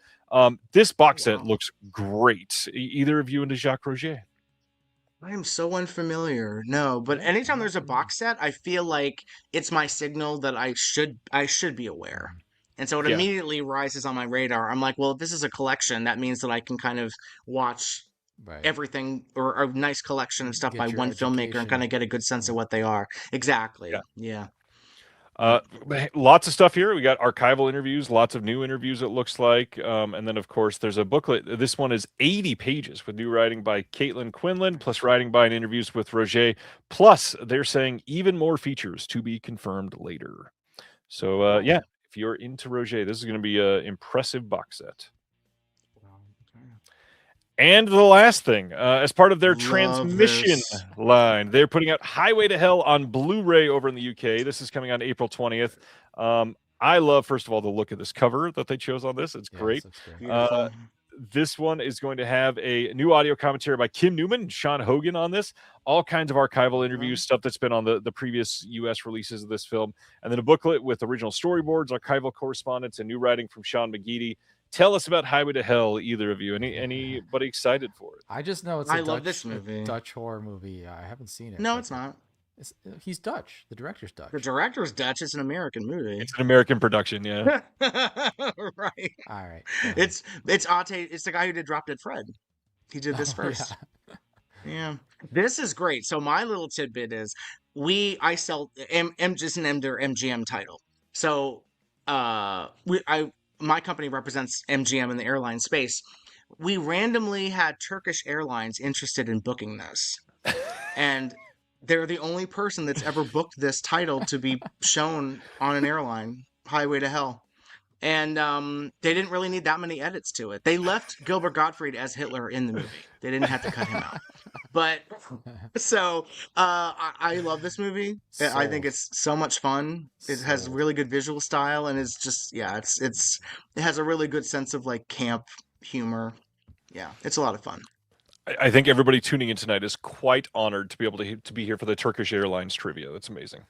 This box set looks great. Either of you into Jacques Roger? I am so unfamiliar. No, but anytime there's a box set, I feel like it's my signal that I should be aware. And so it immediately rises on my radar. I'm like, well, if this is a collection, that means that I can kind of watch everything, or a nice collection of stuff by one filmmaker, and kind of get a good sense of what they are. Exactly. Yeah. Lots of stuff here. We got archival interviews, lots of new interviews, it looks like. And then, of course, there's a booklet. This one is 80 pages with new writing by Caitlin Quinlan, plus writing by and interviews with Roger. Plus, they're saying even more features to be confirmed later. So, yeah, if you're into Roger, this is going to be an impressive box set. And the last thing, as part of their transmission line, they're putting out Highway to Hell on Blu-ray over in the UK. This is coming on April 20th. I love, first of all, the look of this cover that they chose on this. It's great. This one is going to have a new audio commentary by Kim Newman and Sean Hogan on this. All kinds of archival interviews, stuff that's been on the previous US releases of this film. And then a booklet with original storyboards, archival correspondence, and new writing from Sean McGeady. Tell us about Highway to Hell, either of you. Anybody excited for it? I just know it's I love this movie. Dutch horror movie. I haven't seen it. No, it's not. He's Dutch. The director's Dutch. The director's Dutch. It's an American movie. It's an American production, yeah. Right. All right. It's Ate. It's the guy who did Drop Dead Fred. He did this first. Yeah. This is great. So my little tidbit is I sell just an MGM title. So my company represents MGM in the airline space. We randomly had Turkish Airlines interested in booking this. And they're the only person that's ever booked this title to be shown on an airline, Highway to Hell. And they didn't really need that many edits to it. They left Gilbert Gottfried as Hitler in the movie. They didn't have to cut him out. But so I love this movie. I think it's so much fun. It has really good visual style, and it's just it has a really good sense of like camp humor. Yeah, it's a lot of fun. I think everybody tuning in tonight is quite honored to be able to be here for the Turkish Airlines trivia. That's amazing.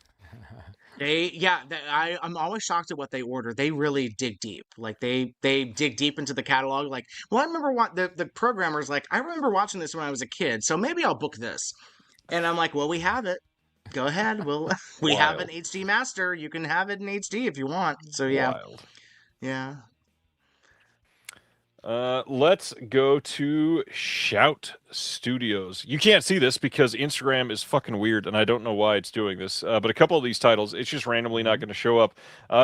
I'm always shocked at what they order. They really dig deep. Like they dig deep into the catalog. Like, well, I remember what the programmer's like, I remember watching this when I was a kid, so maybe I'll book this. And I'm like, well, we have it. Go ahead. We have an HD master. You can have it in HD if you want. So yeah. Wild. Yeah. Let's go to Shout Studios. You can't see this because Instagram is fucking weird, and I don't know why it's doing this. But a couple of these titles, it's just randomly not going to show up.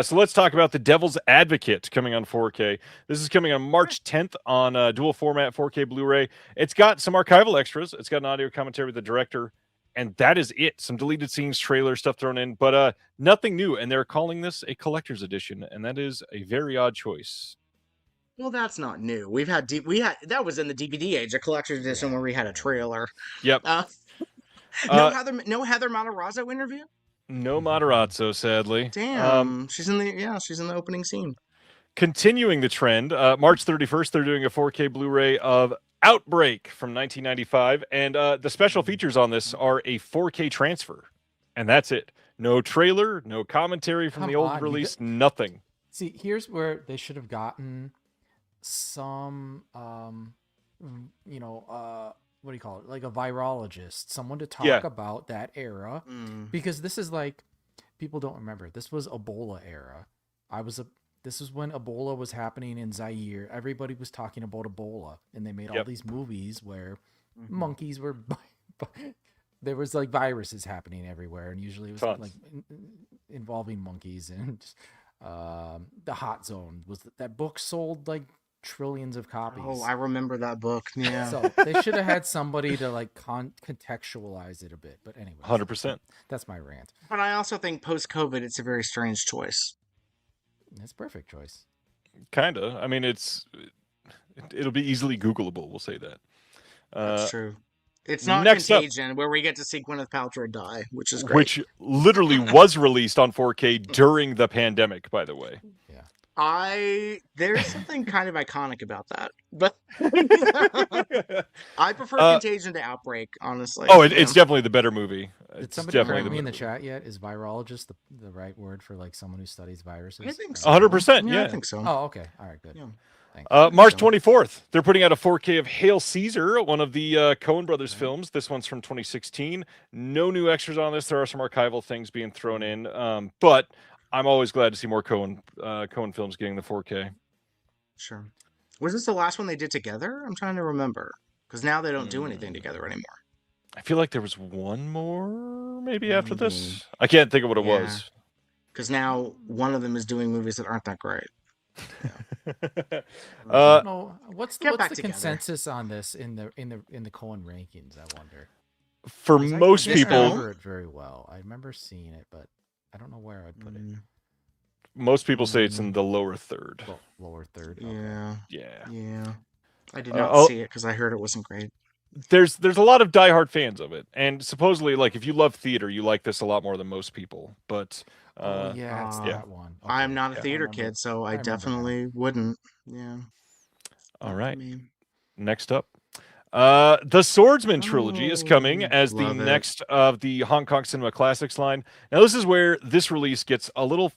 So let's talk about The Devil's Advocate coming on 4K. This is coming on March 10th on dual format 4K Blu-ray. It's got some archival extras. It's got an audio commentary with the director, and that is it. Some deleted scenes, trailer stuff thrown in, but nothing new. And they're calling this a collector's edition, and that is a very odd choice. Well, that's not new. That was in the DVD age, a collector's edition where we had a trailer. Yep. No Heather Matarazzo interview? No Matarazzo, sadly. Damn. She's in the opening scene. Continuing the trend, March 31st, they're doing a 4K Blu-ray of Outbreak from 1995, and the special features on this are a 4K transfer, and that's it. No trailer, no commentary from the old release, nothing. See, here's where they should have gotten some what do you call it, like a virologist, someone to talk about that era, because this is like, people don't remember, this was Ebola era. This is when Ebola was happening in Zaire. Everybody was talking about Ebola, and they made all these movies where monkeys were there was like viruses happening everywhere, and usually it was like involving monkeys. And The Hot Zone was that book sold like trillions of copies. Oh, I remember that book. Yeah. So they should have had somebody to like contextualize it a bit. But anyway, 100%. That's my rant. But I also think post-COVID, it's a very strange choice. It's a perfect choice. Kinda. I mean, it'll be easily Googleable. We'll say that. That's true. It's not Contagion, where we get to see Gwyneth Paltrow die, which is great. Which literally was released on 4K during the pandemic, by the way. Yeah. There's something kind of iconic about that, but I prefer Contagion to Outbreak, honestly. Oh, Yeah. it's definitely the better movie. Did It's somebody definitely correct the me in better the chat yet? Is virologist the right word for like someone who studies viruses? I think or so. not? 100%, Yeah, I yeah. think so. Oh, okay. All right, good. Yeah. Thanks. March so. 24th, they're putting out a 4K of Hail Caesar, one of the Coen Brothers films. This one's from 2016. No new extras on this. There are some archival things being thrown in, but I'm always glad to see more Coen films getting the 4K. Sure. Was this the last one they did together? I'm trying to remember. Because now they don't do anything together anymore. I feel like there was one more maybe after this. I can't think of what it was. Because now one of them is doing movies that aren't that great. Yeah. I don't know what's the together. consensus on this in the Coen rankings. I wonder. For most I people, remember it very well. I remember seeing it, but I don't know where I'd put it. Most people say it's in the lower third. Lower third. Yeah. Okay. Yeah. I did not see it because I heard it wasn't great. There's a lot of diehard fans of it, and supposedly, like, if you love theater, you like this a lot more than most people. But it's that one. Okay. I'm not a theater kid, so I definitely wouldn't. Yeah. All right. Next up, the Swordsman trilogy is coming as the next of the Hong Kong Cinema Classics line. Now, this is where this release gets a little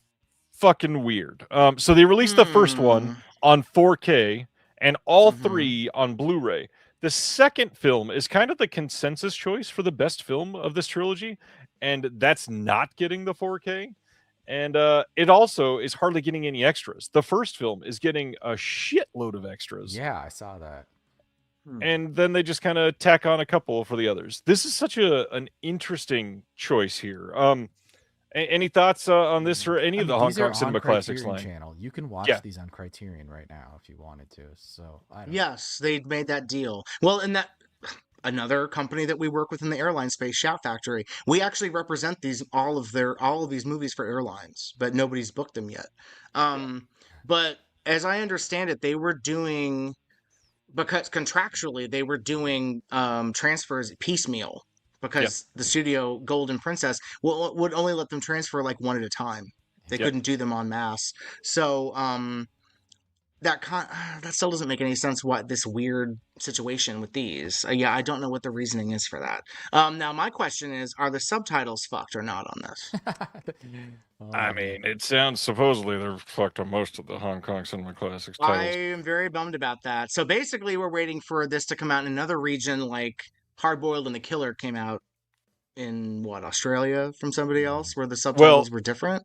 fucking weird. So they released the first one on 4K and all three on Blu-ray. The second film is kind of the consensus choice for the best film of this trilogy, and that's not getting the 4K. And it also is hardly getting any extras. The first film is getting a shitload of extras. Yeah, I saw that. And then they just kind of tack on a couple for the others. This is such an interesting choice here. Any thoughts on this or any of the Hong Kong Cinema Classics line? Channel. You can watch these on Criterion right now if you wanted to. So yes, they made that deal. Well, and that another company that we work with in the airline space, Shout Factory, we actually represent all of these movies for airlines, but nobody's booked them yet. But as I understand it, they were doing, because contractually they were doing transfers piecemeal, because the studio Golden Princess would only let them transfer like one at a time. They couldn't do them en masse. So that still doesn't make any sense. What this weird situation with these? I don't know what the reasoning is for that. Now my question is: are the subtitles fucked or not on this? I mean, it sounds supposedly they're fucked on most of the Hong Kong Cinema Classics titles. I am very bummed about that. So basically, we're waiting for this to come out in another region, like Hard Boiled and The Killer came out in Australia from somebody else, where the subtitles were different.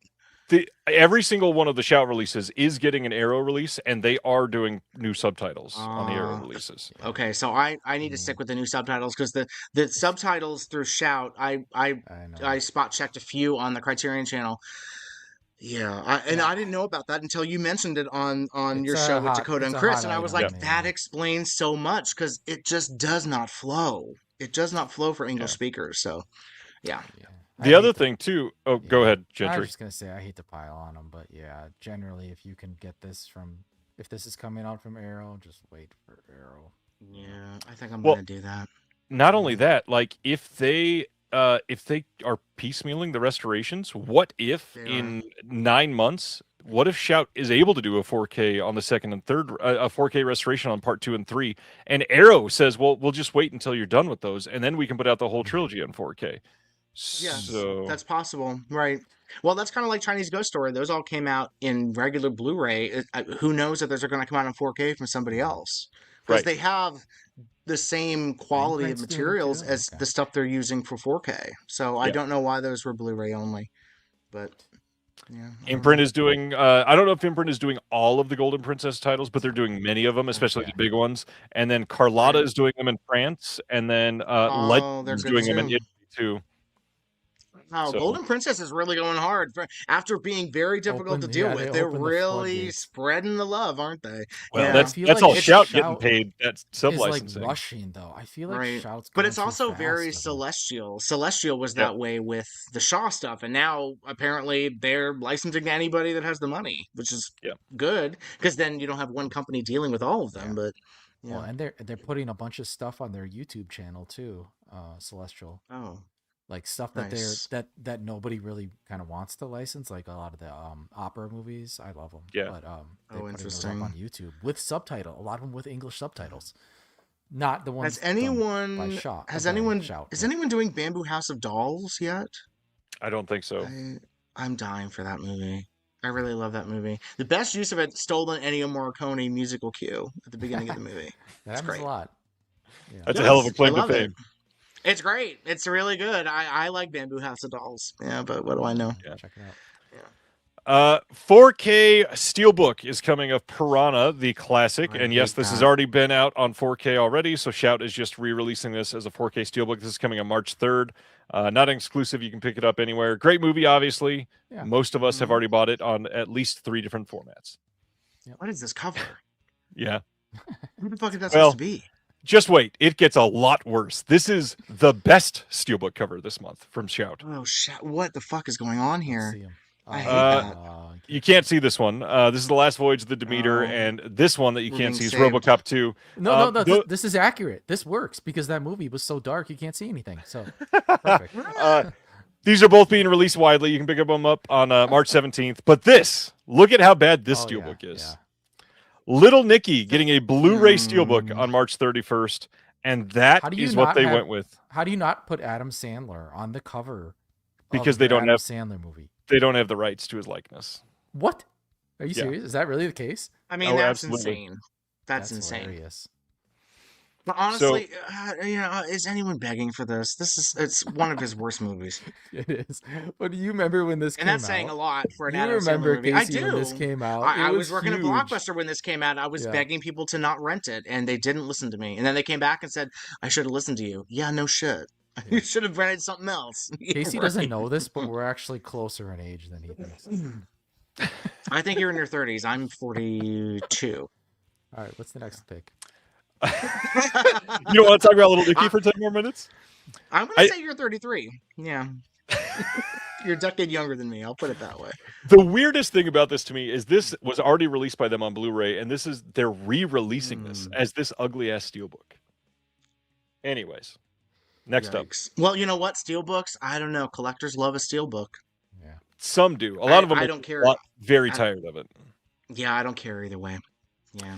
Every single one of the Shout releases is getting an Arrow release, and they are doing new subtitles on the Arrow releases. Okay, so I need to stick with the new subtitles, because the subtitles through Shout, I spot checked a few on the Criterion channel. Yeah, I didn't know about that until you mentioned it on your show with Dakota and Chris, and I was like, that explains so much, because it just does not flow. It does not flow for English speakers. So, yeah. The other thing too. Oh, go ahead, Gentry. I was just gonna say I hate to pile on them, but yeah, generally, if you can get this if this is coming out from Arrow, just wait for Arrow. Yeah, I think I'm gonna do that. Not only that, like if they are piecemealing the restorations, what if in 9 months? What if Shout is able to do a 4K on the second and third, a 4K restoration on part 2 and 3, and Arrow says, "Well, we'll just wait until you're done with those, and then we can put out the whole trilogy on 4K." Yes, that's possible, right? Well, that's kind of like Chinese Ghost Story. Those all came out in regular Blu-ray. Who knows if those are going to come out in 4K from somebody else? Because they have the same quality of materials as the stuff they're using for 4K. So I don't know why those were Blu-ray only. But yeah, Imprint is doing. I don't know if Imprint is doing all of the Golden Princess titles, but they're doing many of them, especially the big ones. And then Carlotta is doing them in France, and then Legend is doing them in Italy too. Oh, so. Golden Princess is really going hard after being very difficult to deal with. They're really spreading the love, aren't they? Well, that's all Shout getting paid. That's sub-licensing. Like rushing though. I feel like Shout's but it's also very Celestial. Celestial was that way with the Shaw stuff, and now apparently they're licensing to anybody that has the money, which is good, because then you don't have one company dealing with all of them. But well, and they're putting a bunch of stuff on their YouTube channel too. Celestial. Oh. like stuff that Nice. that nobody really kind of wants to license, like a lot of the opera movies. I love them. Yeah. But they're Oh, putting those up interesting. on YouTube with subtitle. A lot of them with English subtitles, not the ones Has done by anyone Shout. has By anyone Shout. is Yeah. anyone doing Bamboo House of Dolls yet? I don't think so. I'm dying for that movie. I really love that movie. The best use of it, stolen Ennio Morricone musical cue at the beginning of the movie. That It's happens a great. lot. Yeah. That's a hell of a Yes, I claim to love it. fame. It's great. It's really good. I like Bamboo House of Dolls. Yeah, but what do I know? Yeah. Check it out. 4K Steelbook is coming of Piranha, the classic. I And yes, hate this has that. already been out on 4K already. So Shout is just re-releasing this as a 4K Steelbook. This is coming on March 3rd. Not exclusive. You can pick it up anywhere. Great movie, obviously. Yeah. Most of us have Mhm. already bought it on at least 3 different formats. What is this cover? Yeah. Who the fuck is that Well, supposed to be? just wait. It gets a lot worse. This is the best Steelbook cover this month from Shout. Oh shit! What the fuck is going on Let's here? see 'em. I hate that. You can't see this one. This is The Last Voyage of the Demeter, Oh. and this one that you We're can't being see is saved. RoboCop 2. No, tho- this is accurate. This works because that movie was so dark you can't see anything. So perfect. These are both being released widely. You can pick them up on March 17th. But this, look at how bad this Oh, Steelbook yeah, is. yeah. Little Nicky getting a Blu-ray Steelbook on March 31st, and that How do you is what not they have- went with. How do you not put Adam Sandler on the cover? Because of they the don't Adam have- Sandler movie. They don't have the rights to his likeness. What? Are you Yeah. serious? Is that really the case? I mean, Oh, that's absolutely. insane. That's insane. Hilarious. But honestly, is anyone begging for this? It's one of his worst movies, It is. But do you remember when this and came that's out? saying a lot for an You Adam remember, Sandler movie. I Casey, do. when this came out? I It was working at huge. Blockbuster when this came out. I was Yeah. begging people to not rent it, and they didn't listen to me. And then they came back and said, "I should have listened to you." Yeah, no shit. You should have rented something else. Yeah, Casey right. doesn't know this, but we're actually closer in age than he thinks. I think you're in your 30s. I'm 42. All right, what's the next pick? You don't want to talk about Little Nicky for 10 more minutes? I'm gonna say you're 33. Yeah. You're a decade younger than me. I'll put it that way. The weirdest thing about this to me is this was already released by them on Blu-ray, and they're re-releasing this as this ugly-ass Steelbook. Anyways, next up. Yikes. Well, you know what? Steelbooks, I don't know. Collectors love a steelbook. Yeah. Some do. A lot of them I don't care. very tired of it. Yeah, I don't care either way. Yeah.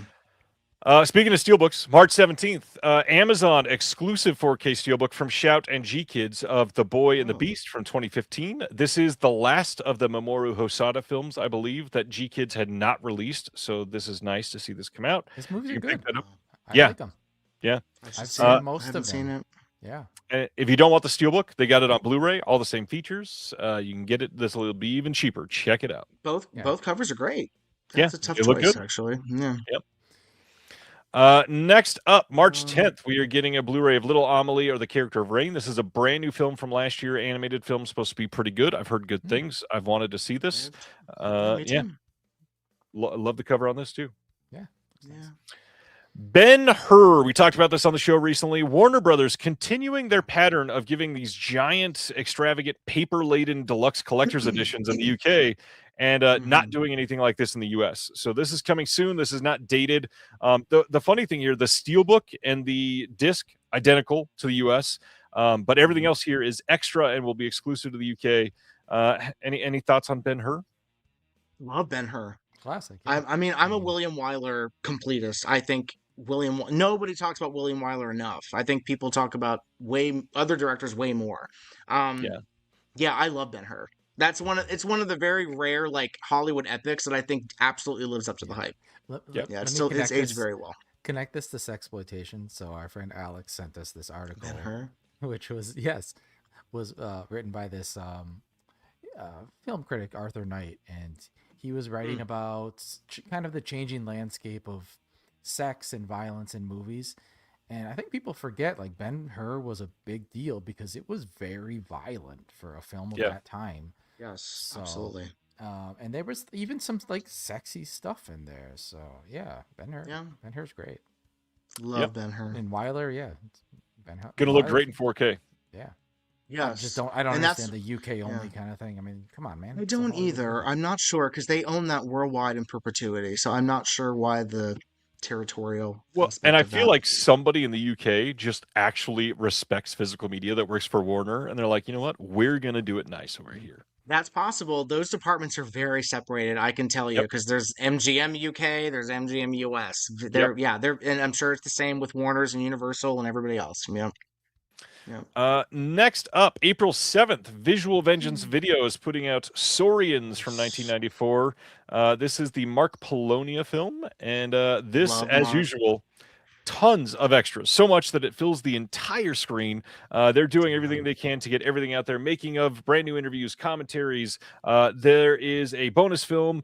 Speaking of Steelbooks, March 17th, Amazon exclusive 4K Steelbook from Shout and G-Kids of The Boy and the Beast from 2015. This is the last of the Mamoru Hosoda films, I believe, that G-Kids had not released. So this is nice to see this come out. His movies You are can pick good. that up. I Yeah. like them. Yeah. I've seen most I of haven't seen them. it. Yeah. And if you don't want the Steelbook, they got it on Blu-ray, all the same features. You can get it. This will be even cheaper. Check it out. Both covers are great. Yeah, That's a tough they look choice, good. actually. Yeah. Yep. Next up, March 10th, we are getting a Blu-ray of Little Amelie or the Character of Rain. This is a brand new film from last year. Animated film, supposed to be pretty good. I've heard good things. I've wanted to see this. Me Yeah, too. love the cover on this too. Yeah. Yeah. Ben-Hur, we talked about this on the show recently. Warner Brothers continuing their pattern of giving these giant, extravagant, paper-laden deluxe collector's editions in the UK and not doing anything like this in the US. So this is coming soon. This is not dated. The funny thing here, the Steelbook and the disc, identical to the US, but everything else here is extra and will be exclusive to the UK. Any thoughts on Ben-Hur? Love Ben-Hur. Classic. Yeah. I mean, I'm a William Wyler completist. I think nobody talks about William Wyler enough. I think people talk about other directors way more. Yeah, I love Ben-Hur. It's one of the very rare like Hollywood epics that I think absolutely lives up to the hype. It's aged very well. Connect this to Sexploitation. So our friend Alex sent us this article, Ben-Hur? which was written by this film critic Arthur Knight, and he was writing about kind of the changing landscape of sex and violence in movies. And I think people forget, like, Ben-Hur was a big deal because it was very violent for a film of that time. Yes, So, absolutely. And there was even some like sexy stuff in there. So yeah, Ben-Hur. Yeah. Ben-Hur's great. Love Ben-Hur. And Wyler, yeah. Ben-Hur. Gonna look Wyler- great in 4K. Yeah. Yes. I don't And that's- understand the UK only kind of thing. I mean, come on, man. I It's a don't Hollywood either. movie. I'm not sure because they own that worldwide in perpetuity. So I'm not sure why the territorial. Well, and aspect I of feel that. like somebody in the UK just actually respects physical media that works for Warner, and they're like, you know what, we're gonna do it nice over here. That's possible. Those departments are very separated, I can tell you, Yep. because there's MGM UK, there's MGM US. Yep. They're, and I'm sure it's the same with Warner's and Universal and everybody else. Yeah. Next up, April 7th, Visual Vengeance Video is putting out Saurians from 1994. This is the Mark Polonia film, and this, Love as Mark. usual, tons of extras, so much that it fills the entire screen. They're doing everything they can to get everything out there, making of brand new interviews, commentaries. There is a bonus film.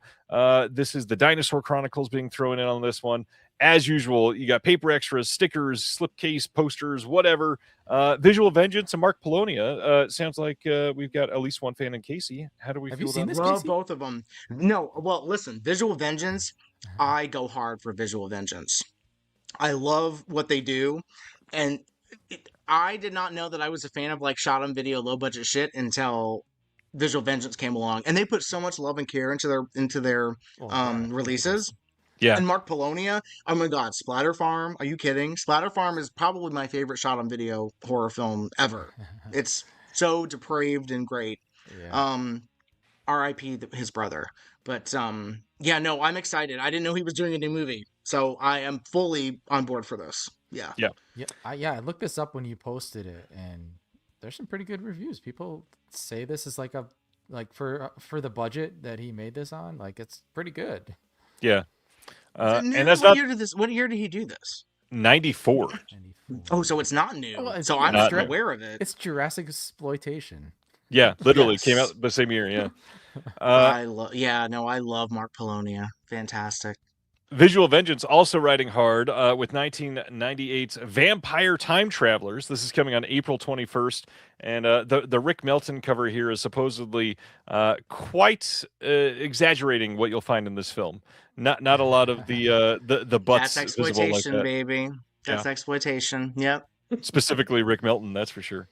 This is the Dinosaur Chronicles being thrown in on this one. As usual, you got paper extras, stickers, slipcase, posters, whatever. Visual Vengeance and Mark Polonia. Sounds like we've got at least one fan in Casey. How do we Have feel you seen about this, this? Love Casey? both of them. No, well, listen, Visual Vengeance, I go hard for Visual Vengeance. I love what they do, and I did not know that I was a fan of like shot on video, low budget shit until Visual Vengeance came along, and they put so much love and care into their releases. Yeah. And Mark Polonia, oh my God, Splatter Farm. Are you kidding? Splatter Farm is probably my favorite shot on video horror film ever. It's so depraved and great. Yeah. R.I.P. his brother. But yeah, no, I'm excited. I didn't know he was doing a new movie, so I am fully on board for this. Yeah. Yeah. I looked this up when you posted it, and there's some pretty good reviews. People say this is like for the budget that he made this on, like it's pretty good. Yeah. And that's what not year did this? What year did he do this? 94. 94. Oh, so it's not new. Well, so I'm not not new. aware of it. It's Jurassic Exploitation. Yeah, literally Yes. came out the same year. Yeah. I love Mark Polonia. Fantastic. Visual Vengeance also riding hard with 1998's Vampire Time Travelers. This is coming on April 21st, and the Rick Melton cover here is supposedly quite exaggerating what you'll find in this film. Not a lot of the butts That's visible like exploitation, that. baby. That's exploitation. Yep. Specifically Rick Melton, that's for sure.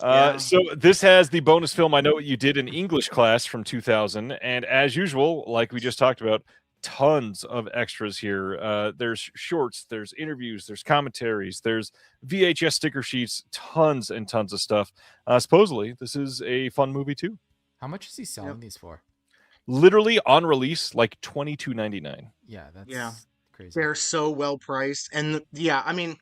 Yeah. So this has the bonus film I Know What You Did in English Class from 2000, and as usual, like we just talked about, tons of extras here. There's shorts, there's interviews, there's commentaries, there's VHS sticker sheets, tons and tons of stuff. Supposedly, this is a fun movie too. How much is he selling these for? Literally on release, like $22.99. Yeah, that's crazy. They're so well priced, and I mean.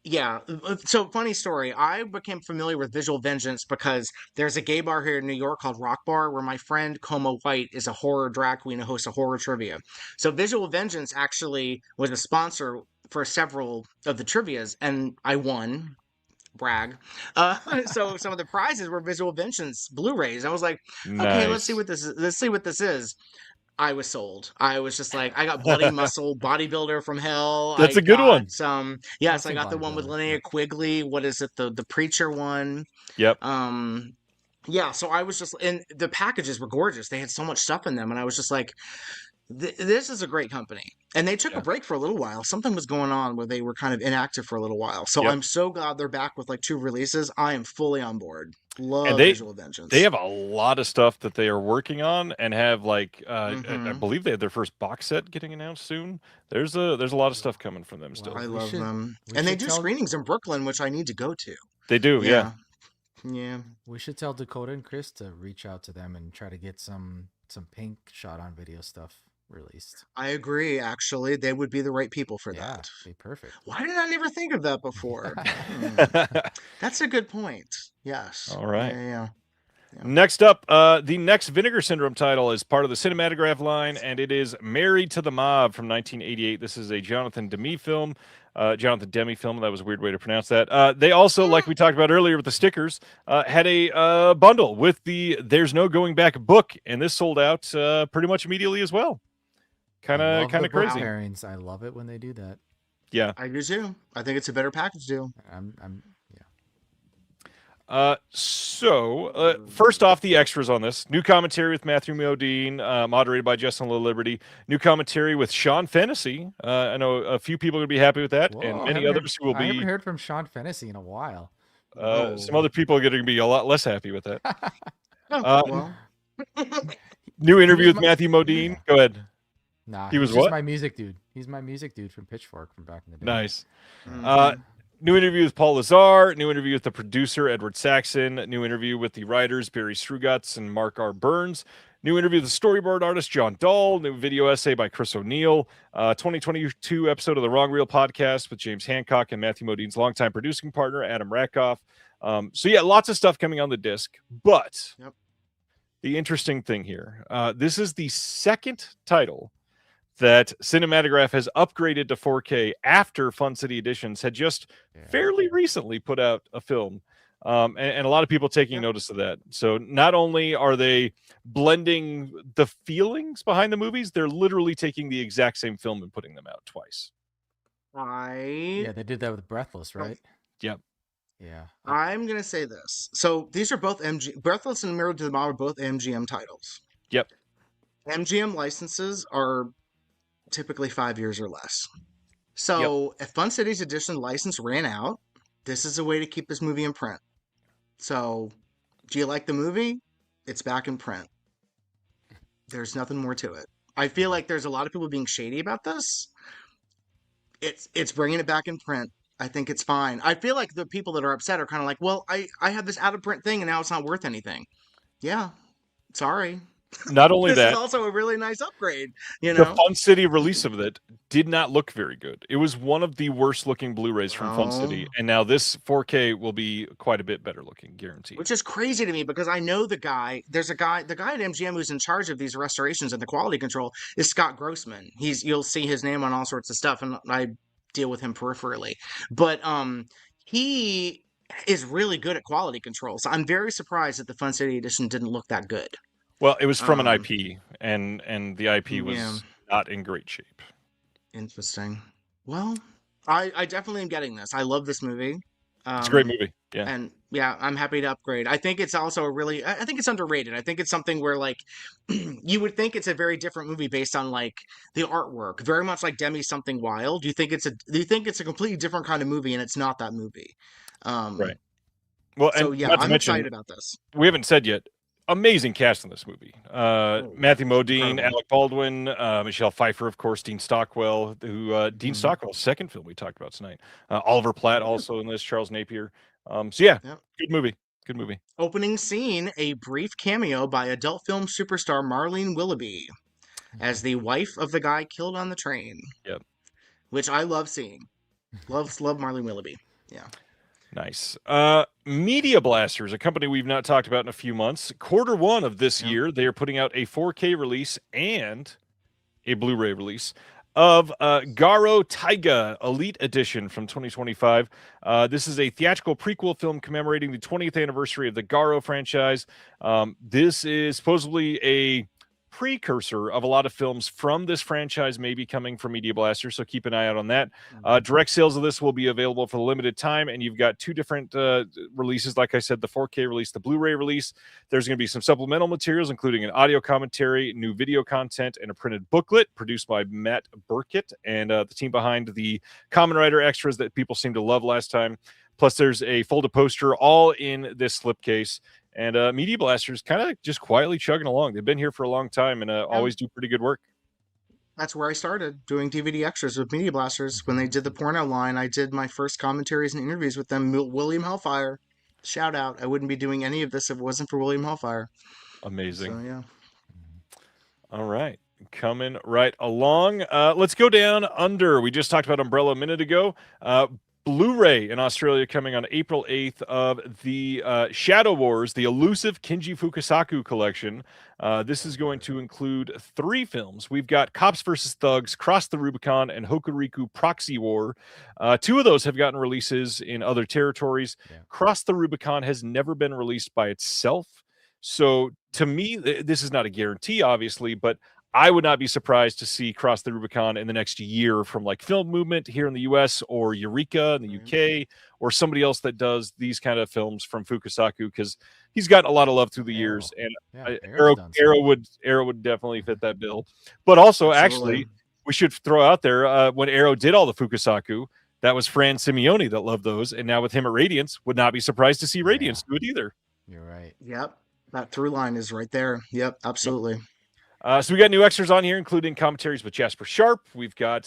Yeah. So funny story. I became familiar with Visual Vengeance because there's a gay bar here in New York called Rock Bar where my friend Como White is a horror drag queen and hosts a horror trivia. So Visual Vengeance actually was a sponsor for several of the trivias, and I won. Brag. So some of the prizes were Visual Vengeance Blu-rays. I was like, okay, let's see what this is. Let's see what this is. I was sold. I was just like, I got Bloody Muscle, Bodybuilder from Hell. That's a good one. Yes, I got the one with Linnea Quigley. What is it? The Preacher one. Yep. Yeah, so I was just, and the packages were gorgeous. They had so much stuff in them, and I was just like, this is a great company. And they took a break for a little while. Something was going on where they were kind of inactive for a little while. So I'm so glad they're back with like 2 releases. I am fully on board. Love Visual Vengeance. They have a lot of stuff that they are working on and have like I believe they had their first box set getting announced soon. There's a lot of stuff coming from them still. I love them. And they do screenings in Brooklyn, which I need to go to. They do, yeah. We should tell Dakota and Chris to reach out to them and try to get some pink shot on video stuff released. I agree, actually. They would be the right people for that. Be perfect. Why did I never think of that before? That's a good point. Yes. All right. Yeah. Next up, the next Vinegar Syndrome title is part of the Cinematograph line, and it is Married to the Mob from 1988. This is a Jonathan Demme film. That was a weird way to pronounce that. They also, like we talked about earlier with the stickers, had a bundle with the There's No Going Back book, and this sold out pretty much immediately as well. Kind of crazy. Pairings. I love it when they do that. Yeah, I do too. I think it's a better package deal. First off, the extras on this. New commentary with Matthew Modine, moderated by Justin Liberty. New commentary with Sean Fennessy. I know a few people are going to be happy with that, and many others who will be... I haven't heard from Sean Fennessy in a while. Some other people are going to be a lot less happy with that. Well. New interview with Matthew Modine. Go ahead. Nah, He was he's just what? my music dude. He's my music dude from Pitchfork from back in the day. Nice. Mhm. New interview with Paul Lazar, new interview with the producer, Edward Saxon, new interview with the writers, Barry Strugutz and Mark R. Burns, new interview with the storyboard artist, John Dahl, new video essay by Chris O'Neill, 2022 episode of the Wrong Reel podcast with James Hancock and Matthew Modine's longtime producing partner, Adam Rakoff. So, yeah, lots of stuff coming on the disc, but the interesting thing here, this is the second title that Cinematograph has upgraded to 4K after Fun City Editions had just fairly recently put out a film. And a lot of people taking notice of that. So not only are they blending the feelings behind the movies, they're literally taking the exact same film and putting them out twice. Yeah, they did that with Breathless, right? Yep. Yeah. I'm gonna say this. So these are both Breathless and Mirror to the Mob are both MGM titles. Yep. MGM licenses are typically 5 years or less. So if Fun City's edition license ran out, this is a way to keep this movie in print. So do you like the movie? It's back in print. There's nothing more to it. I feel like there's a lot of people being shady about this. It's bringing it back in print. I think it's fine. I feel like the people that are upset are kind of like, well, I have this out of print thing and now it's not worth anything. Yeah, sorry. Not only this that, is also a really nice upgrade. You the know, Fun City release of it did not look very good. It was one of the worst looking Blu-rays from Fun City, and now this 4K will be quite a bit better looking, guaranteed. Which is crazy to me because I know the guy. There's the guy at MGM who's in charge of these restorations and the quality control is Scott Grossman. You'll see his name on all sorts of stuff, and I deal with him peripherally. But he is really good at quality control. So I'm very surprised that the Fun City edition didn't look that good. Well, it was from an IP, and the IP was not in great shape. Interesting. Well, I definitely am getting this. I love this movie. It's a great movie. Yeah. And yeah, I'm happy to upgrade. I think it's also I think it's underrated. I think it's something where like you would think it's a very different movie based on like the artwork, very much like Demi Something Wild. Do you think it's a completely different kind of movie and it's not that movie? Right. Well, so and yeah, not to I'm mention, excited about this. We haven't said yet. Amazing cast in this movie. Matthew Modine, incredible. Alec Baldwin, Michelle Pfeiffer, of course, Dean Stockwell, Dean Stockwell's second film we talked about tonight. Oliver Platt also in this, Charles Napier. So yeah, good movie. Good movie. Opening scene, a brief cameo by adult film superstar Marlene Willoughby as the wife of the guy killed on the train. Yep. Which I love seeing. Love Marlene Willoughby. Yeah. Nice. Media Blasters, a company we've not talked about in a few months. Q1 of this year, they are putting out a 4K release and a Blu-ray release of Garo Taiga Elite Edition from 2025. This is a theatrical prequel film commemorating the 20th anniversary of the Garo franchise. This is supposedly a precursor of a lot of films from this franchise may be coming from Media Blaster, so keep an eye out on that. Direct sales of this will be available for a limited time, and you've got two different releases. Like I said, the 4K release, the Blu-ray release. There's going to be some supplemental materials, including an audio commentary, new video content, and a printed booklet produced by Matt Burkett and the team behind the Kamen Rider extras that people seem to love last time. Plus, there's a folded poster all in this slipcase. And Media Blasters kind of just quietly chugging along. They've been here for a long time and always do pretty good work. That's where I started doing DVD extras with Media Blasters. When they did the porno line, I did my first commentaries and interviews with them. William Hellfire, shout out. I wouldn't be doing any of this if it wasn't for William Hellfire. Amazing. So, yeah. All right. Coming right along. Let's go down under. We just talked about Umbrella a minute ago. Blu-ray in Australia coming on April 8th of the Shadow Wars, the elusive Kinji Fukasaku collection. This is going to include 3 films. We've got Cops vs. Thugs, Cross the Rubicon, and Hokuriku Proxy War. 2 of those have gotten releases in other territories. Cross the Rubicon has never been released by itself. So to me, this is not a guarantee, obviously, but I would not be surprised to see Cross the Rubicon in the next year from like Film Movement here in the US or Eureka in the UK or somebody else that does these kind of films from Fukasaku, because he's gotten a lot of love through the years, and Arrow would definitely fit that bill. But also, actually, we should throw out there when Arrow did all the Fukasaku, that was Fran Simeone that loved those, and now with him at Radiance, would not be surprised to see Radiance do it either. You're right. Yep. That through line is right there. Yep, absolutely. So we got new extras on here, including commentaries with Jasper Sharp. We've got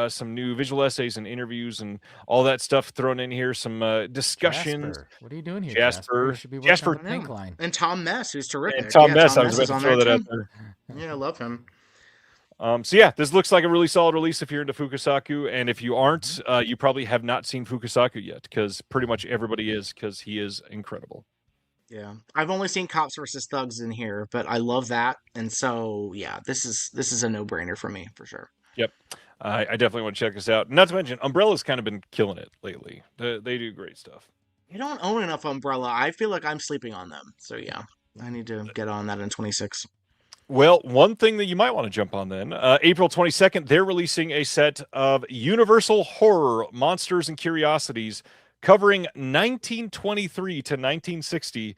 some new visual essays and interviews and all that stuff thrown in here. Some discussions. Jasper, what are you doing here, Jasper? You Jasper, should be working on the I pink know. line. And Tom Mess, who's terrific. and Tom Yeah, Mess. Tom I was Mess is about to on throw there that out too. there. Yeah, I love him. So yeah, this looks like a really solid release if you're into Fukasaku, and if you aren't, you probably have not seen Fukasaku yet, because pretty much everybody is, because he is incredible. Yeah, I've only seen Cops versus Thugs in here, but I love that, and so yeah, this is a no-brainer for me for sure. Yep, I definitely want to check this out. Not to mention, Umbrella's kind of been killing it lately. They do great stuff. I don't own enough Umbrella. I feel like I'm sleeping on them. So yeah, I need to get on that in 26. Well, one thing that you might want to jump on then, April 22nd, they're releasing a set of Universal Horror Monsters and Curiosities covering 1923 to 1960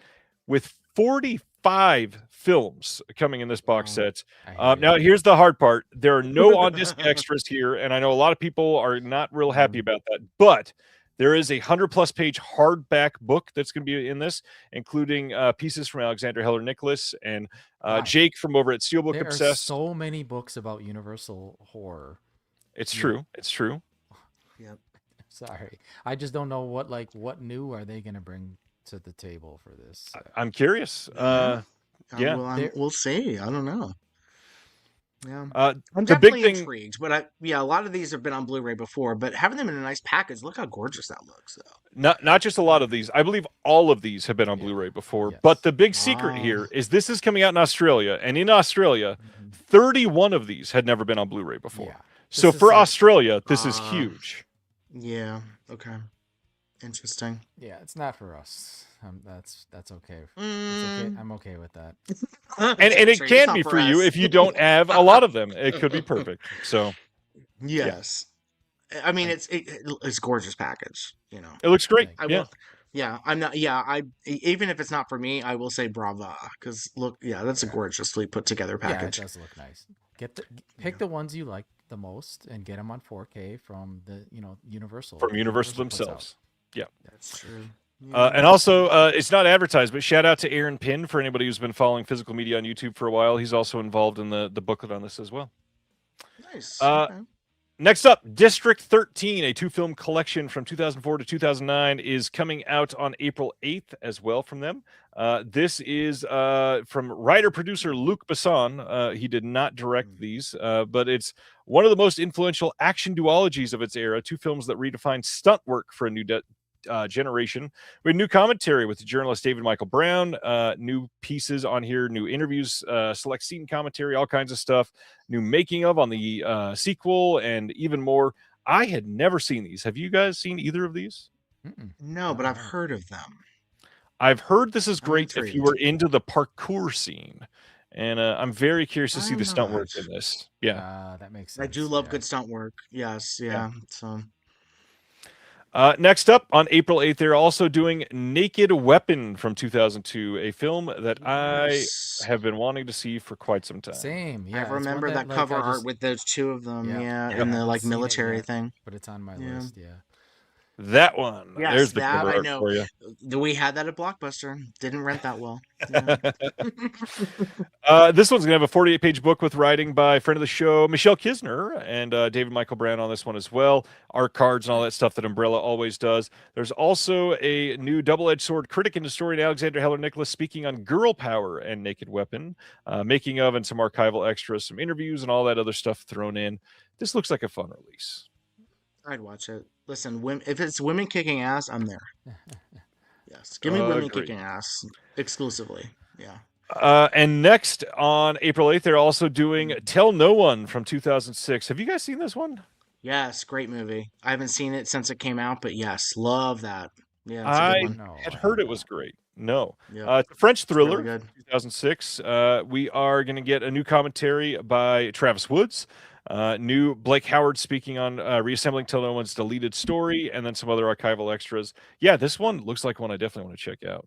with 45 films coming in this box set. Now, here's the hard part. There are no on-disc extras here, and I know a lot of people are not real happy about that, but there is a 100-plus page hardback book that's going to be in this, including pieces from Alexander Heller Nicholas and Jake from over at Steelbook There Obsessed. are so many books about Universal Horror. It's true. It's true. Yep. Sorry, I just don't know what new are they going to bring to the table for this. I'm curious. Yeah. We'll see. I don't know. Yeah, I'm the definitely big thing, intrigued, but a lot of these have been on Blu-ray before, but having them in a nice package, look how gorgeous that looks, though. not just a lot of these. I believe all of these have been on Blu-ray before. Yes. But the big secret here is this is coming out in Australia, and in Australia, 31 of these had never been on Blu-ray before. Yeah. So for Australia, this is huge. Yeah. Okay. Interesting. Yeah, it's not for us. That's okay. It's okay. I'm okay with that. And it can be for you if you don't have a lot of them. It could be perfect. So yes, I mean it's a gorgeous package. You know, it looks great. I'm not. Yeah, even if it's not for me, I will say brava, because look, that's a gorgeously put together package. Yeah, it does look nice. Pick the ones you like the most and get them on 4K from the Universal. From Universal themselves. Yeah, that's true. And also, it's not advertised, but shout out to Aaron Pinn for anybody who's been following physical media on YouTube for a while. He's also involved in the booklet on this as well. Nice. Next up, District 13, a 2-film collection from 2004 to 2009, is coming out on April 8th as well from them. This is from writer-producer Luc Besson. He did not direct these, but it's one of the most influential action duologies of its era, 2 films that redefine stunt work for a new generation. We have new commentary with the journalist David Michael Brown, new pieces on here, new interviews, select scene commentary, all kinds of stuff, new making of on the sequel, and even more. I had never seen these. Have you guys seen either of these? No, but I've heard of them. I've heard this is great if you were into the parkour scene. And I'm very curious to see the stunt work in this. Yeah. That makes sense. I do love good stunt work. Yes. Yeah. So. Next up, on April 8th, they're also doing Naked Weapon from 2002, a film that I have been wanting to see for quite some time. Same, yeah. I remember that cover art with those 2 of them, and the military thing. But it's on my list, yeah. That one. Yes, there's the that cover I art know. for you. We had that at Blockbuster. Didn't rent that well. This one's going to have a 48-page book with writing by friend of the show, Michelle Kisner, and David Michael Brown on this one as well. Art cards and all that stuff that Umbrella always does. There's also a new double-edged sword critic and historian, Alexander Heller Nicholas, speaking on girl power and Naked Weapon, making of and some archival extras, some interviews and all that other stuff thrown in. This looks like a fun release. I'd watch it. Listen, if it's women kicking ass, I'm there. Yes, give me women kicking ass exclusively. Yeah. And next on April 8th, they're also doing Tell No One from 2006. Have you guys seen this one? Yes, great movie. I haven't seen it since it came out, but yes, love that. Yeah, I had heard it was great. No. It's a French thriller, really 2006. We are going to get a new commentary by Travis Woods. New Blake Howard speaking on reassembling Tell No One's deleted story, and then some other archival extras. Yeah, this one looks like one I definitely want to check out.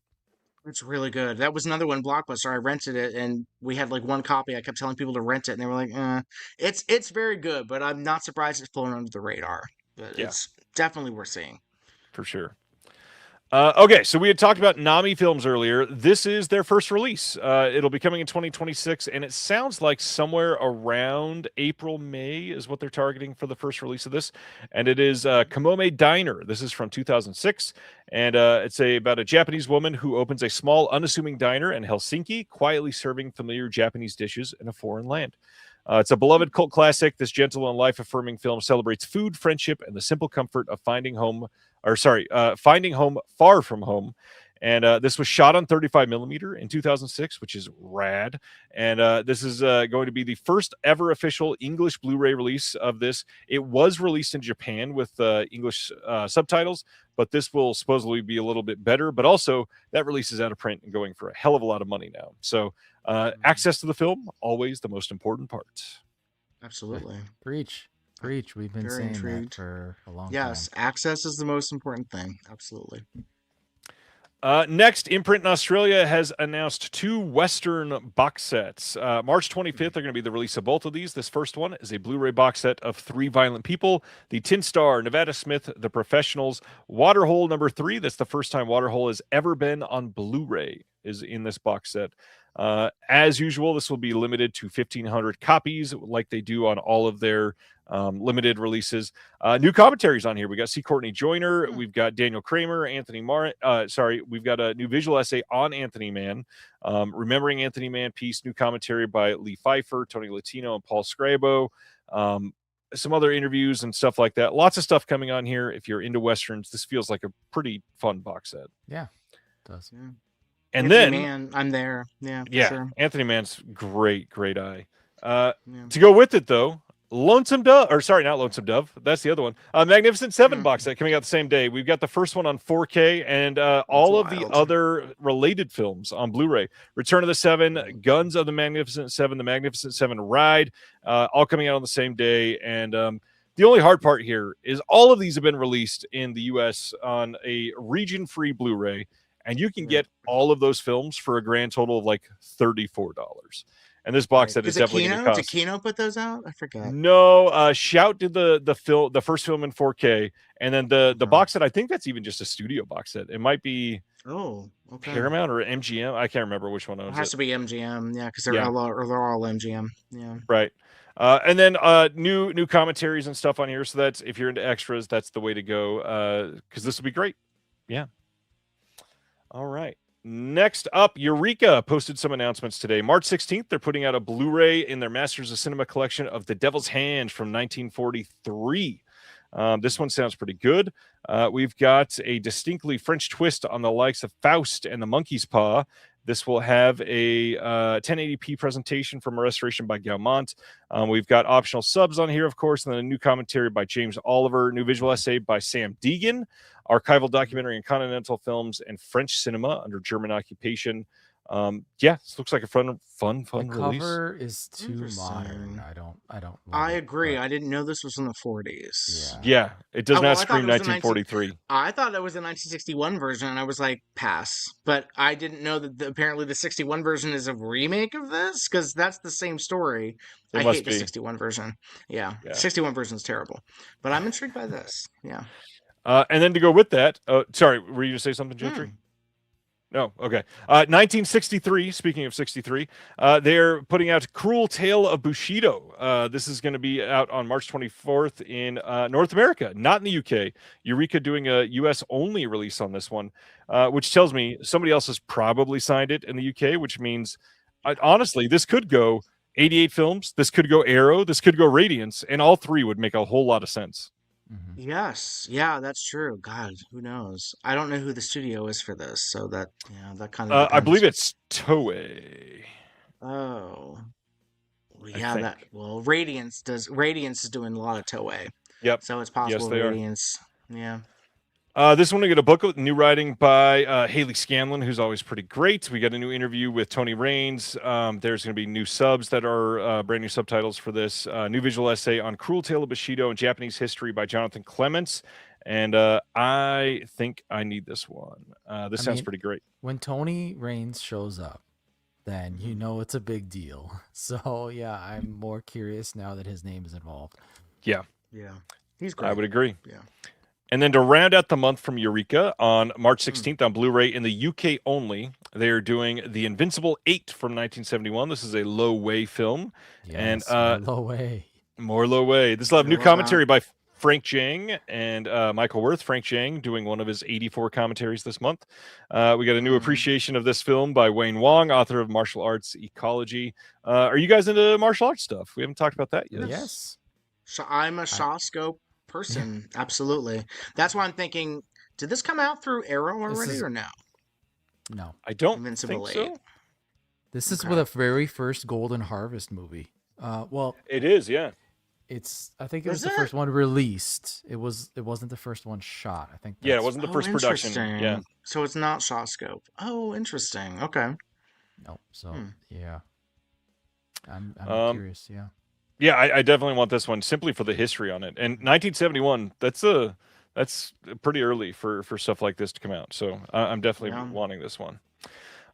It's really good. That was another one, Blockbuster. I rented it, and we had like one copy. I kept telling people to rent it, and they were like, It's very good, but I'm not surprised it's flown under the radar. But it's definitely worth seeing. For sure. Okay, so we had talked about Nami Films earlier. This is their first release. It'll be coming in 2026, and it sounds like somewhere around April, May is what they're targeting for the first release of this. And it is Kamome Diner. This is from 2006, and it's about a Japanese woman who opens a small, unassuming diner in Helsinki, quietly serving familiar Japanese dishes in a foreign land. It's a beloved cult classic. This gentle and life-affirming film celebrates food, friendship, and the simple comfort of finding home far from home. And this was shot on 35 millimeter in 2006, which is rad. And this is going to be the first ever official English Blu-ray release of this. It was released in Japan with English subtitles, but this will supposedly be a little bit better. But also, that release is out of print and going for a hell of a lot of money now. So access to the film, always the most important part. Absolutely. Preach. We've been saying that for a long time. Yes, access is the most important thing. Absolutely. Next, Imprint in Australia has announced 2 Western box sets. March 25th, they're going to be the release of both of these. This first one is a Blu-ray box set of 3 Violent People, The Tin Star, Nevada Smith, The Professionals, Waterhole number 3. That's the first time Waterhole has ever been on Blu-ray, is in this box set. As usual, this will be limited to 1,500 copies, like they do on all of their limited releases. New commentaries on here. We got C. Courtney Joyner. We've got Daniel Kramer, Anthony Marr. We've got a new visual essay on Anthony Mann. Remembering Anthony Mann piece. New commentary by Lee Pfeiffer, Tony Latino, and Paul Scribo. Some other interviews and stuff like that. Lots of stuff coming on here. If you're into Westerns, this feels like a pretty fun box set. Yeah, it does. Yeah. And Anthony then Mann, I'm there. Yeah. Sure. Anthony Mann's great eye. To go with it though, Lonesome Dove, or sorry, not Lonesome Dove. That's the other one. Magnificent Seven box set coming out the same day. We've got the first one on 4K and all of the other related films on Blu-ray. Return of the Seven, Guns of the Magnificent Seven, The Magnificent Seven Ride, all coming out on the same day. And the only hard part here is all of these have been released in the U.S. on a region-free Blu-ray, and you can get all of those films for a grand total of like $34. And this box set is definitely going to cost. Did Kino put those out? I forgot. No, Shout did the first film in 4K, and then the box set. I think that's even just a studio box set. It might be Paramount or MGM. I can't remember which one owns it. It has to be MGM, yeah, because they're all MGM, yeah. Right. And then new commentaries and stuff on here. So that's, if you're into extras, that's the way to go. Because this will be great. Yeah. All right. Next up, Eureka posted some announcements today. March 16th, they're putting out a Blu-ray in their Masters of Cinema collection of The Devil's Hand from 1943. This one sounds pretty good. We've got a distinctly French twist on the likes of Faust and The Monkey's Paw. This will have a 1080p presentation from a restoration by Gaumont. We've got optional subs on here, of course, and then a new commentary by James Oliver, new visual essay by Sam Deegan, archival documentary on continental films and French cinema under German occupation. This looks like a fun the release. Cover is too modern. I don't. I agree. I didn't know this was in the 40s. Yeah, it does not scream 1943. I thought it was a 1961 version, and I was like, pass. But I didn't know that apparently the 61 version is a remake of this, because that's the same story. I hate the 61 version. Yeah, 61 version is terrible. But I'm intrigued by this. Yeah. And then to go with that, sorry, were you going to say something, Gentry? No, okay. 1963, speaking of 63, they're putting out Cruel Tale of Bushido. This is going to be out on March 24th in North America, not in the UK. Eureka doing a US-only release on this one, which tells me somebody else has probably signed it in the UK, which means, honestly, this could go 88 films, this could go Arrow, this could go Radiance, and all three would make a whole lot of sense. Mm-hmm. Yes, yeah, that's true. God, who knows? I don't know who the studio is for this, so that kind of. I believe it's Toei. Oh, yeah. Radiance is doing a lot of Toei. Yep. So it's possible. Yes, they Radiance. Are. Yeah. This one we get a book with new writing by Haley Scanlon, who's always pretty great. We got a new interview with Tony Raines. There's going to be new subs that are brand new subtitles for this. New visual essay on Cruel Tale of Bushido and Japanese History by Jonathan Clements. And I think I need this one. This sounds pretty great. When Tony Raines shows up, then you know it's a big deal. So, yeah, I'm more curious now that his name is involved. Yeah. Yeah. He's great. I would agree. Yeah. And then to round out the month from Eureka, on March 16th on Blu-ray in the UK only, they are doing The Invincible 8 from 1971. This is a low-way film. Yes, And low way. more low-way. This will have new commentary by Frank Jang and Michael Wirth. Frank Jang doing one of his 84 commentaries this month. We got a new appreciation of this film by Wayne Wong, author of Martial Arts Ecology. Are you guys into martial arts stuff? We haven't talked about that yet. Yes. So I'm a Shaw Scope person. Absolutely. That's why I'm thinking, did this come out through Arrow already or no? No. I don't Invincible think 8. so. This is with a very first Golden Harvest movie. Well, it is, yeah. I think it was the first one released. It wasn't the first one shot. I think. Yeah, it wasn't the first production. Yeah. So it's not Shaw Scope. Oh, interesting. Okay. No. So yeah. I'm curious. Yeah. Yeah, I definitely want this one simply for the history on it. And 1971, that's pretty early for stuff like this to come out. So I'm definitely wanting this one.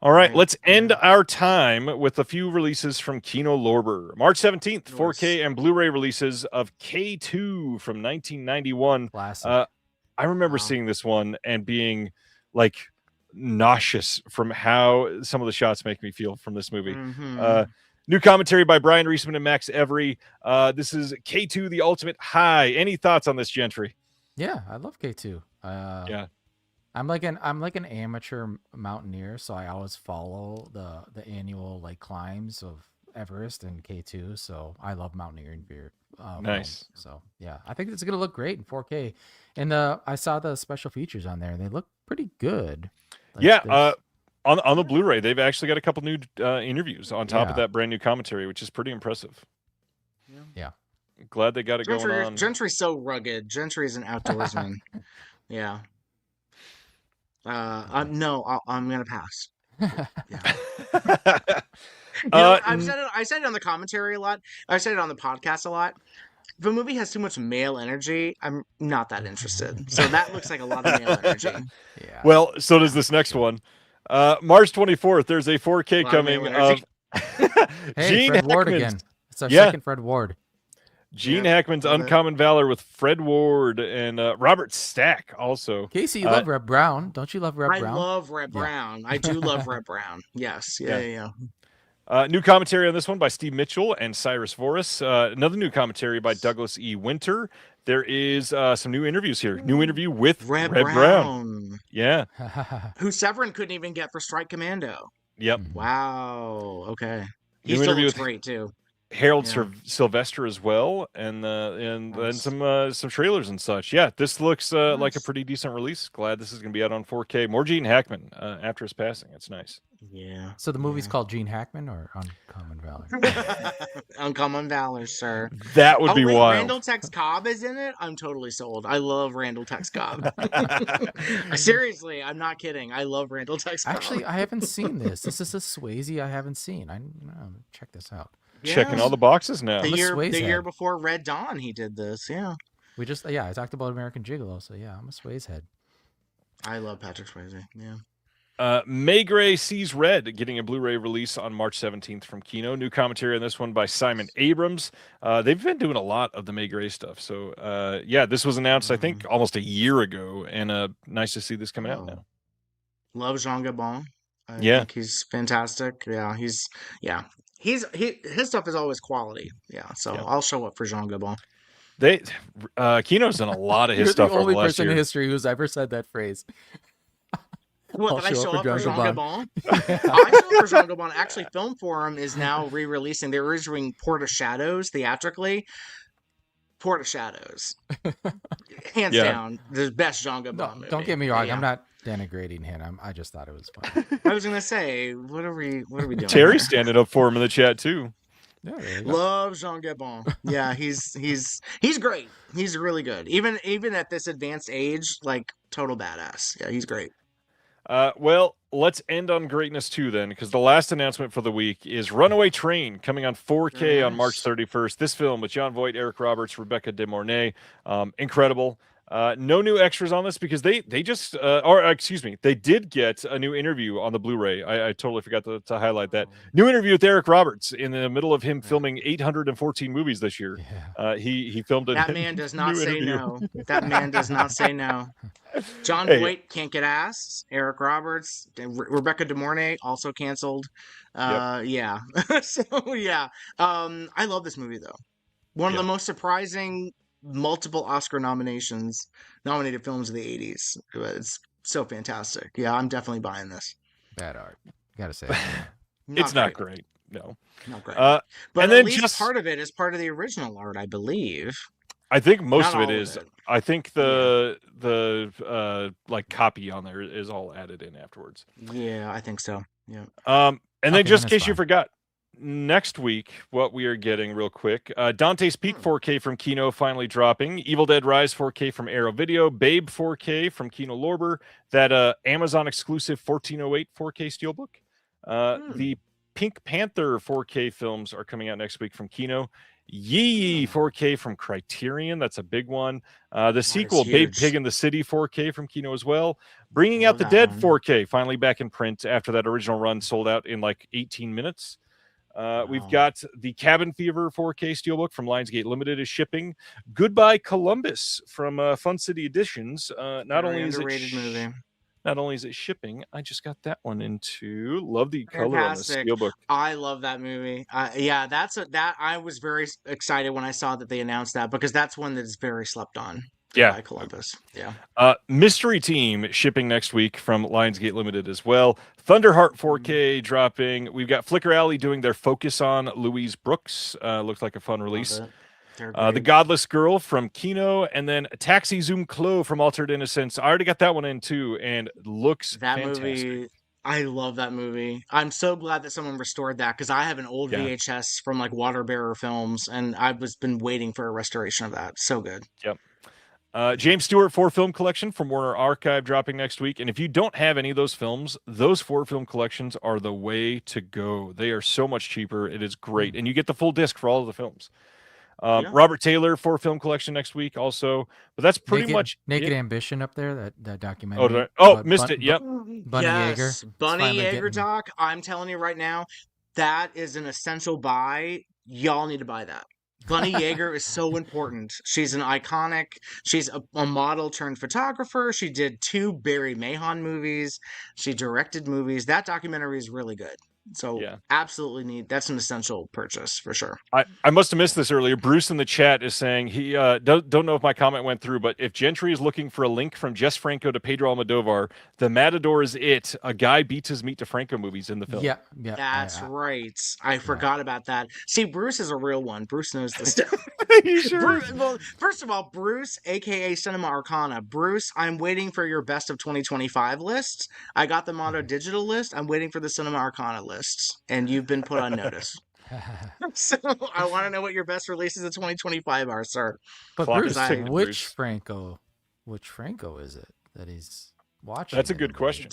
All right, let's end our time with a few releases from Kino Lorber. March 17th, 4K and Blu-ray releases of K2 from 1991. Classic. I remember seeing this one and being like nauseous from how some of the shots make me feel from this movie. New commentary by Brian Reisman and Max Every. This is K2, The Ultimate High. Any thoughts on this, Gentry? Yeah, I love K2. Yeah. I'm like an amateur mountaineer, so I always follow the annual like climbs of Everest and K2. So I love mountaineering beer. Nice. So yeah, I think it's gonna look great in 4K. And I saw the special features on there, and they look pretty good. Like yeah. On the Blu-ray, they've actually got a couple new interviews on top of that brand new commentary, which is pretty impressive. Yeah. Glad they got it going on. Gentry's so rugged. Gentry's an outdoorsman. Yeah. I'm gonna pass. I said it on the commentary a lot. I said it on the podcast a lot. If a movie has too much male energy, I'm not that interested. So that looks like a lot of male energy. Yeah. Well, so does this next one. March 24th, there's a 4K coming of Gene Fred Ward again. It's our second Fred Ward. Gene Hackman's Uncommon Valor with Fred Ward and Robert Stack also. Casey, you love Reb Brown. Don't you love Reb Brown? I love Reb Brown. I do love Reb Brown. Yes. Yeah. New commentary on this one by Steve Mitchell and Cyrus Voris. Another new commentary by Douglas E. Winter. There is some new interviews here. New interview with Reb Brown. Yeah. Who Severin couldn't even get for Strike Commando. Yep. Wow. Okay. He New still interview looks with great too. Harold Sylvester as well, and some trailers and such. Yeah, this looks like a pretty decent release. Glad this is going to be out on 4K. More Gene Hackman after his passing. It's nice. Yeah. So the movie's called Gene Hackman or Uncommon Valor? Uncommon Valor, sir. That would be wild. Randall Tex Cobb is in it. I'm totally sold. I love Randall Tex Cobb. Seriously, I'm not kidding. I love Randall Tex Cobb. Actually, I haven't seen this. This is a Swayze I haven't seen. Check this out. Checking all the boxes now. The year before Red Dawn, he did this. Yeah. I talked about American Gigolo, so yeah, I'm a Swayze head. I love Patrick Swayze. Yeah. Maigret Sees Red getting a Blu-ray release on March 17th from Kino. New commentary on this one by Simon Abrams. They've been doing a lot of the Maigret stuff. So, this was announced, I think, almost a year ago. And nice to see this coming out now. Love Jean Gabon. I think he's fantastic. Yeah, his stuff is always quality. Yeah, so I'll show up for Jean Gabon. Kino's done a lot of his stuff over the last year. You're the only person in history who's ever said that phrase. What, did I show up for Jean Gabon? I show up for Jean Gabon. Actually, Film Forum is now re-releasing. They're doing Port of Shadows theatrically. Port of Shadows. Hands down, the best Jean Gabon movie. Don't get me wrong. I'm not denigrating him. I just thought it was fun. I was gonna say, what are we doing? Terry's standing up for him in the chat too. Yeah, love Jean Gabon. Yeah, he's great. He's really good. Even at this advanced age, like total badass. Yeah, he's great. Well, let's end on greatness too then, because the last announcement for the week is Runaway Train coming on 4K on March 31st. This film with Jon Voight, Eric Roberts, Rebecca De Mornay, incredible. No new extras on this because they just they did get a new interview on the Blu-ray. I totally forgot to highlight that new interview with Eric Roberts in the middle of him filming 814 movies this year. He filmed That man does not new say interview. no. That man does not say no. John Hey. Boyd can't get asked. Eric Roberts, Rebecca De Mornay also canceled. Yeah. So yeah. I love this movie though. One of the most surprising multiple Oscar nominated films of the 80s. It's so fantastic. Yeah, I'm definitely buying this. Bad art. Gotta say. It's not great. No. Not great. But and then at least part of it is part of the original art, I believe. I think most Not of it all is. of it. I think the like copy on there is all added in afterwards. Yeah, I think so. Yeah. And then just in then case you it's forgot, next week what we are getting real quick, Dante's Peak 4K from Kino finally dropping, Evil Dead Rise 4K from Arrow Video, Babe 4K from Kino Lorber, that Amazon exclusive 1408 4K steelbook. The Pink Panther 4K films are coming out next week from Kino. Yee 4K from Criterion, that's a big one. The sequel, Babe Pig in the City 4K from Kino as well. Bringing Out the Dead 4K, finally back in print after that original run sold out in like 18 minutes. We've got the Cabin Fever 4K steelbook from Lionsgate Limited is shipping. Goodbye Columbus from Fun City Editions. Not only is it shipping, I just got that one into. Love the color on the steelbook. I love that movie. Yeah, I was very excited when I saw that they announced that because that's one that's very slept on. Goodbye Columbus. Yeah. Mystery Team shipping next week from Lionsgate Limited as well. Thunderheart 4K dropping. We've got Flicker Alley doing their focus on Louise Brooks. Looks like a fun release. The Godless Girl from Kino, and then Taxi Zoom Clo from Altered Innocence. I already got that one in too, and looks fantastic. Movie. I love that movie. I'm so glad that someone restored that because I have an old VHS from like Waterbearer Films, and I've been waiting for a restoration of that. So good. Yep. James Stewart 4 film collection from Warner Archive dropping next week. And if you don't have any of those films, those 4 film collections are the way to go. They are so much cheaper. It is great. And you get the full disc for all of the films. Robert Taylor 4 film collection next week also. But that's pretty much Naked it. Ambition up there, that documentary. Missed it. Yep. Bunny Yeager. Bunny Yeager doc. I'm telling you right now, that is an essential buy. Y'all need to buy that. Bunny Yeager is so important. She's she's a model turned photographer. She did 2 Barry Mahon movies. She directed movies. That documentary is really good. So absolutely that's an essential purchase for sure. I must have missed this earlier. Bruce in the chat is saying he don't know if my comment went through, but if Gentry is looking for a link from Jess Franco to Pedro Almodovar, The Matador is it. A guy beats his meat to Franco movies in the film. Yeah. That's right. I forgot about that. See, Bruce is a real one. Bruce knows this stuff. Well, first of all, Bruce, aka Cinema Arcana. Bruce, I'm waiting for your best of 2025 lists. I got the Mono Digital list. I'm waiting for the Cinema Arcana lists, and you've been put on notice. So I want to know what your best releases of 2025 are, sir. But Bruce, which Franco is it that he's watching? That's a good question.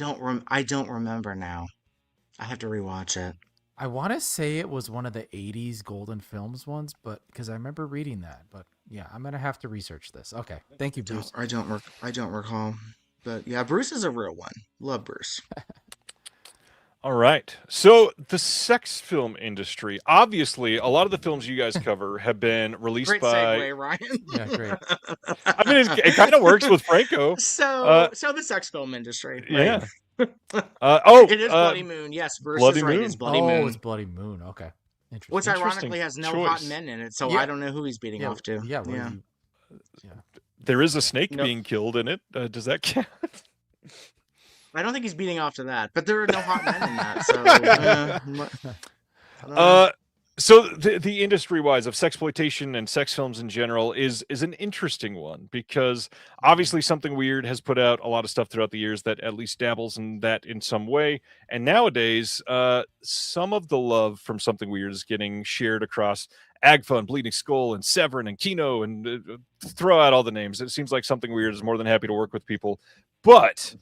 I don't remember now. I have to rewatch it. I want to say it was one of the 80s Golden Films ones, but because I remember reading that. But yeah, I'm gonna have to research this. Okay, thank you, Bruce. I don't recall, but yeah, Bruce is a real one. Love Bruce. All right. So the sex film industry, obviously, a lot of the films you guys cover have been released great by. Segue, Ryan. Yeah, great. I mean, it kind of works with Franco. So the sex film industry. Right? Yeah. It is Bloody Moon. Yes, Bruce Bloody is right. Moon. It's Bloody Moon. It's Bloody Moon. Okay. Interesting. Which ironically has no choice. hot men in it, so I don't know who he's beating off to. Yeah. There is a snake being killed in it. Does that count? I don't think he's beating off to that, but there are no hot men in that. So the industry-wise of sexploitation and sex films in general is an interesting one because obviously Something Weird has put out a lot of stuff throughout the years that at least dabbles in that in some way, and nowadays some of the love from Something Weird is getting shared across Agfa and Bleeding Skull and Severin and Kino and throw out all the names. It seems like Something Weird is more than happy to work with people. But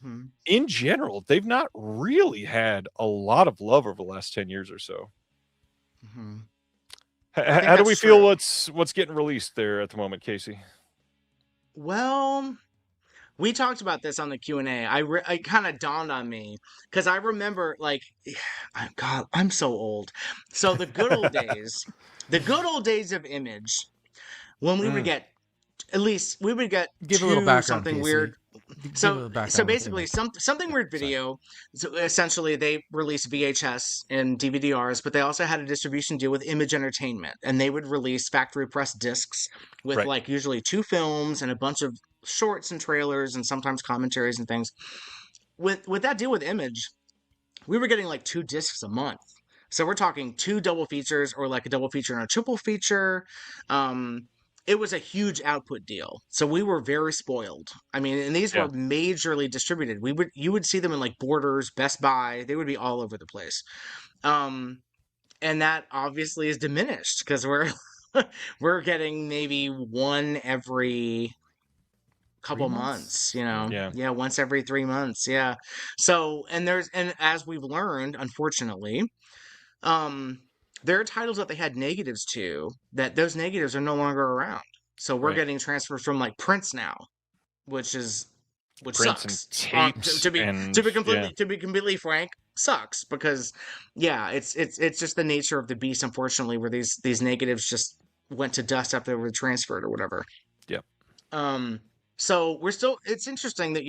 in general, they've not really had a lot of love over the last 10 years or so. How do we feel what's getting released there at the moment, Casey? Well, we talked about this on the Q&A. It kind of dawned on me because I remember, like, God, I'm so old. So the good old days, of Image, when we would get, at least we would get Give a little background, something Casey. weird. Give a So little background with basically, Image. something weird Sorry. video. So essentially, they released VHS and DVDRs, but they also had a distribution deal with Image Entertainment, and they would release factory press discs with Right. like usually 2 films and a bunch of shorts and trailers and sometimes commentaries and things. With that deal with Image, we were getting like 2 discs a month. So we're talking 2 double features or like a double feature and a triple feature. It was a huge output deal. So we were very spoiled. I mean, and these were majorly distributed. You would see them in like Borders, Best Buy. They would be all over the place. And that obviously is diminished because we're getting maybe one every couple months, you know. Yeah. Once every 3 months. Yeah. So, and as we've learned, unfortunately, there are titles that they had negatives to, that those negatives are no longer around. So we're getting transfers from like Prince now, which Prints sucks. and tapes To be completely frank, sucks because it's just the nature of the beast, unfortunately, where these negatives just went to dust after they were transferred or whatever. Yep. So it's interesting that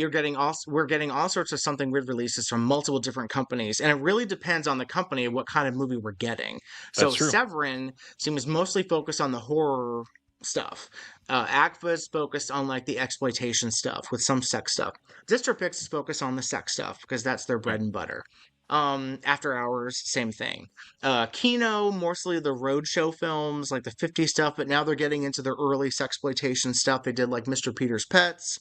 we're getting all sorts of something weird releases from multiple different companies, and it really depends on the company what kind of movie we're getting. So That's true. Severin seems mostly focused on the horror stuff. ACFA is focused on like the exploitation stuff with some sex stuff. Dystropix is focused on the sex stuff because that's their bread and butter. After Hours, same thing. Kino, mostly the roadshow films, like the 50 stuff, but now they're getting into their early sexploitation stuff. They did like Mr. Peter's Pets,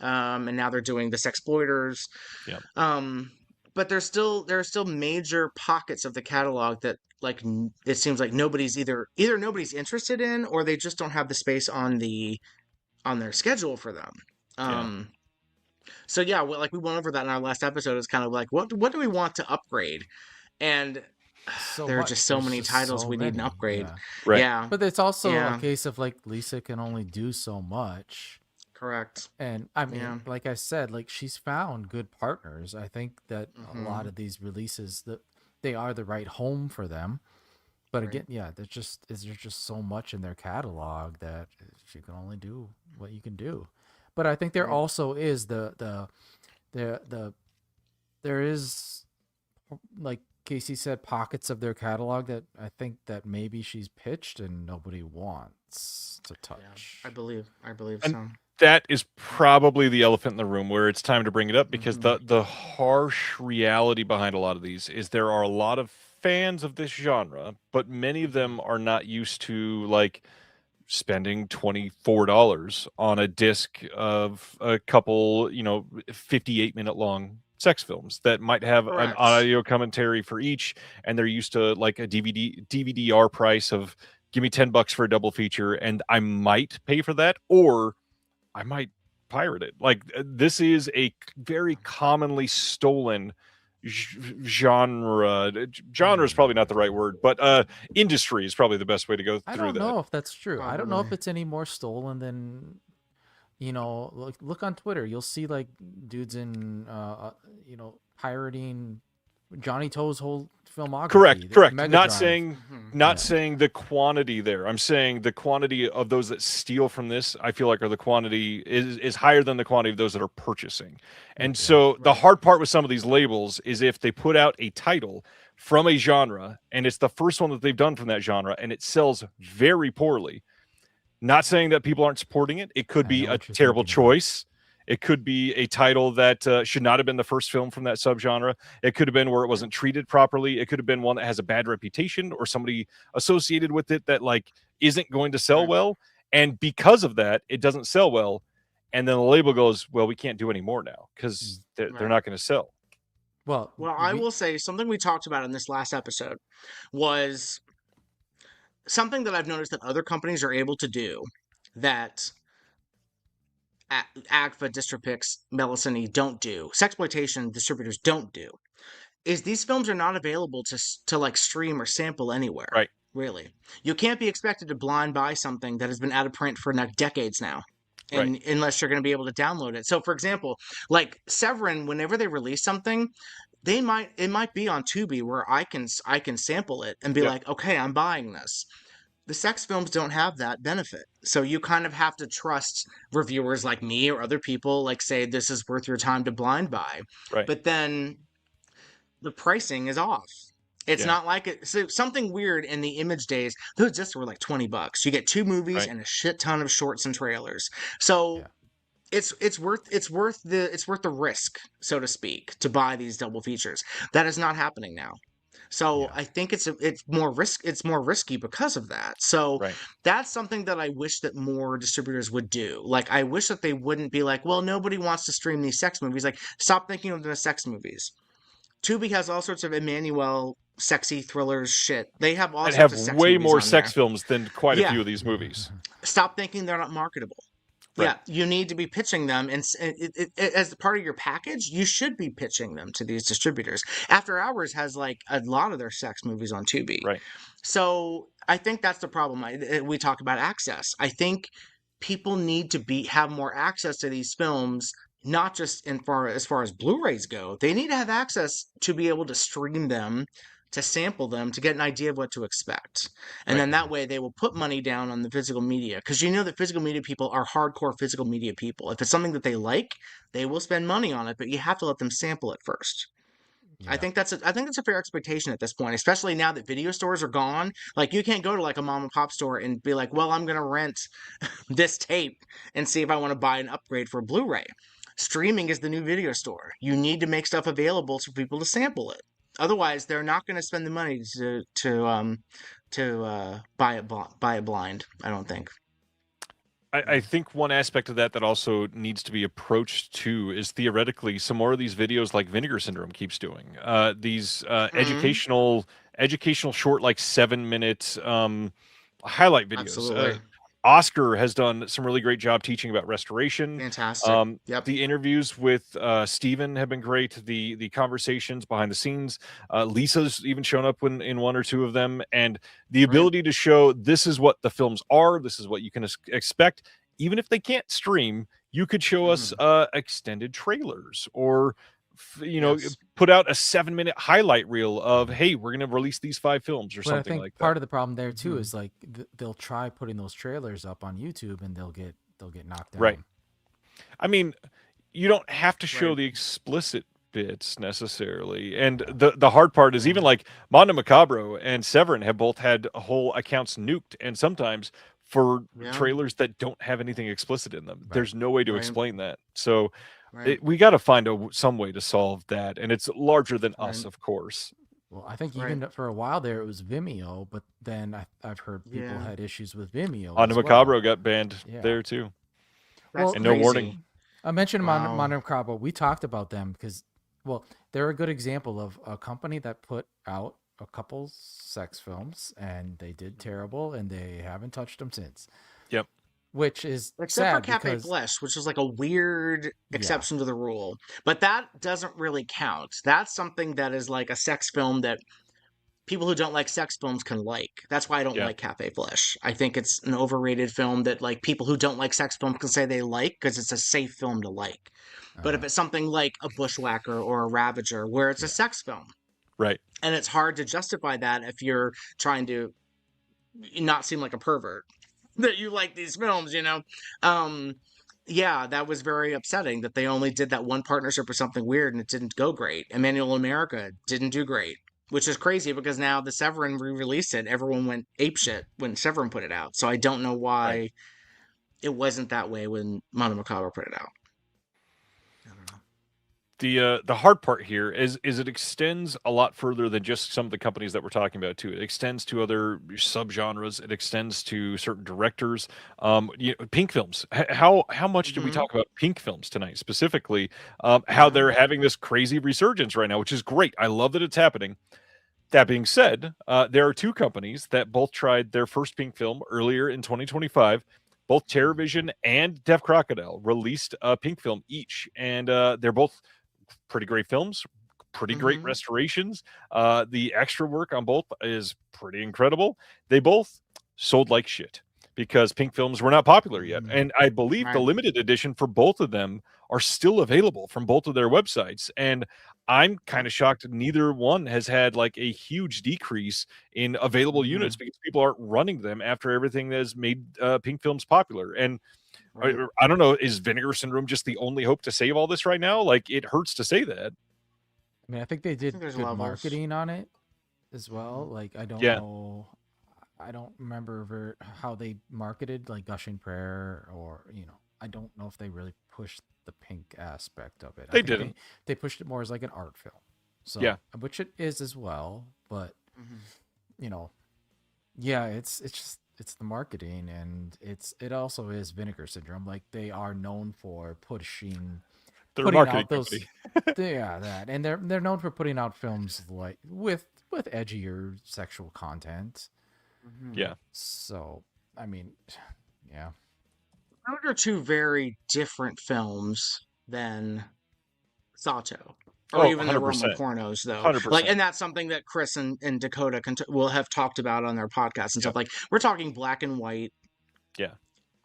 and now they're doing the Sexploiters. Yep. But there are still major pockets of the catalog that like it seems like nobody's either nobody's interested in, or they just don't have the space on their schedule for them. So yeah, like we went over that in our last episode. It's kind of like what do we want to upgrade, and there are just so many titles we need an upgrade. Yeah. Right. Yeah, but it's also a case of like Lisa can only do so much. Correct. And I mean, like I said, like she's found good partners. I think that a lot of these releases that they are the right home for them. But again, there's just so much in their catalog that you can only do what you can do. But I think there also is there is, like Casey said, pockets of their catalog that I think that maybe she's pitched and nobody wants to touch. I believe And so. that is probably the elephant in the room where it's time to bring it up, because the harsh reality behind a lot of these is there are a lot of fans of this genre, but many of them are not used to like spending $24 on a disc of a couple, 58-minute long sex films that might have an audio commentary for each, and they're used to like a DVD-R price of give me $10 for a double feature, and I might pay for that, or I might pirate it. Like this is a very commonly stolen genre. Genre is probably not the right word, but industry is probably the best way to go through that. I don't know if that's true. Probably. I don't know if it's any more stolen than, look on Twitter. You'll see like dudes in, pirating Johnny Toe's whole filmography. Correct. Mega Not saying the quantity there. I'm saying the quantity of those that steal from this, I feel like, are the quantity is higher than the quantity of those that are purchasing. And so the hard part with some of these labels is if they put out a title from a genre and it's the first one that they've done from that genre and it sells very poorly. Not saying that people aren't supporting it. It could be a terrible choice. It could be a title that should not have been the first film from that subgenre. It could have been where it wasn't treated properly. It could have been one that has a bad reputation or somebody associated with it that like isn't going to sell well. And because of that, it doesn't sell well. And then the label goes, well, we can't do any more now because they're not going to sell. Well, I will say something we talked about in this last episode was something that I've noticed that other companies are able to do that ACFA, Dystropix, Melisony don't do, Sexploitation distributors don't do, is these films are not available to like stream or sample anywhere. Right. Really. You can't be expected to blind buy something that has been out of print for decades now. and unless you're going to be able to download it. So, for example, like Severin, whenever they release something, it might be on Tubi where I can sample it and be like, okay, I'm buying this. The sex films don't have that benefit. So you kind of have to trust reviewers like me or other people like say this is worth your time to blind buy. Right. But then the pricing is off. It's not like it. So something weird in the Image days, those discs were like $20. You get 2 movies and a shit ton of shorts and trailers. So it's worth the risk, so to speak, to buy these double features. That is not happening now. So I think it's more risky because of that. So that's something that I wish that more distributors would do. Like I wish that they wouldn't be like, well, nobody wants to stream these sex movies. Like stop thinking of them as sex movies. Tubi has all sorts of Emmanuel sexy thrillers shit. They have all sorts of sex way movies more on sex there. films than quite a few of these movies. Stop thinking they're not marketable. Yeah, you need to be pitching them, and as part of your package, you should be pitching them to these distributors. After Hours has like a lot of their sex movies on Tubi, so I think that's the problem. We talk about access. I think people need to have more access to these films, not just as far as Blu-rays go. They need to have access to be able to stream them, to sample them, to get an idea of what to expect. And then that way they will put money down on the physical media. Because you know that physical media people are hardcore physical media people. If it's something that they like, they will spend money on it, but you have to let them sample it first. I think that's a fair expectation at this point, especially now that video stores are gone. Like you can't go to like a mom and pop store and be like, well, I'm going to rent this tape and see if I want to buy an upgrade for a Blu-ray. Streaming is the new video store. You need to make stuff available for people to sample it. Otherwise, they're not going to spend the money to buy it blind. I don't think. I think one aspect of that also needs to be approached too is theoretically some more of these videos like Vinegar Syndrome keeps doing. These educational short, like 7-minute highlight videos. Absolutely. Oscar has done some really great job teaching about restoration. Fantastic. The interviews with Steven have been great. The conversations behind the scenes. Lisa's even shown up in one or two of them. And the ability to show this is what the films are. This is what you can expect. Even if they can't stream, you could show us extended trailers or put out a 7-minute highlight reel of, hey, we're going to release these 5 films or something like that. Part of the problem there too is like they'll try putting those trailers up on YouTube and they'll get knocked down. Right. I mean, you don't have to show the explicit bits necessarily. And the hard part is even like Mondo Macabro and Severin have both had whole accounts nuked, and sometimes for trailers that don't have anything explicit in them. There's no way to explain that. So we got to find some way to solve that, and it's larger than us, of course. Well, I think even for a while there it was Vimeo, but then I've heard people had issues with Vimeo. Mondo Macabro got banned there too, and no warning. I mentioned Mondo Macabro. We talked about them because, well, they're a good example of a company that put out a couple sex films and they did terrible, and they haven't touched them since. Yep. Which is except for Cafe Flesh, which is like a weird exception to the rule. But that doesn't really count. That's something that is like a sex film that people who don't like sex films can like. That's why I don't like Cafe Flesh. I think it's an overrated film that like people who don't like sex films can say they like because it's a safe film to like. But if it's something like a Bushwhacker or a Ravager where it's a sex film. Right. And it's hard to justify that if you're trying to not seem like a pervert. That you like these films, that was very upsetting that they only did that one partnership or something weird and it didn't go great. Emmanuel America didn't do great, which is crazy because now the Severin re-released it. Everyone went apeshit when Severin put it out. So I don't know why it wasn't that way when Mondo Macabro put it out. The hard part here is it extends a lot further than just some of the companies that we're talking about too. It extends to other subgenres. It extends to certain directors. Pink films. How much did we talk about pink films tonight specifically? How they're having this crazy resurgence right now, which is great. I love that it's happening. That being said, there are 2 companies that both tried their first pink film earlier in 2025. Both TerrorVision and Deaf Crocodile released a pink film each, and they're both pretty great films, pretty great restorations. The extra work on both is pretty incredible. They both sold like shit. because pink films were not popular yet. And I believe the Right. limited edition for both of them are still available from both of their websites. And I'm kind of shocked neither one has had like a huge decrease in available units because people aren't running them after everything that has made pink films popular. And Right. I don't know, is Vinegar Syndrome just the only hope to save all this right now? Like, it hurts to say that. I mean, I think they did there's good levels. marketing on it as well. Like, I don't Yeah. know, I don't remember how they marketed like Gushing Prayer, or I don't know if they really pushed the pink aspect of it. I They think didn't. They pushed it more as like an art film. So Yeah. which it is as well, but yeah, it's the marketing, and it also is Vinegar Syndrome. Like, they are known for putting marketing out those company. yeah, that, and they're known for putting out films like with edgier sexual content. Yeah. So, I mean, yeah. Those are two very different films than Sato. Or even the Roman 100%. pornos, though. 100%. Like, and that's something that Chris and Dakota will have talked about on their podcast and stuff. Like, we're talking black and white, Yeah.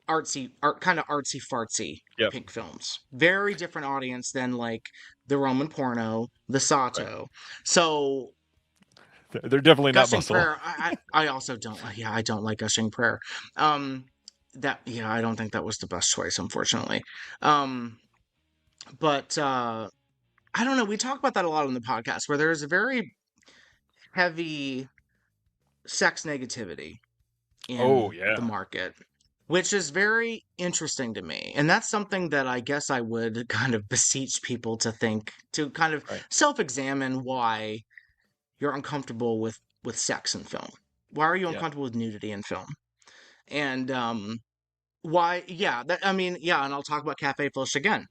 kind of artsy fartsy pink films. Very different audience than like the Roman porno, the Sato. Right. So they're definitely Gushing not muscle. Prayer, I also don't. Yeah, I don't like Gushing Prayer. I don't think that was the best choice, unfortunately. But I don't know. We talk about that a lot on the podcast, where there is a very heavy sex negativity in the market, which is very interesting to me. And that's something that I guess I would kind of beseech people to kind of self-examine why you're uncomfortable with sex in film. Why are you uncomfortable with nudity in film? And why? Yeah, and I'll talk about Cafe Flesh again.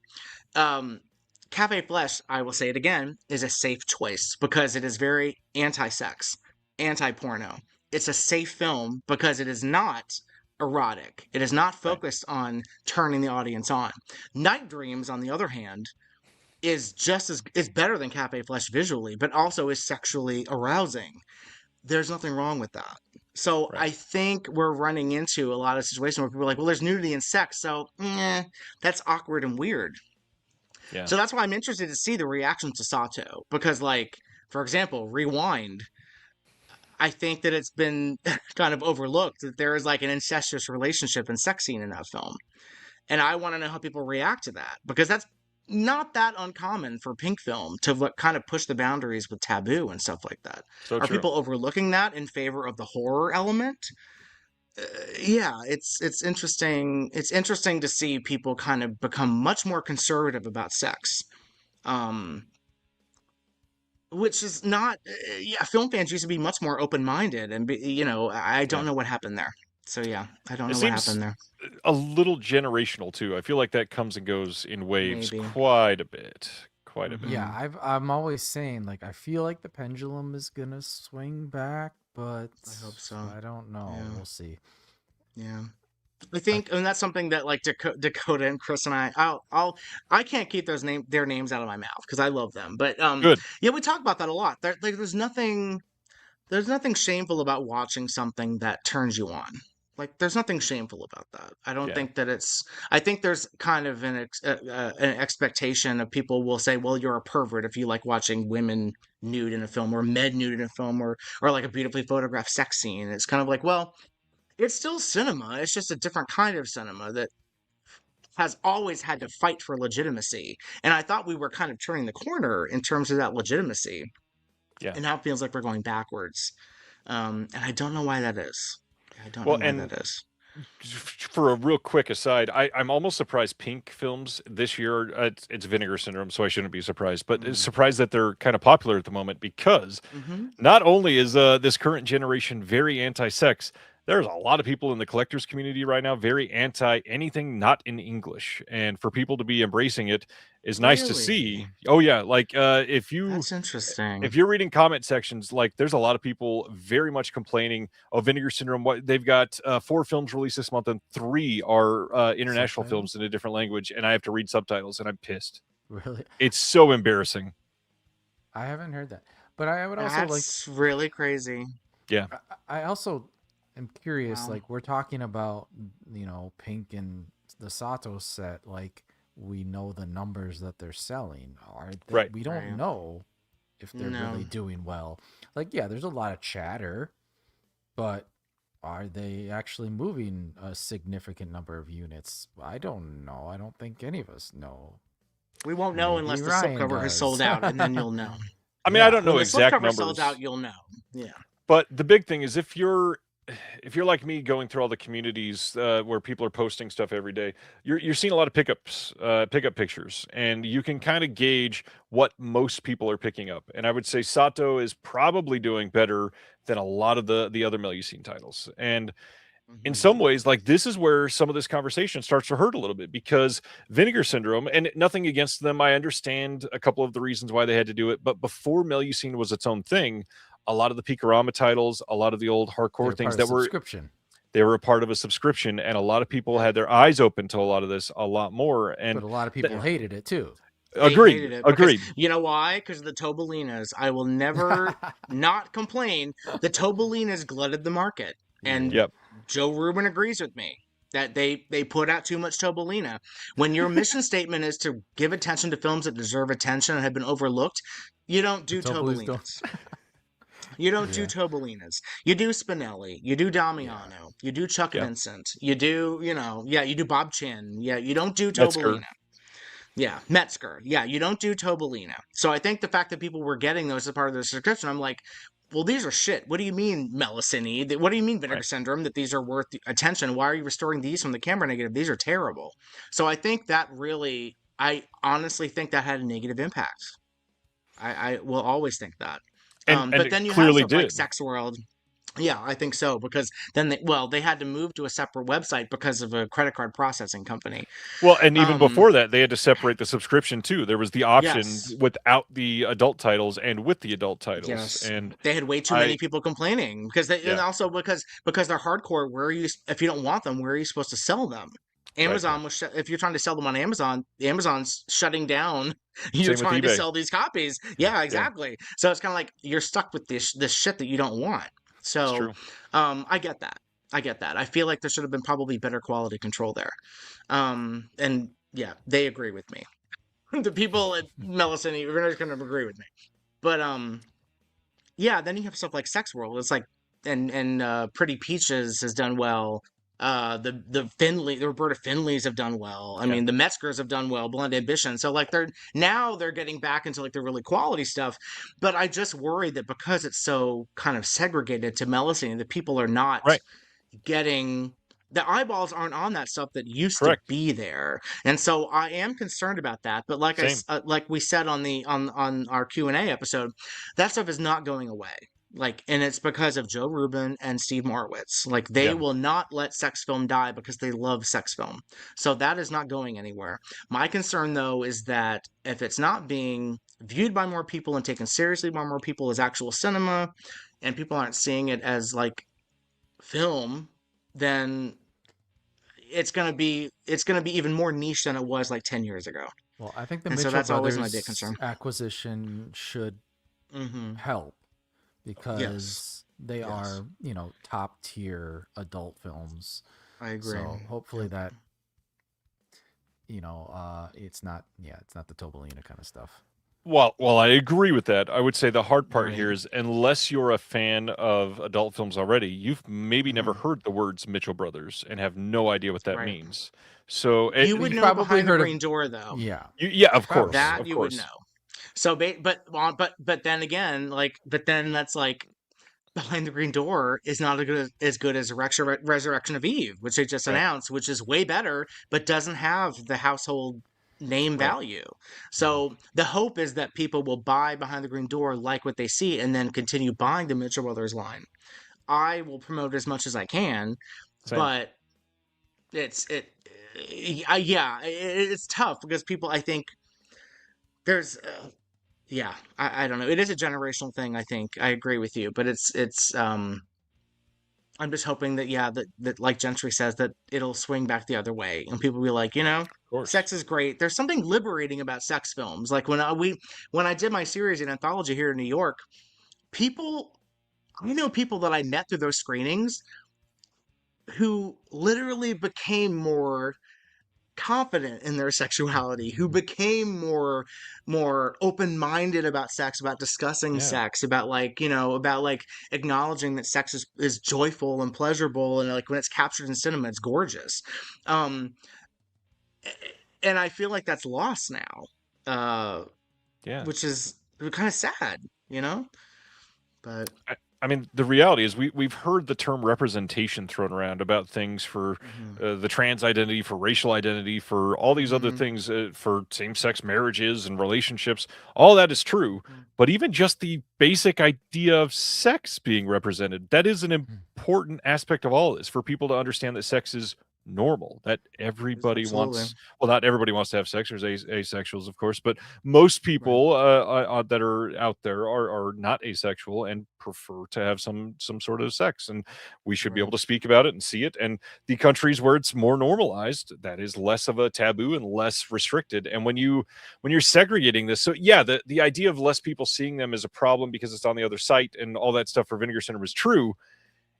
Cafe Flesh, I will say it again, is a safe choice because it is very anti-sex, anti-porno. It's a safe film because it is not erotic. It is not focused on turning the audience on. Night Dreams, on the other hand, is better than Cafe Flesh visually, but also is sexually arousing. There's nothing wrong with that. So I think we're running into a lot of situations where people are like, well, there's nudity and sex, so that's awkward and weird. Yeah. So that's why I'm interested to see the reaction to Sato, because, like, for example, Rewind, I think that it's been kind of overlooked that there is like an incestuous relationship and sex scene in that film. And I want to know how people react to that, because that's not that uncommon for pink film to kind of push the boundaries with taboo and stuff like that. So are people overlooking that in favor of the horror element? Yeah, it's interesting. It's interesting to see people kind of become much more conservative about sex, which is not. Film fans used to be much more open-minded, and I don't know what happened there. So yeah, I don't know what happened there. A little generational too. I feel like that comes and goes in waves quite a bit. Quite a bit. Yeah, I'm always saying, like, I feel like the pendulum is gonna swing back, but I hope so. I don't know. Yeah. We'll see. Yeah, I think, and that's something that like Dakota and Chris and I can't keep their names out of my mouth because I love them. But Good. Yeah, we talk about that a lot. There's nothing shameful about watching something that turns you on. Like, there's nothing shameful about that. I don't think that I think there's kind of an expectation of people will say, well, you're a pervert if you like watching women nude in a film, or men nude in a film, or like a beautifully photographed sex scene. It's kind of like, well, it's still cinema. It's just a different kind of cinema that has always had to fight for legitimacy. And I thought we were kind of turning the corner in terms of that legitimacy. Yeah. And now it feels like we're going backwards. And I don't know why that is. I don't know why that is. For a real quick aside, I'm almost surprised pink films this year, it's Vinegar Syndrome, so I shouldn't be surprised, but surprised that they're kind of popular at the moment, because not only is this current generation very anti-sex, there's a lot of people in the collectors community right now very anti anything not in English, and for people to be embracing it is nice to see. Oh yeah, like that's interesting. If you're reading comment sections, like, there's a lot of people very much complaining of Vinegar Syndrome. What they've got 4 films released this month, and 3 are international films in a different language, and I have to read subtitles, and I'm pissed. Really? It's so embarrassing. I haven't heard that, but I would also That's really crazy. Yeah. I also I'm curious. Wow. Like we're talking about, Pink and the Sato set. Like we know the numbers that they're selling. Are they? Right. We don't Right. know if they're No. really doing well. Like yeah, there's a lot of chatter, but are they actually moving a significant number of units? I don't know. I don't think any of us know. We won't know Maybe unless the Ryan slipcover has sold does. out, and then you'll know. I mean, I Yeah. don't When know the exact slipcover sells numbers, out, you'll know. Yeah. but the big thing is if you're like me going through all the communities where people are posting stuff every day, you're seeing a lot of pickup pictures, and you can kind of gauge what most people are picking up. And I would say Sato is probably doing better than a lot of the other Melusine titles. And in some ways, like this is where some of this conversation starts to hurt a little bit, because Vinegar Syndrome, and nothing against them, I understand a couple of the reasons why they had to do it, but before Melusine was its own thing, a lot of the Picorama titles, a lot of the old hardcore things that were subscription. They were a part of a subscription, and a lot of people had their eyes open to a lot of this a lot more. And But a lot of people hated it too. They hated it because- agreed. You know why? Because the Tobolinas. I will never not complain. The Tobolinas glutted the market, and Yep. Joe Rubin agrees with me that they put out too much Tobolina. When your mission statement is to give attention to films that deserve attention and have been overlooked, you don't do Tobolinas. You don't do Tobolinas. You do Spinelli. You do Damiano. You do Chuck Vincent. You do, you do Bob Chin. Yeah, you don't do Tobolina. Yeah, Metzger. Yeah, you don't do Tobolina. So I think the fact that people were getting those as part of their subscription, I'm like, well, these are shit. What do you mean Melusine? What do you mean Vinegar Syndrome? That these are worth attention? Why are you restoring these from the camera negative? These are terrible. So I think that really, I honestly think that had a negative impact. I will always think that. And but it then you clearly have stuff like did. Sex World. Yeah, I think so, because then they had to move to a separate website because of a credit card processing company. Well, and even before that, they had to separate the subscription too. There was the option without the adult titles and with the adult titles. Yes, and they had way too many people complaining because and also because they're hardcore. Where are you? If you don't want them, where are you supposed to sell them? Amazon was if you're trying to sell them on Amazon, Amazon's shutting down. You're trying to sell these copies. Yeah, exactly. Yeah. So it's kind of like you're stuck with this shit that you don't want. So, I get that. I feel like there should have been probably better quality control there. And yeah, they agree with me. The people at Melusine are not going to agree with me. But yeah, then you have stuff like Sex World. It's like and Pretty Peaches has done well. The Roberta Finleys have done well. I mean, the Metzgers have done well. Blonde Ambition. So like they're getting back into like the really quality stuff. But I just worry that because it's so kind of segregated to Melusine, that people are not getting the eyeballs aren't on that stuff that used to be there. And so I am concerned about that. But like like we said on our Q&A episode, that stuff is not going away. And it's because of Joe Rubin and Steve Morowitz. Like, they will not let sex film die because they love sex film. So that is not going anywhere. My concern, though, is that if it's not being viewed by more people and taken seriously by more people as actual cinema, and people aren't seeing it as, like, film, then it's gonna be even more niche than it was, like, 10 years ago. Well, I think the Mitchell that's Brothers always my big concern. acquisition should help. Because they are, top tier adult films. I agree. So hopefully that, it's not the Tobolina kind of stuff. Well, I agree with that. I would say the hard part here is, unless you're a fan of adult films already, you've maybe never heard the words Mitchell Brothers and have no idea what that means. So you would know probably Behind the Green Door, though. Yeah. Of course. That you would know. So, but then again, but then that's like Behind the Green Door is not as good as Resurrection of Eve, which they just announced, which is way better, but doesn't have the household name value. So the hope is that people will buy Behind the Green Door, like what they see, and then continue buying the Mitchell Brothers line. I will promote as much as I can, but it's tough because people, I think, there's. I don't know. It is a generational thing, I think. I agree with you, but it's I'm just hoping that that like Gentry says, that it'll swing back the other way and people will be like, sex is great. There's something liberating about sex films. Like when I did my series in Anthology here in New York, I know people that I met through those screenings who literally became more confident in their sexuality, who became more open-minded about sex, about discussing Yeah. sex, about like, you know, about like acknowledging that sex is joyful and pleasurable, and like when it's captured in cinema it's gorgeous. um and I feel like that's lost now, Yeah. which is kind of sad, you know. But I mean, the reality is we've heard the term representation thrown around about things for mhm, the trans identity, for racial identity, for all these other mhm, things, for same-sex marriages and relationships. All that is true, mhm, but even just the basic idea of sex being represented, that is an important aspect of all of this for people to understand that sex is normal, that everybody absolutely wants. Well, not everybody wants to have sex. There's asexuals, of course, but most right, people that are out there are not asexual and prefer to have some sort of sex, and we should be able right, to speak about it and see it. And the countries where it's more normalized, that is less of a taboo and less restricted. And when you're segregating this, so yeah, the idea of less people seeing them is a problem because it's on the other site and all that stuff for Vinegar Syndrome is true.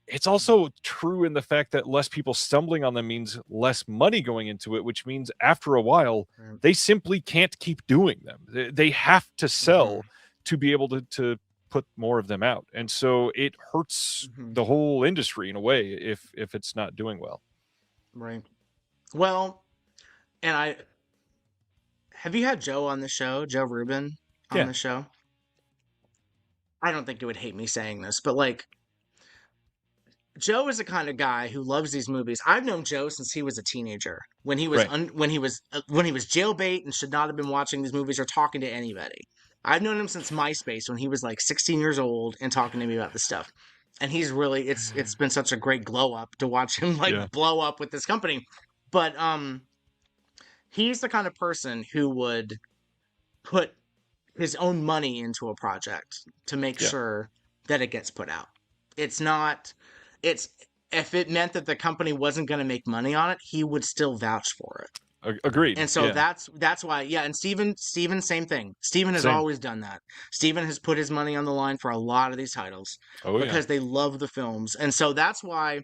It's also true in the fact that less people stumbling on them means less money going into it, which means after a while, right. they simply can't keep doing them. They have to Mhm, sell to be able to put more of them out. And so it hurts mhm, the whole industry in a way if it's not doing well. right. Well, and I have you had Joe on the show, Joe Rubin on Yeah, the show? I don't think you would hate me saying this, but like Joe is the kind of guy who loves these movies. I've known Joe since he was a teenager, when he was right. when he was jailbait and should not have been watching these movies or talking to anybody. I've known him since MySpace when he was like 16 years old and talking to me about this stuff. And he's really it's been such a great glow up to watch him like Yeah, blow up with this company. But he's the kind of person who would put his own money into a project to make yeah. sure that it gets put out. It's not, it's, if it meant that the company wasn't going to make money on it, he would still vouch for it. Agreed. And so Yeah, that's why, yeah. And Steven, same thing. Steven has same. always done that. Steven has put his money on the line for a lot of these titles Oh yeah, because they love the films. And so that's why,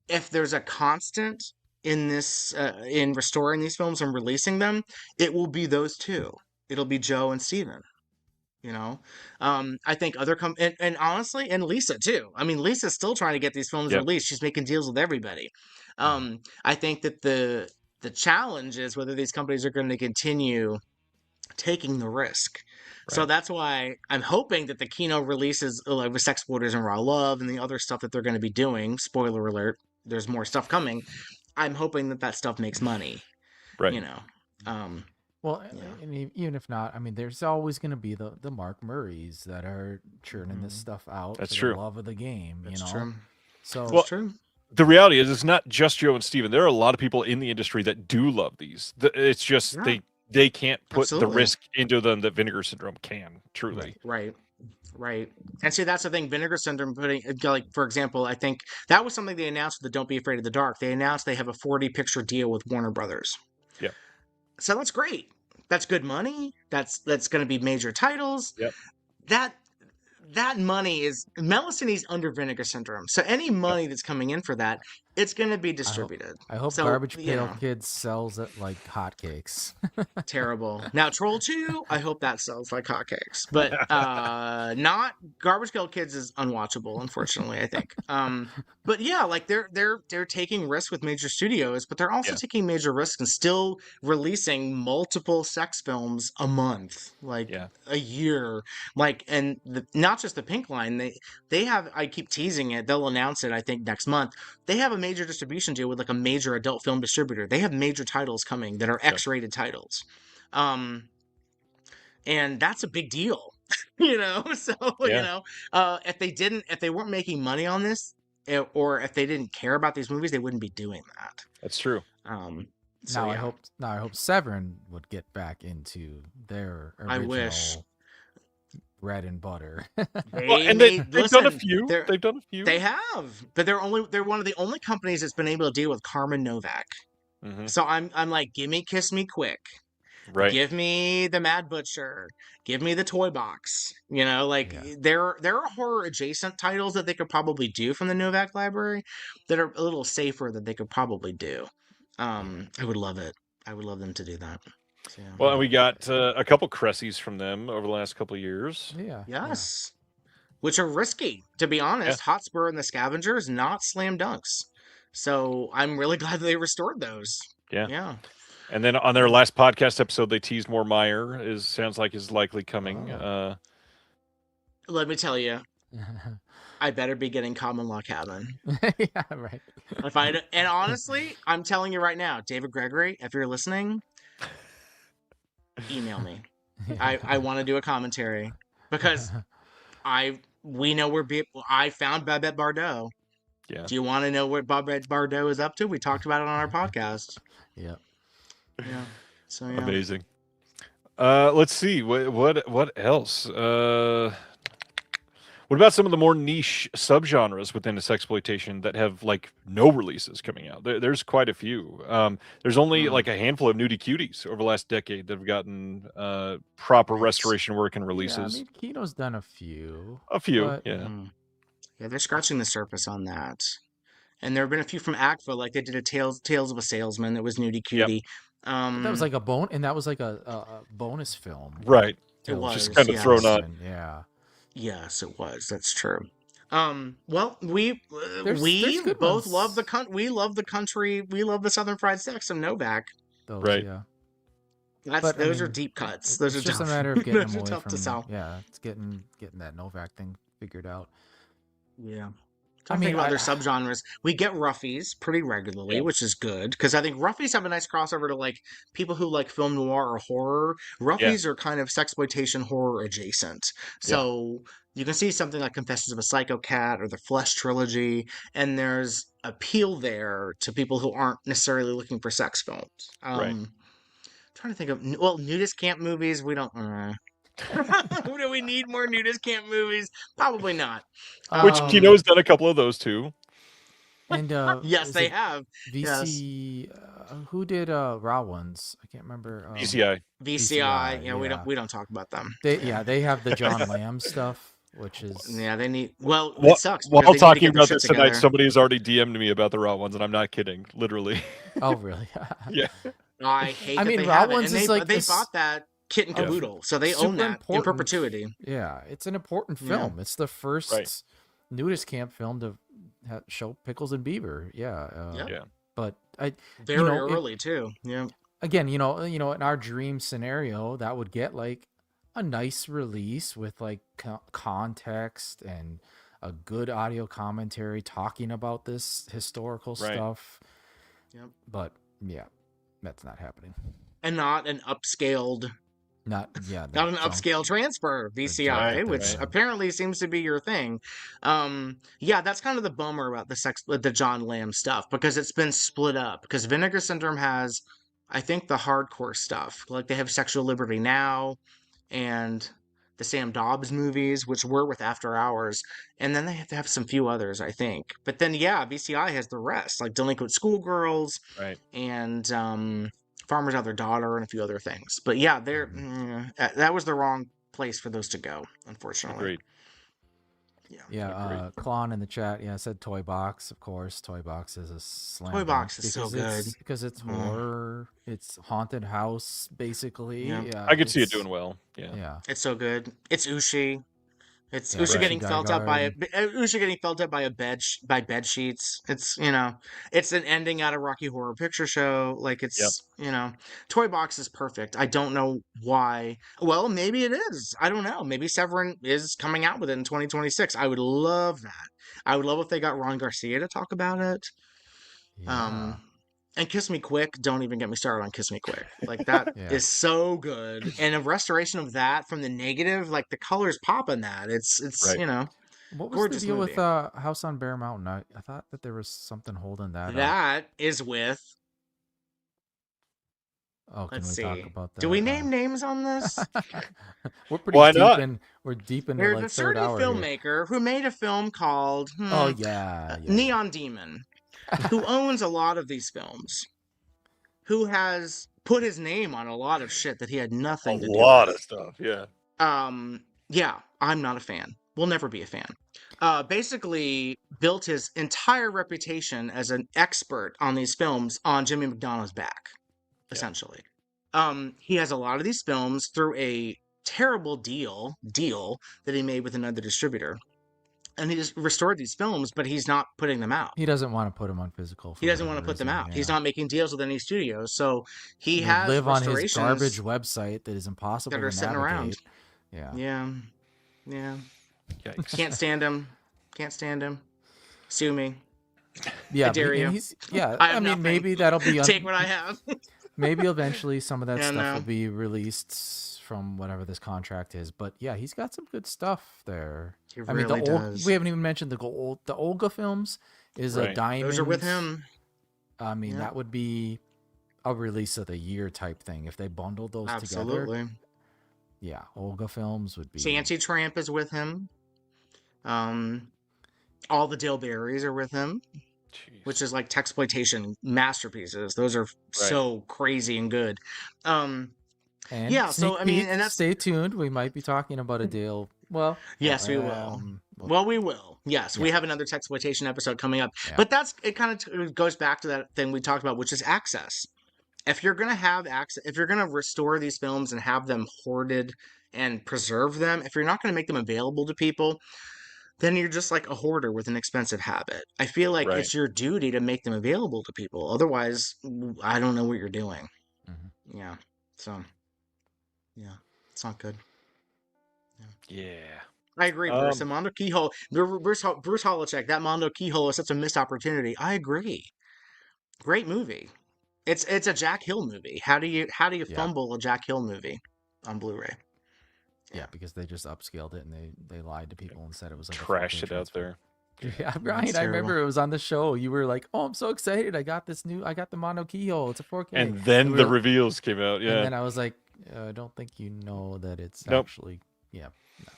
if there's a constant in this, in restoring these films and releasing them, it will be those two. It'll be Joe and Steven. You know, I think and honestly, and Lisa too. I mean, Lisa's still trying to get these films yep. released. She's making deals with everybody. I think that the challenge is whether these companies are going to continue taking the risk. So Right. that's why I'm hoping that the Kino releases, like with Sexploitation and Raw Love and the other stuff that they're going to be doing. Spoiler alert: there's more stuff coming. I'm hoping that that stuff makes money. Right. You know, um, Well, yeah. and even if not, I mean, there's always going to be the Mark Murrays that are churning this Mhm. stuff out That's for true. the love of the game, That's you know. true. So That's Well, true. the reality is it's not just Joe and Steven. There are a lot of people in the industry that do love these. It's just Yeah. they can't put the Absolutely. risk into them that Vinegar Syndrome can, truly. Right. Right. And see, that's the thing. Vinegar Syndrome putting, like, for example, I think that was something they announced with the Don't Be Afraid of the Dark. They announced they have a 40 picture deal with Warner Brothers. Yep. So that's great. That's good money. That's going to be major titles. Yep. That that money is Melissa's under Vinegar Syndrome. So any Yep. money that's coming in for that, it's going to be I hope, distributed. I hope So, Garbage you Pail know, Kids sells it like hotcakes. terrible. Now Troll 2, I hope that sells like hotcakes. But not Garbage Pail Kids is unwatchable, unfortunately, I think. But yeah, like they're taking risks with major studios, but they're also Yeah. taking major risks and still releasing multiple sex films a month, like Yeah. a year. Like, and not just the Pink Line, they have, I keep teasing it, they'll announce it I think next month. They have a major distribution deal with like a major adult film distributor. They have major titles coming that are Yep. X-rated titles. And that's a big deal. You know, so Yeah. if they weren't making money on this, or if they didn't care about these movies, they wouldn't be doing that. That's true. So yeah, Now I hope Severn would get back into their I wish. original bread and butter. Well, and they've done a few. They've done a few. They have, but they're one of the only companies that's been able to deal with Carmen Novak. Mhm. So I'm like, gimme Kiss Me Quick. Right. Give me the Mad Butcher. Give me the Toy Box. You know, like there are horror adjacent titles that they could probably do from the Novak library that are a little safer that they could probably do. I would love it. I would love them to do that. So, yeah. Well, and we got a couple Cressies from them over the last couple of years. Yeah. Yes. Which are risky, to be honest. Hotspur and the Scavenger is not slam dunks. So I'm really glad they restored those. Yeah. Yeah. And then on their last podcast episode, they teased more Meyer. Sounds like is likely coming. Let me tell you, I better be getting Common Law Cabin. Yeah, right. And honestly, I'm telling you right now, David Gregory, if you're listening, email me. I want to do a commentary because we know where I found Babette Bardot. Yeah. Do you want to know what Babette Bardot is up to? We talked about it on our podcast. Yeah. Yeah. So yeah. Amazing. Let's see what else. What about some of the more niche subgenres within the sexploitation that have like no releases coming out? There's quite a few. There's only like a handful of nudie cuties over the last decade that have gotten proper restoration work and releases. Yeah, I mean, Kino's done a few. Yeah. Yeah, they're scratching the surface on that. And there have been a few from ACFA, like they did a Tales of a Salesman that was nudie cutie. That was like that was like a bonus film. Right. It was just kind of thrown on. Yeah. Yes, it was. That's true. Well, we there's both ones. love the we love the country. We love the Southern Fried Sex of Novak. Right. Yeah. Those are deep cuts. Those it's are just tough. a matter of getting Those them are away tough from. to sell. Yeah, it's getting that Novak thing figured out. Yeah. I mean, other subgenres. We get roughies pretty regularly, which is good because I think roughies have a nice crossover to like people who like film noir or horror. Roughies are kind of sexploitation horror adjacent. So you can see something like Confessions of a Psycho Cat or the Flesh trilogy, and there's appeal there to people who aren't necessarily looking for sex films. Trying to think of nudist camp movies. We don't. Do we need more nudist camp movies? Probably not. Which Kino's done a couple of those too. And yes, they have. VC, who did Raw ones? I can't remember. VCI. Yeah, we don't talk about them. They have the John Lamb stuff, which is they need. Well, it sucks. While talking about this tonight, somebody has already DM'd me about the Raw ones, and I'm not kidding, literally. Oh, really? Yeah. I hate. I mean, they Raw ones is like they bought that Kit and Caboodle, so they own that in perpetuity. Yeah, it's an important film. It's the first nudist camp film to show Pickles and Bieber. Yeah. But very early too. Yeah. Again, in our dream scenario, that would get like a nice release with like context and a good audio commentary talking about this historical stuff. Yep. But yeah, that's not happening. And not an upscaled. Not an upscale transfer VCI, which apparently seems to be your thing. That's kind of the bummer about the John Lamb stuff because it's been split up. Because Vinegar Syndrome has, I think, the hardcore stuff. Like they have Sexual Liberty Now, and the Sam Dobbs movies, which were with After Hours, and then they have to have some few others, I think. But then VCI has the rest, like Delinquent Schoolgirls, and Farmer's Other Daughter and a few other things. But that was the wrong place for those to go, unfortunately. Agreed. Yeah, Klon in the chat, said Toy Box, of course. Toy Box is a slam. Toy Box is so good. Because it's horror, it's haunted house, basically. Yeah, I could see it doing well. Yeah. It's so good. It's Ushi. It's Usha getting felt up by bed sheets. It's it's an ending out of Rocky Horror Picture Show. Like it's Toy Box is perfect. I don't know why. Well, maybe it is. I don't know. Maybe Severin is coming out with it in 2026. I would love that. I would love if they got Ron Garcia to talk about it. Yeah. And Kiss Me Quick, don't even get me started on Kiss Me Quick. Like, that is so good. And a restoration of that from the negative, like, the colors pop in that. It's What was the deal with House on Bear Mountain? I thought that there was something holding that up. That is with... Oh, can we talk about that? Do we name names on this? We're pretty deep we're deep into There's like a certain filmmaker who made a film called Neon Demon. Who owns a lot of these films, who has put his name on a lot of shit that he had nothing to do lot with. of stuff, yeah. Yeah, I'm not a fan. Will never be a fan. Basically built his entire reputation as an expert on these films on Jimmy McDonough's back, essentially. He has a lot of these films through a terrible deal that he made with another distributor. And he just restored these films, but he's not putting them out. He doesn't want to put them on physical. He doesn't want to put them out. He's not making deals with any studios, so he they has live on his restorations garbage website that is impossible that are to sitting navigate. around. Yeah. Yikes. Can't stand him. Sue me. Yeah, I dare you. I mean, nothing. maybe that'll be Take what I have. maybe eventually some of that Yeah, stuff no. will be released from whatever this contract is. But yeah, he's got some good stuff there. He I mean, really does. we haven't even mentioned the Olga films is a Right. diamond. Those are with him. I mean, Yeah. that would be a release of the year type thing if they bundled those together. Absolutely. Yeah, Olga films would be. Fancy Tramp is with him. All the Dilberries are with him, Jeez. which is like Sexploitation masterpieces. Those are so crazy and good. And Yeah, so, sneak I mean, peek, and that's- stay tuned. We might be talking about a deal. Well, Yes, we will. Well, we will. Yes, we have another Sexploitation episode coming up. Yeah. But it kind of goes back to that thing we talked about, which is access. If you're going to have access, if you're going to restore these films and have them hoarded and preserve them, if you're not going to make them available to people, then you're just like a hoarder with an expensive habit. I feel like it's your duty to make them available to people. Otherwise, I don't know what you're doing. Mhm. Yeah. So, yeah, it's not good. Yeah. I agree, Bruce. And Mondo Keyhole, Bruce Holochek, that Mondo Keyhole is such a missed opportunity. I agree. Great movie. It's a Jack Hill movie. How do you fumble a Jack Hill movie on Blu-ray? Yeah, because they just upscaled it and they lied to people and said it was like Trashed a 4K it out transfer. there. Yeah, Ryan, I terrible. remember it was on the show. You were like, "Oh, I'm so excited! I got the Mono Keyhole. It's a 4K." And then the reveals came out. Yeah. And then I was like, "I don't think you know that it's Nope. actually, yeah." No.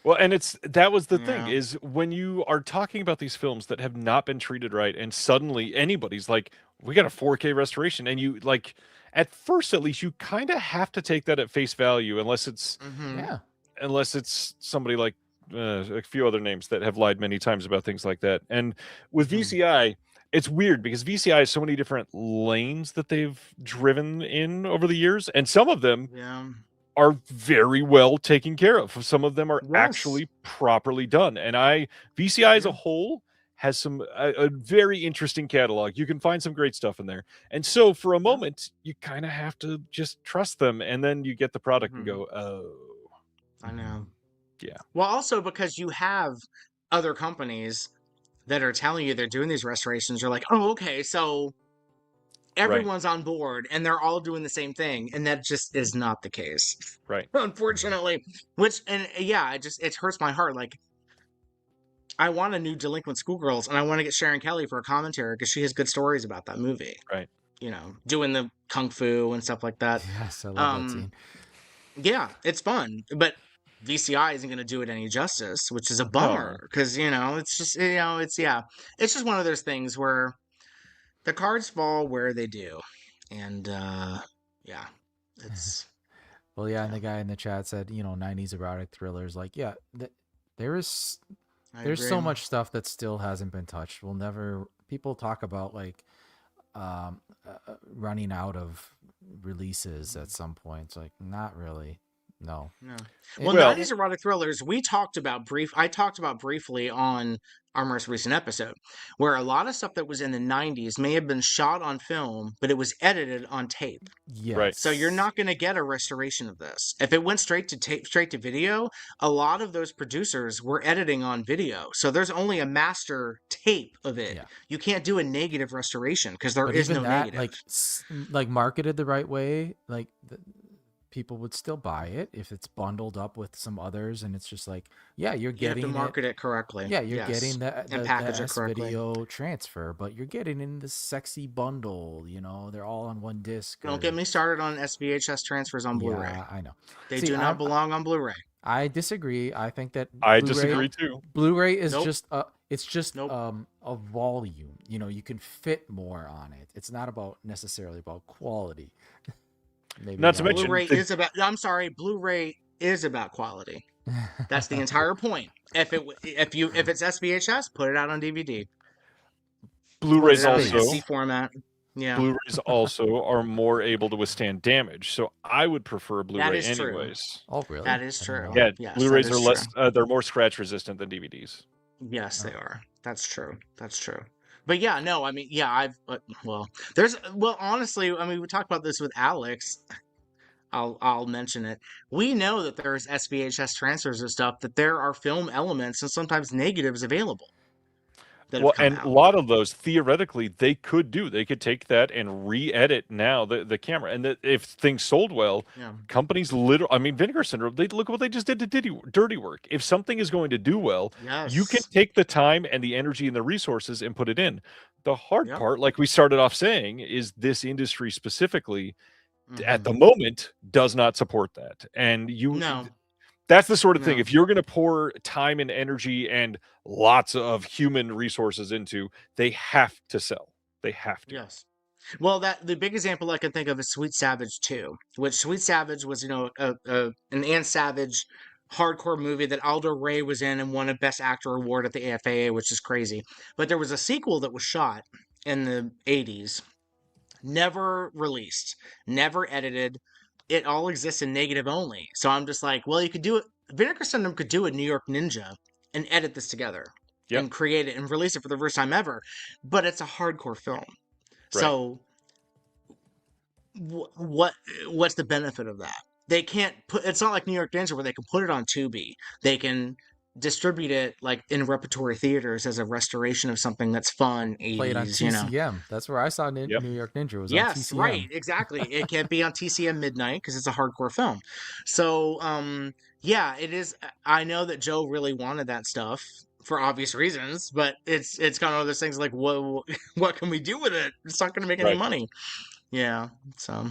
Well, and that was the thing Yeah. is when you are talking about these films that have not been treated right, and suddenly anybody's like, "We got a 4K restoration," and you like, at first at least, you kind of have to take that at face value, unless it's Yeah. somebody like a few other names that have lied many times about things like that. And with VCI, it's weird because VCI has so many different lanes that they've driven in over the years, and some of them Yeah. are very well taken care of. Some of them are Yes. actually properly done. And VCI as a whole has some a very interesting catalog. You can find some great stuff in there. And so for a moment, you kind of have to just trust them, and then you get the product and go, "Oh, I know. yeah." Well, also because you have other companies that are telling you they're doing these restorations. You're like, "Oh, okay, so everyone's on board and they're all doing the same thing," and that just is not the case. Right. Unfortunately. It hurts my heart. Like, I want a new Delinquent Schoolgirls, and I want to get Sharon Kelly for a commentary because she has good stories about that movie. Right. You know, doing the kung fu and stuff like that. Yes, I love that scene. Yeah, it's fun, but VCI isn't going to do it any justice, which is a bummer because it's just it's just one of those things where the cards fall where they do, and it's. Well, yeah, and the guy in the chat said, 90s erotic thrillers. Like, yeah, there's so much stuff that still hasn't been touched. People talk about like running out of releases at some point. It's like, not really. No. Well, 90s erotic thrillers, I talked about briefly on our most recent episode, where a lot of stuff that was in the 90s may have been shot on film, but it was edited on tape. Yes. Right. So you're not going to get a restoration of this. If it went straight to video, a lot of those producers were editing on video. So there's only a master tape of it. Yeah. You can't do a negative restoration because there But is even no that, negative. like marketed the right way, like people would still buy it if it's bundled up with some others, and it's just like, yeah, you're getting you have to market it correctly. Yeah, you're getting the package it correctly. video transfer, but you're getting in the sexy bundle. They're all on one disc. Don't get me started on SVHS transfers on Blu-ray. Yeah, I know. They do not belong on Blu-ray. I disagree. I think that I disagree too. Blu-ray is Nope. just Nope. a volume. You can fit more on it. It's not necessarily about quality. Maybe Not to not. mention, Blu-ray is about. I'm sorry, Blu-ray is about quality. That's the entire point. If it's SVHS, put it out on DVD. Put Blu-rays it out in also SD format. Yeah, Blu-rays also are more able to withstand damage, so I would prefer that Blu-ray is true. anyways. Oh, really? That is I didn't know true. that. Yeah, Yes, that Blu-rays is are true. less. They're more scratch resistant than DVDs. Yes, they Oh. are. That's true. That's true. But yeah, no, I mean, yeah, honestly, I mean, we talked about this with Alex. I'll mention it. We know that there's SVHS transfers and stuff, that there are film elements and sometimes negatives available that have Well, come and a out. lot of those theoretically they could do. They could take that and re-edit now the camera, and that if things sold well, Yeah. companies literally. I mean, Vinegar Syndrome. They look at what they just did to Dirty Work. If something is going to do well, you can Yes. take the time and the energy and the resources and put it in. The hard Yep. part, like we started off saying, is this industry specifically at Mhm. the moment does not support that, and No. that's the sort of thing. No. If you're going to pour time and energy and lots of human resources into, they have to sell. They have to. Yes. Well, that the big example I can think of is Sweet Savage 2, which Sweet Savage was, an Ann Savage hardcore movie that Aldo Ray was in and won a Best Actor award at the AFAA, which is crazy. But there was a sequel that was shot in the 80s, never released, never edited. It all exists in negative only. So I'm just like, well, you could do it. Vinegar Syndrome could do a New York Ninja and edit this together Yep. and create it and release it for the first time ever. But it's a hardcore film. Right. So what's the benefit of that? They can't put. It's not like New York Ninja where they can put it on Tubi. They can distribute it like in repertory theaters as a restoration of something that's fun. 80s, Played on TCM. That's where I saw Yep. New York Ninja. Was on Yes, TCM. right, exactly. It can't be on TCM midnight because it's a hardcore film. So, yeah, it is. I know that Joe really wanted that stuff for obvious reasons, but it's kind of one of those things like, what can we do with it? It's not going to make any Right. money. Yeah, so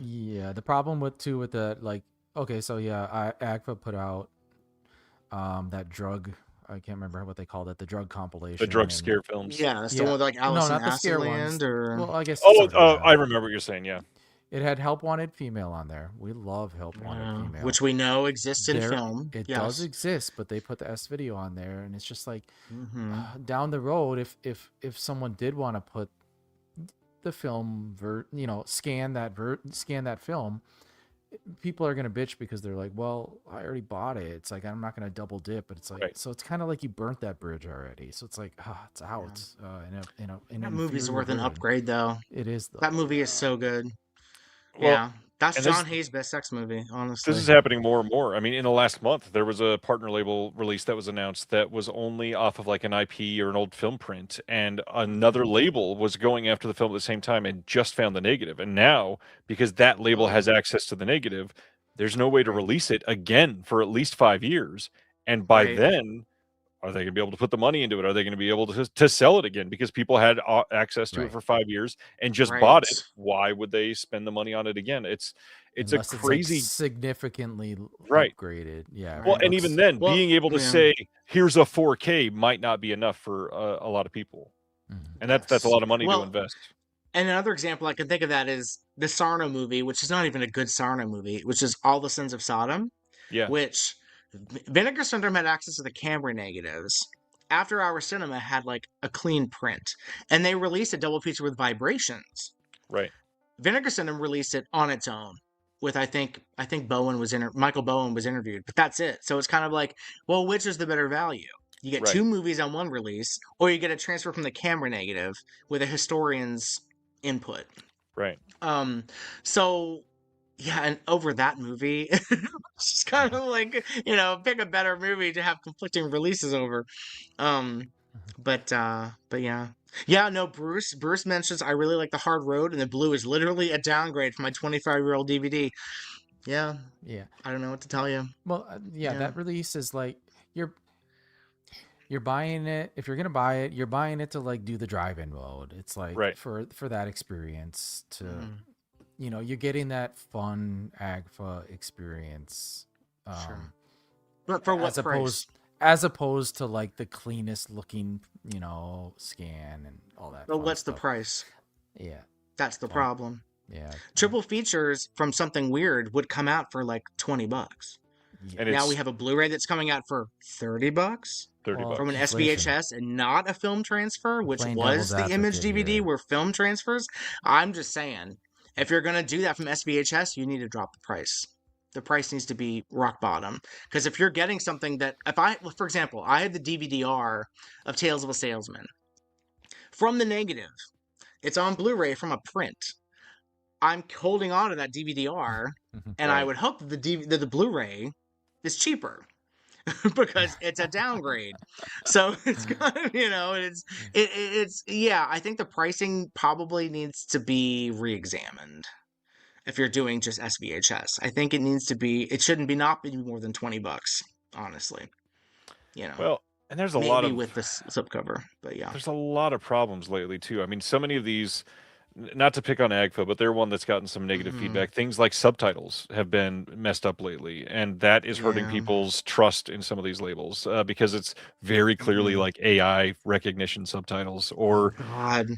Yeah, the problem with the like, okay, so yeah, AGFA put out that drug. I can't remember what they called it. The drug compilation. The drug scare films. yeah, it's the one with like Alice no, in not the scare ones. Acid or Well, I guess. Oh, sort of, I remember what you're saying. Yeah. It had Help Wanted Female on there. We love Help Wanted Female, which we know exists in film. It Yes. does exist, but they put the S video on there, and it's just like Mm-hmm. down the road, if someone did want to put the film, scan that film, people are gonna bitch because they're like, well, I already bought it. It's like I'm not gonna double dip, but it's like Right. so it's kind of like you burnt that bridge already. So it's like it's out. That movie's worth an version. upgrade, though. It is though. That movie is so good. Well, Yeah, that's and John Hayes' best sex movie, honestly. This is happening more and more. I mean, in the last month, there was a partner label release that was announced that was only off of like an IP or an old film print, and another label was going after the film at the same time and just found the negative. And now, because that label has access to the negative, there's no way to release it again for at least 5 years. And by Right. then, are they going to be able to put the money into it? Are they going to be able to sell it again? Because people had access to it Right. for 5 years and just Right. bought it. Why would they spend the money on it again? It's Unless a it's, crazy like, significantly Right. upgraded. Yeah. Well, it and looks- even then, Well, being able to yeah. say, "Here's a 4K," might not be enough for a lot of people, and that's a Yes. lot of money Well, to invest. And another example I can think of that is the Sarno movie, which is not even a good Sarno movie, which is All the Sins of Sodom, Yeah, which Vinegar Syndrome had access to the camera negatives. After Hour Cinema had like a clean print, and they released a double feature with Vibrations. right. Vinegar Syndrome released it on its own with I think Michael Bowen was interviewed, but that's it. So it's kind of like, well, which is the better value? You get Right. 2 movies on one release, or you get a transfer from the camera negative with a historian's input. Right. So yeah, and over that movie, it's just kind of like, pick a better movie to have conflicting releases over. But yeah. Yeah, no, Bruce mentions I really like The Hard Road, and the blue is literally a downgrade for my 25-year-old DVD. Yeah, Yeah. I don't know what to tell you. Well, Yeah. that release is like you're buying it. If you're gonna buy it, you're buying it to like do the drive-in mode. It's like Right. for that experience to, Mhm. you're getting that fun AGFA experience. Sure. But for what price? As opposed to like the cleanest looking, scan and all that. But fun what's the stuff. price? Yeah. That's the problem. Yeah. Triple features from something weird would come out for like $20. Yeah. And Now it's we have a Blu-ray that's coming out for $30 30 Well, from an bucks. inflation. SBHS and not a film transfer, which Playing was devil's the image advocate DVD here. were film transfers. I'm just saying, if you're gonna do that from SBHS, you need to drop the price. The price needs to be rock bottom. Because if you're getting something that, for example, I had the DVD-R of Tales of a Salesman. From the negative, it's on Blu-ray from a print. I'm holding on to that DVD-R, and I would hope that the Blu-ray is cheaper because it's a downgrade. So it's kind of, it's yeah. I think the pricing probably needs to be re-examined if you're doing just SVHS. I think it shouldn't be not be more than $20, honestly. Well, and there's a maybe lot of with the slipcover, but yeah. There's a lot of problems lately too. I mean, so many of these, not to pick on AGFA, but they're one that's gotten some negative feedback. Things like subtitles have been messed up lately, and that is hurting people's trust in some of these labels because it's very clearly like AI recognition subtitles or God.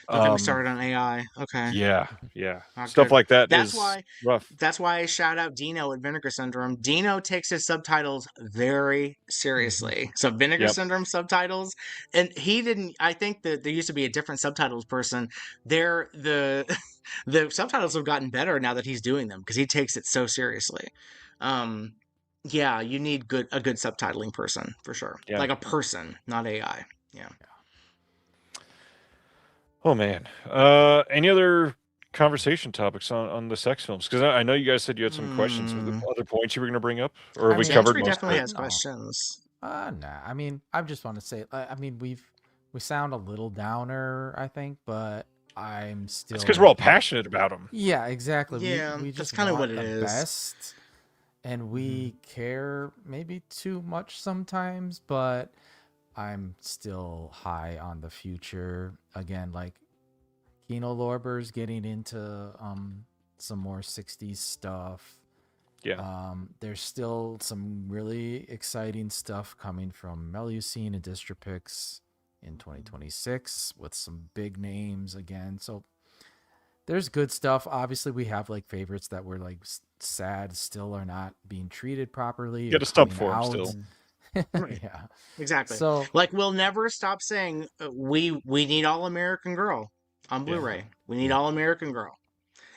Don't get me started on AI. Okay. Yeah. Not Stuff good. like that That's is why rough. That's why I shout out Dino at Vinegar Syndrome. Dino takes his subtitles very seriously. So Vinegar Yep. Syndrome subtitles, and he didn't. I think that there used to be a different subtitles person. The subtitles have gotten better now that he's doing them because he takes it so seriously. Yeah, you need a good subtitling person for sure. Yeah. Like a person, not AI. Yeah. Oh man. Any other conversation topics on the sex films? Because I know you guys said you had some questions. Were there other points you were going to bring up, or have we covered Gentry most definitely of it? has questions. Nah. I mean, I just want to say, I mean, we sound a little downer, I think, but I'm still. It's because we're all passionate about them. Yeah, exactly. Yeah, we that's just kind of want what it the is. best, and we care maybe too much sometimes, but I'm still high on the future. Again, like Kino Lorber's getting into some more 60s stuff. Yeah. There's still some really exciting stuff coming from Melusine and Dystropix in 2026 with some big names again. So there's good stuff. Obviously, we have like favorites that were like sad still are not being treated properly. You got to stump for them still. Right. Yeah, Exactly. so like we'll never stop saying we need All American Girl on Blu-ray. We need All American Girl,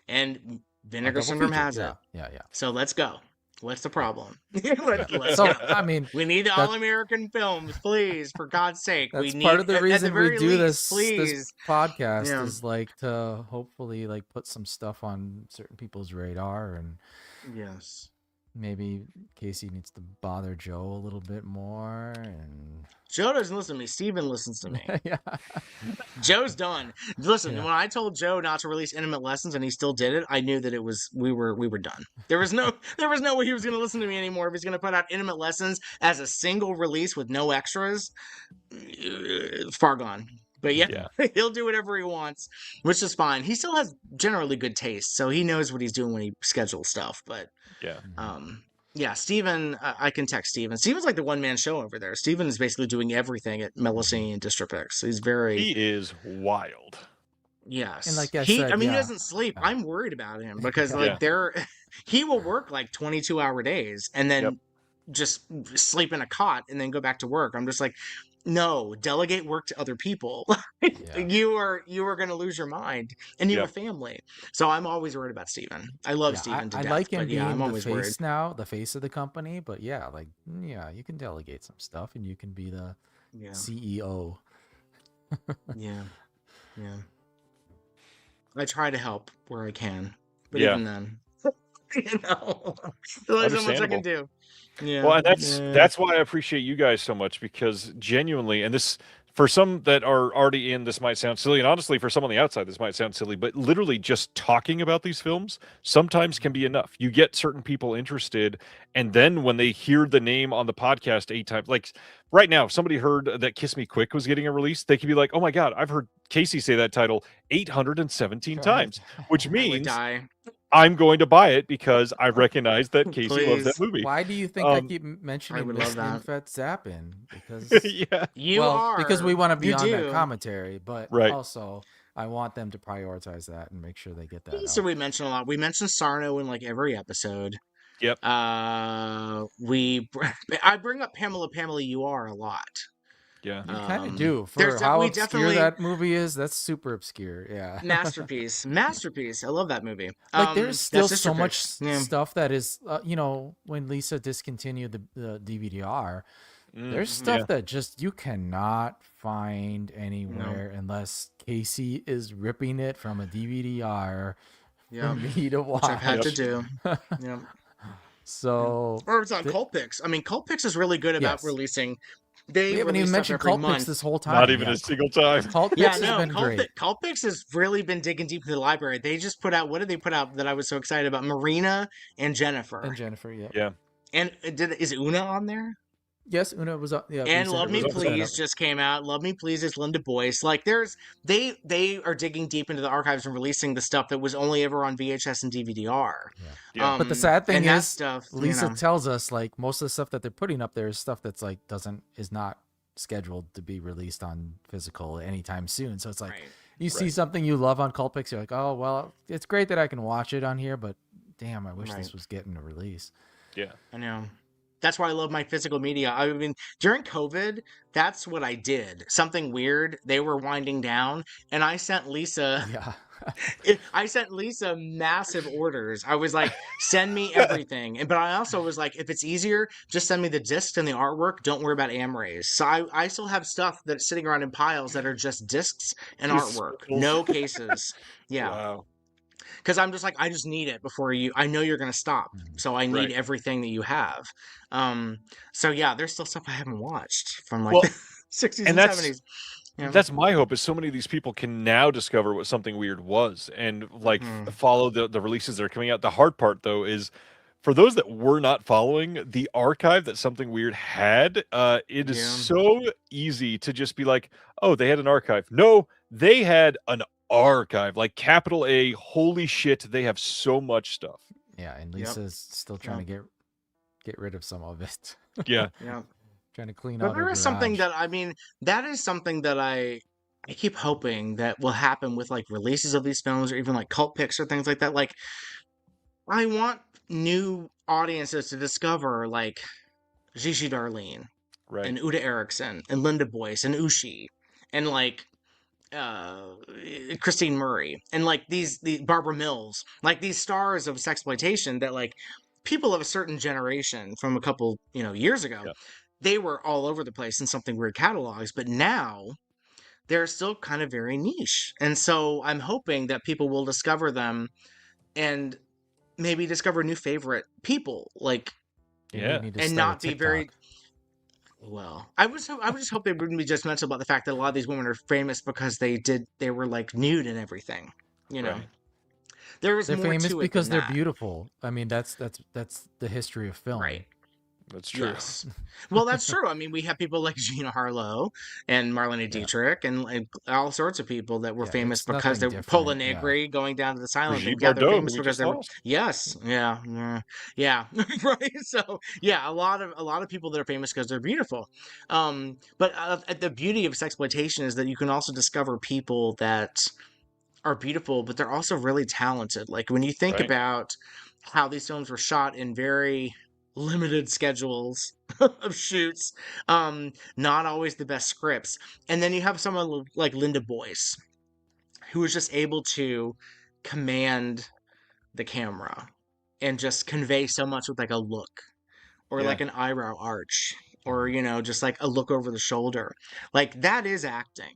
and Vinegar Syndrome has it. Yeah. So let's go. What's the problem? Let's So go. I mean, We need the All American films, please, for God's sake. that's We need part of the at reason very we do least, this please. podcast Yeah. is like to hopefully like put some stuff on certain people's radar, and Yes. maybe Casey needs to bother Joe a little bit more. And Joe doesn't listen to me. Steven listens to me. yeah, Joe's done. Listen, Yeah. when I told Joe not to release Intimate Lessons and he still did it, I knew that it was we were done. There was no way he was going to listen to me anymore if he's going to put out Intimate Lessons as a single release with no extras. Far gone. But yeah, he'll do whatever he wants, which is fine. He still has generally good taste, so he knows what he's doing when he schedules stuff. But yeah, Steven, I can text Steven. Steven's like the one-man show over there. Steven is basically doing everything at Melusine and Dystropix. He is wild. Yes. And like I he said, he yeah. doesn't sleep. I'm worried about him because like he will work like 22-hour days and then just sleep in a cot and then go back to work. I'm just like, no, delegate work to other people. You are going to lose your mind, and you have a family. So I'm always worried about Steven. I love Steven to death. I like him but being I'm the always face worried. now, the face of the company. But yeah, you can delegate some stuff, and you can be the CEO. Yeah. I try to help where I can, but even then, there's so much I can do. Yeah. Well, and that's why I appreciate you guys so much, because genuinely, and this, for some that are already in, this might sound silly, and honestly, for some on the outside, this might sound silly, but literally just talking about these films sometimes can be enough. You get certain people interested, and then when they hear the name on the podcast 8 times, like right now, if somebody heard that Kiss Me Quick was getting a release, they could be like, oh my God, I've heard Casey say that title 817 times, which means I'm going to buy it because I recognize that Casey loves that movie. Why do you think I keep mentioning Miss Infet Zappin? Because you are, because we want to be on that commentary, but also I want them to prioritize that and make sure they get that So out. we mention a lot. We mention Sarno in like every episode. Yep. I bring up Pamela You Are a lot. Yeah. You kind of do. For how obscure that movie is, that's super obscure. Yeah. Masterpiece. I love that movie. Like, there's still so much Yeah. stuff that is, when Lisa discontinued the DVD-R, there's stuff that just you cannot find anywhere unless Casey is ripping it from a DVD-R for me to watch. Which I've had to do. Yeah. So, or it's on Cult Pix. I mean, Cult Pix is really good about releasing. We haven't even mentioned Cult Pix this whole time. Not even a single time. Cult Pix has been great. Cult Pix has really been digging deep into the library. They just put out, what did they put out that I was so excited about? Marina and Jennifer. Yeah. And is Una on there? Yes, Una was up. Yeah, and Love Me Please just came out. Love Me Please is Linda Boyce. Like, they are digging deep into the archives and releasing the stuff that was only ever on VHS and DVD-R. Yeah. But the sad thing is, Lisa tells us, like, most of the stuff that they're putting up there is stuff that's like is not scheduled to be released on physical anytime soon. So it's like you see something you love on Cult Pix, you're like, oh well, it's great that I can watch it on here, but damn, I wish this was getting a release. Yeah, I know. That's why I love my physical media. I mean, during COVID, that's what I did. Something weird. They were winding down, and I sent Lisa. Yeah. I sent Lisa massive orders. I was like, send me everything. But I also was like, if it's easier, just send me the discs and the artwork. Don't worry about Amrays. So I still have stuff that's sitting around in piles that are just discs and artwork. No cases. Yeah. Wow. Because I'm just like, I just need it before I know you're going to stop. So I need everything that you have. So yeah, there's still stuff I haven't watched from like the 60s and 70s. That's my hope, is so many of these people can now discover what Something Weird was and like follow the releases that are coming out. The hard part, though, is for those that were not following the archive that Something Weird had, it is so easy to just be like, oh, they had an archive. No, they had an archive, like capital A. Holy shit, they have so much stuff. Yeah, and Lisa's still trying to get rid of some of it. Yeah. Trying to clean out. But there is something that that is something that I keep hoping that will happen with like releases of these films or even like Cult Pix or things like that. Like, I want new audiences to discover like Gigi Darlene and Uta Erickson and Linda Boyce and Ushi and like Christine Murray and like these Barbara Mills, like these stars of sexploitation that like people of a certain generation from a couple years ago, they were all over the place in Something Weird catalogs, but now they're still kind of very niche. And so I'm hoping that people will discover them and maybe discover new favorite people, like and not be very. Well, I would just hope they wouldn't be judgmental about the fact that a lot of these women are famous because they were like nude and everything. They're famous because they're beautiful. I mean, that's the history of film. Right. That's true. Yes. Well, that's true. I mean, we have people like Gina Harlow and Marlene Dietrich and all sorts of people that were famous because they were Paula Negri going down to the silent thing. Yeah, they're famous because they were. Yes. Yeah. Right. So yeah, a lot of people that are famous because they're beautiful. But the beauty of sexploitation is that you can also discover people that are beautiful, but they're also really talented. Like when you think about how these films were shot in very limited schedules of shoots, not always the best scripts, and then you have someone like Linda Boyce who was just able to command the camera and just convey so much with like a look or like an eyebrow arch or just like a look over the shoulder. Like that is acting.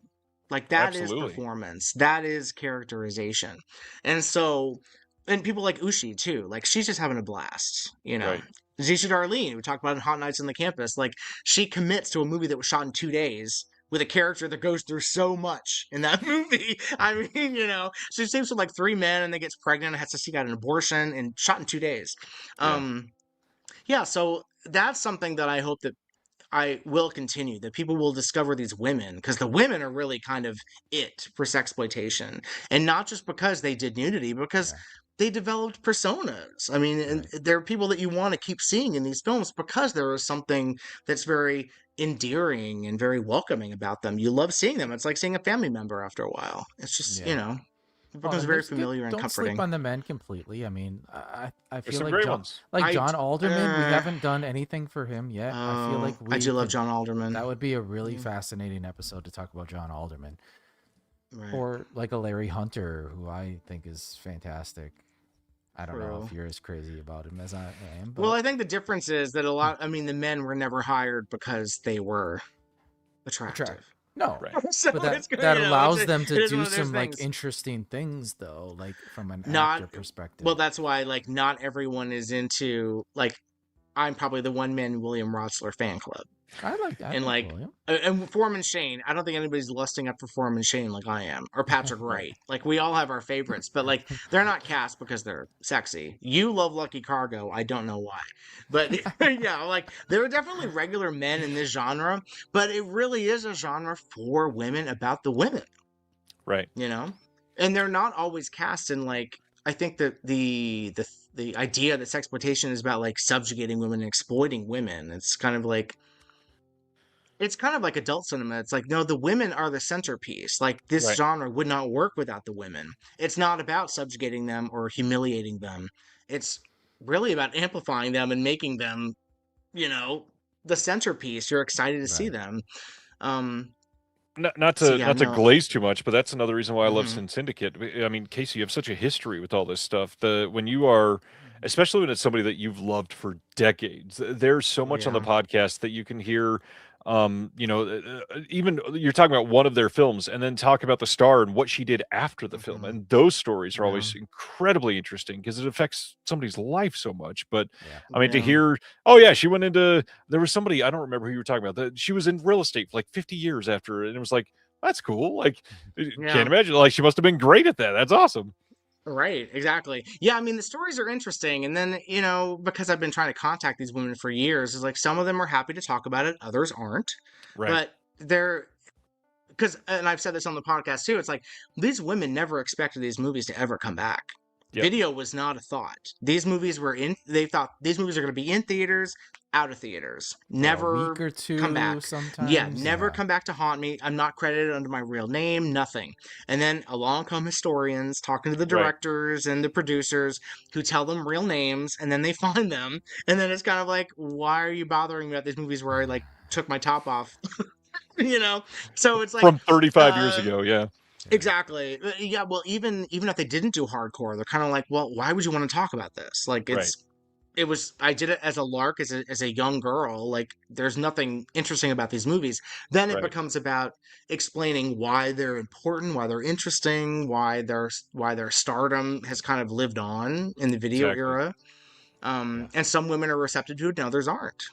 Like that is performance. That is characterization. And so, and people like Ushi too, like she's just having a blast, Gigi Darlene, we talked about in Hot Nights on the Campus, like she commits to a movie that was shot in 2 days with a character that goes through so much in that movie. I mean, she sleeps with like 3 men and then gets pregnant and has to seek out an abortion and shot in 2 days. So that's something that I hope that I will continue, that people will discover these women, because the women are really kind of it for sexploitation, and not just because they did nudity, because they developed personas. I mean, and there are people that you want to keep seeing in these films because there is something that's very endearing and very welcoming about them. You love seeing them. It's like seeing a family member after a while. It's just, Yeah. it Oh, becomes and very there's good. familiar and Don't sleep comforting. on the men completely. I mean, I There's feel some like great John, ones. John Alderman. We haven't done anything for him yet. I feel like I we do love could. John Alderman. That would be a really fascinating episode to talk about John Alderman, Right. or like a Larry Hunter, who I think is fantastic. I don't know if True. you're as crazy about him as I am. But... Well, I think the difference is that the men were never hired because they were attractive. No, So but that it's good, that allows them it to is do one of those some like things. interesting things, though, like from an Not actor perspective. well. That's why, like, not everyone is into like. I'm probably the one man William Rotsler fan club. I like William. And Foreman Shane. I don't think anybody's lusting up for Foreman Shane like I am, or Patrick Wright. Like, we all have our favorites, but like they're not cast because they're sexy. You love Lucky Cargo. I don't know why, but yeah, like there are definitely regular men in this genre, but it really is a genre for women about the women. Right. And they're not always cast in like. I think that the idea that sexploitation is about like subjugating women and exploiting women. It's kind of like adult cinema. It's like, no, the women are the centerpiece. Like, this genre would not work without the women. It's not about subjugating them or humiliating them. It's really about amplifying them and making them, the centerpiece. You're excited to see them. Not to glaze too much, but that's another reason why I love Sin Syndicate. I mean, Casey, you have such a history with all this stuff. When you are, especially when it's somebody that you've loved for decades, there's so much on the podcast that you can hear. Even you're talking about one of their films and then talk about the star and what she did after the film. And those stories are always incredibly interesting because it affects somebody's life so much. But I mean, to hear, she went into, there was somebody, I don't remember who you were talking about, that she was in real estate for like 50 years after. And it was like, that's cool. Like, can't imagine, like, she must have been great at that. That's awesome. Right, exactly. Yeah, I mean, the stories are interesting. And then, because I've been trying to contact these women for years, is like some of them are happy to talk about it, others aren't. Right. But and I've said this on the podcast too, it's like these women never expected these movies to ever come back. Yep. Video was not a thought. These movies they thought these movies are going to be in theaters, out of theaters. Never a week or two come back. Sometimes. Yeah, never come back to haunt me. I'm not credited under my real name, nothing. And then along come historians talking to the directors and the producers who tell them real names, and then they find them. And then it's kind of like, why are you bothering me about these movies where I like took my top off? So it's like from 35 years ago. Yeah. Exactly. Yeah. Well, even if they didn't do hardcore, they're kind of like, well, why would you want to talk about this? Like, I did it as a lark, as a young girl. Like, there's nothing interesting about these movies. Then it becomes about explaining why they're important, why they're interesting, why their stardom has kind of lived on in the video era. And some women are receptive to it, and others aren't.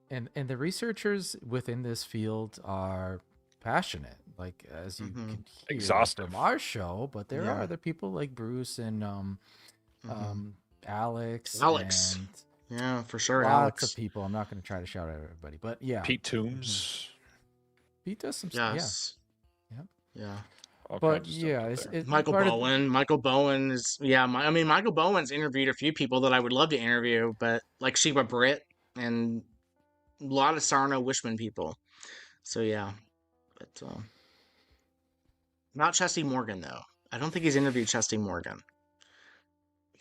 And the researchers within this field are passionate, like as you can hear exhaustive from our show, but there are other people like Bruce and Alex and yeah, for sure, lots of people. I'm not going to try to shout out everybody, but yeah, Pete Toombs. Pete does some stuff. Yeah. But yeah, it's Michael Bowen. Michael Bowen is Michael Bowen's interviewed a few people that I would love to interview, but like Sheba Britt and a lot of Sarno Wishman people. So yeah, but not Chesty Morgan though. I don't think he's interviewed Chesty Morgan,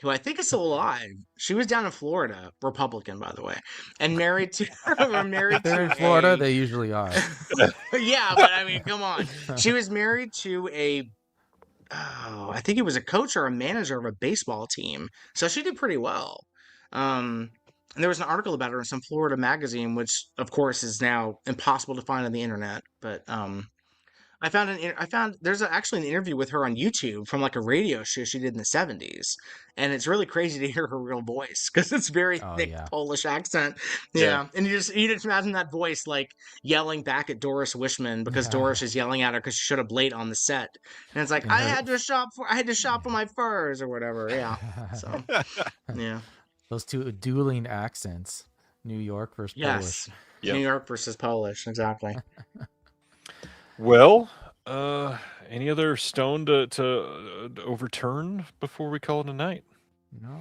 who I think is still alive. She was down in Florida, Republican by the way, and married to. They're in Florida. They usually are. Yeah, but I mean, come on. She was married to I think he was a coach or a manager of a baseball team, so she did pretty well. And there was an article about her in some Florida magazine, which of course is now impossible to find on the internet. But I found there's actually an interview with her on YouTube from like a radio show she did in the 70s, and it's really crazy to hear her real voice because it's very thick Polish accent. Yeah, and you just imagine that voice like yelling back at Doris Wishman because Doris is yelling at her because she showed up late on the set, and it's like I had to shop for my furs or whatever. Yeah, so yeah. Those two dueling accents, New York versus Polish. New York versus Polish, exactly. Well, Any other stone to overturn before we call it a night? No,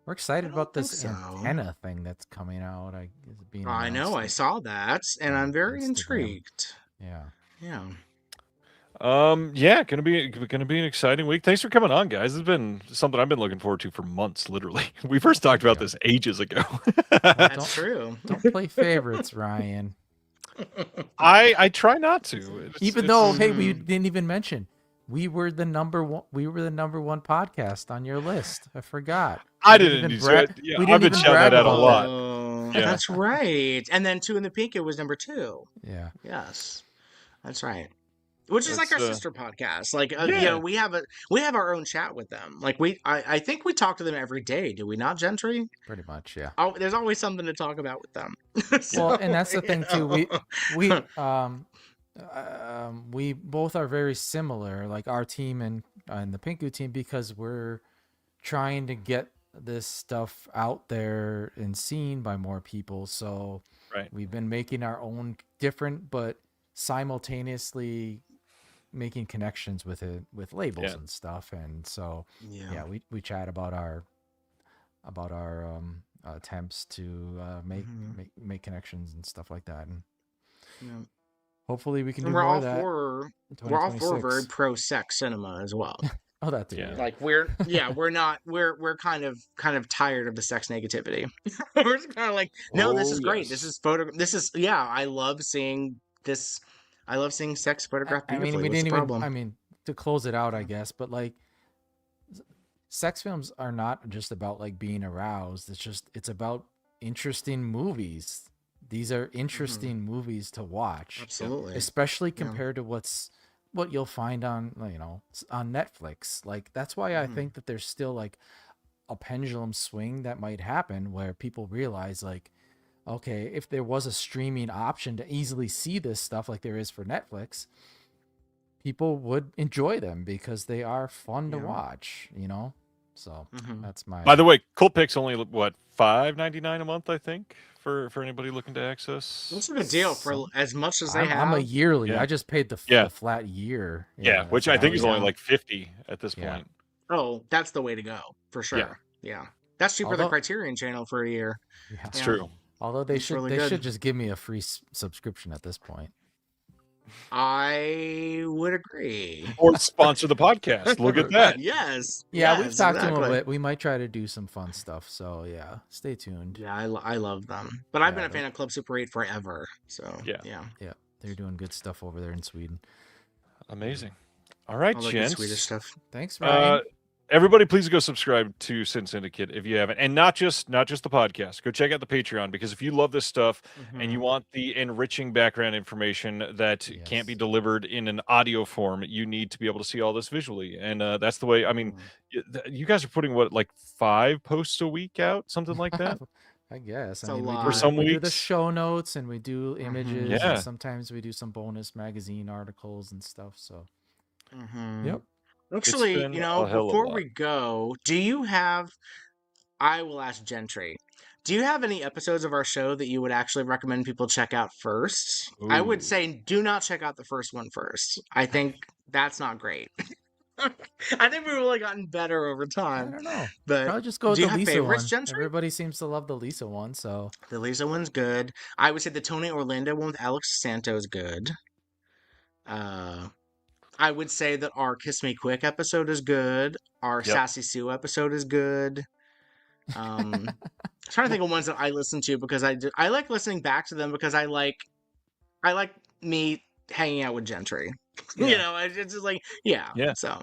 we're excited about think this so. antenna thing that's coming out. Is being I know, I announced saw that, and I'm very Instagram. intrigued. Yeah. Yeah. Yeah, gonna be an exciting week. Thanks for coming on, guys. This has been something I've been looking forward to for months, literally. We first talked about this ages ago. That's true. Don't play favorites, Ryan. I try not to. Even though, hey, we didn't even mention we were the number one. We were the number one podcast on your list. I forgot. I didn't do it. Yeah, I've been shouting that out a lot. Yeah. That's right. And then Two in the Pink, it was number 2. Yeah. Yes, that's right. Which is like our sister podcast. Like, you know, we have our own chat with them. Like I think we talk to them every day. Do we not, Gentry? Pretty much, yeah. Oh, there's always something to talk about with them. So, well, and that's the thing too. We both are very similar, like our team and the Pinku team, because we're trying to get this stuff out there and seen by more people. So we've been making our own different, but simultaneously making connections with it, with labels and stuff. And so we chat about our attempts to make connections and stuff like that. And hopefully we can do more of that. We're all for very pro sex cinema as well. Oh, that too. Like we're kind of tired of the sex negativity. We're just kind of like, no, this is great. This is I love seeing this. I love seeing sex photographed beautifully. I mean, to close it out, I guess, but like, sex films are not just about like being aroused. It's about interesting movies. These are interesting movies to watch. Absolutely. Especially compared to what you'll find on Netflix. Like, that's why I think that there's still like a pendulum swing that might happen where people realize, like, okay, if there was a streaming option to easily see this stuff like there is for Netflix, people would enjoy them because they are fun to watch, you know? So that's my... By the way, Cult Pick's only, what, $5.99 a month, I think, for anybody looking to access? That's a good deal for as much as they have. I'm a yearly. I just paid the flat year. Yeah, which I think is only like $50 at this point. Oh, that's the way to go, for sure. Yeah. That's cheaper than Criterion Channel for a year. Yeah. It's true. Although they should just give me a free subscription at this point. I would agree. Or sponsor the podcast. Look at that. Yes. Yeah, we've talked to them a bit. We might try to do some fun stuff. So yeah, stay tuned. Yeah, I love them. But I've been a fan of Club Super 8 forever. So yeah, they're doing good stuff over there in Sweden. Amazing. All right, gents. Swedish stuff. Thanks, Ryan. Everybody, please go subscribe to Sin Syndicate if you haven't, and not just the podcast. Go check out the Patreon, because if you love this stuff and you want the enriching background information that can't be delivered in an audio form, you need to be able to see all this visually. And that's the way. I mean, you guys are putting like 5 posts a week out, something like that. I guess. I mean, we do the show notes and we do images. And sometimes we do some bonus magazine articles and stuff. So, yep. Actually, before we go, I will ask Gentry, do you have any episodes of our show that you would actually recommend people check out first? Ooh. I would say do not check out the first one first. I think that's not great. I think we've really gotten better over time. I don't know. But probably just go with the Lisa one. Gentry? Everybody seems to love the Lisa one, so. The Lisa one's good. I would say the Tony Orlando one with Alex Santo is good. I would say that our Kiss Me Quick episode is good. Our Sassy Sue episode is good. I'm trying to think of ones that I listen to because I like listening back to them because I like me hanging out with Gentry. Yeah. It's just like, yeah. So,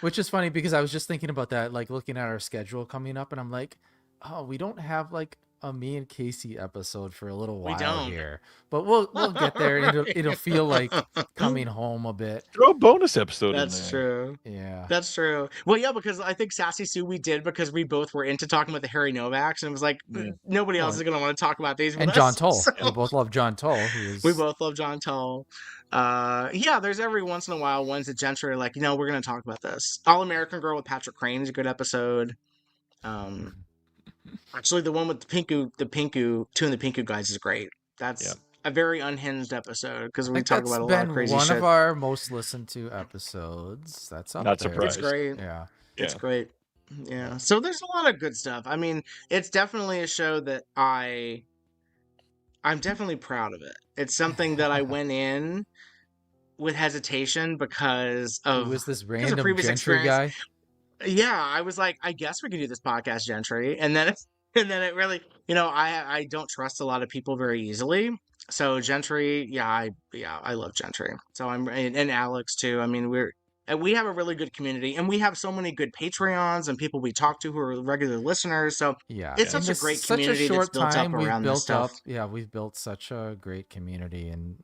which is funny because I was just thinking about that, like looking at our schedule coming up, and I'm like, oh, we don't have like a me and Casey episode for a little while here, but we'll get there. It'll feel like coming home a bit. Throw a bonus episode. That's true. Yeah, that's true. Well, yeah, because I think Sassy Sue we did because we both were into talking about the Harry Novaks, and it was like nobody else is gonna want to talk about these. And John Toll. So. We both love John Toll. We both love John Toll. There's every once in a while ones that Gentry are like, we're gonna talk about this. All American Girl with Patrick Crane is a good episode. Actually, the one with the Pinku, Two and the Pinku guys is great. a very unhinged episode because I we think talk that's about a lot of been crazy one shit. of our most listened to episodes. That's up Not there. surprised. It's great. Yeah. It's Yeah. great. Yeah. So there's a lot of good stuff. I mean, it's definitely a show that I'm definitely proud of it. It's something that I went in with hesitation because Who is this of random previous Gentry experience. guy? Yeah, I was like, I guess we can do this podcast, Gentry, and then and then it really, I don't trust a lot of people very easily. So Gentry, I love Gentry. So and Alex too. I mean, we have a really good community, and we have so many good Patreons and people we talk to who are regular listeners. So Yeah, it's in such a great such a community that's short built time up we've around this built stuff. up. Yeah, we've built such a great community, and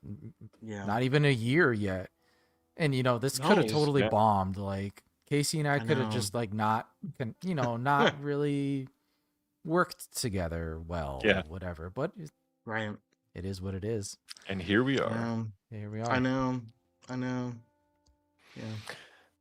Yeah. not even a year yet. And this could have No. totally Yeah. bombed. Like Casey and I could have know. just like not really worked together well. Yeah. Whatever. But Right. it is what it is. And here we are. Here we are. I know. Yeah.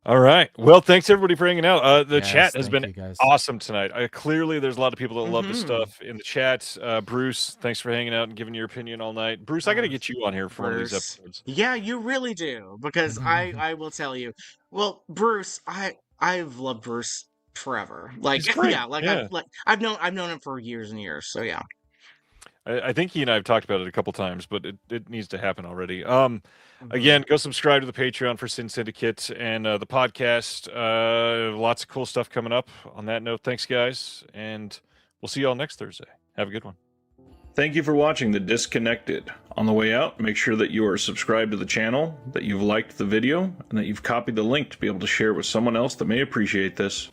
All right. Well, thanks everybody for hanging out. The Yes, chat has thank been you, guys. awesome tonight. Clearly, there's a lot of people that love the Mhm. stuff in the chat. Bruce, thanks for hanging out and giving your opinion all night. Bruce, I got to get you on here for one of these Bruce. episodes. Yeah, you really do, because I will tell you. Well, Bruce, I've loved Bruce forever. Like, He's great. yeah, like Yeah. I've known him for years and years. So yeah. I think he and I have talked about it a couple times, but it needs to happen already. Mm-hmm. Again, go subscribe to the Patreon for Sin Syndicate and the podcast. Lots of cool stuff coming up. On that note, thanks, guys, and we'll see you all next Thursday. Have a good one. Thank you for watching The Disconnected. On the way out, make sure that you are subscribed to the channel, that you've liked the video, and that you've copied the link to be able to share with someone else that may appreciate this.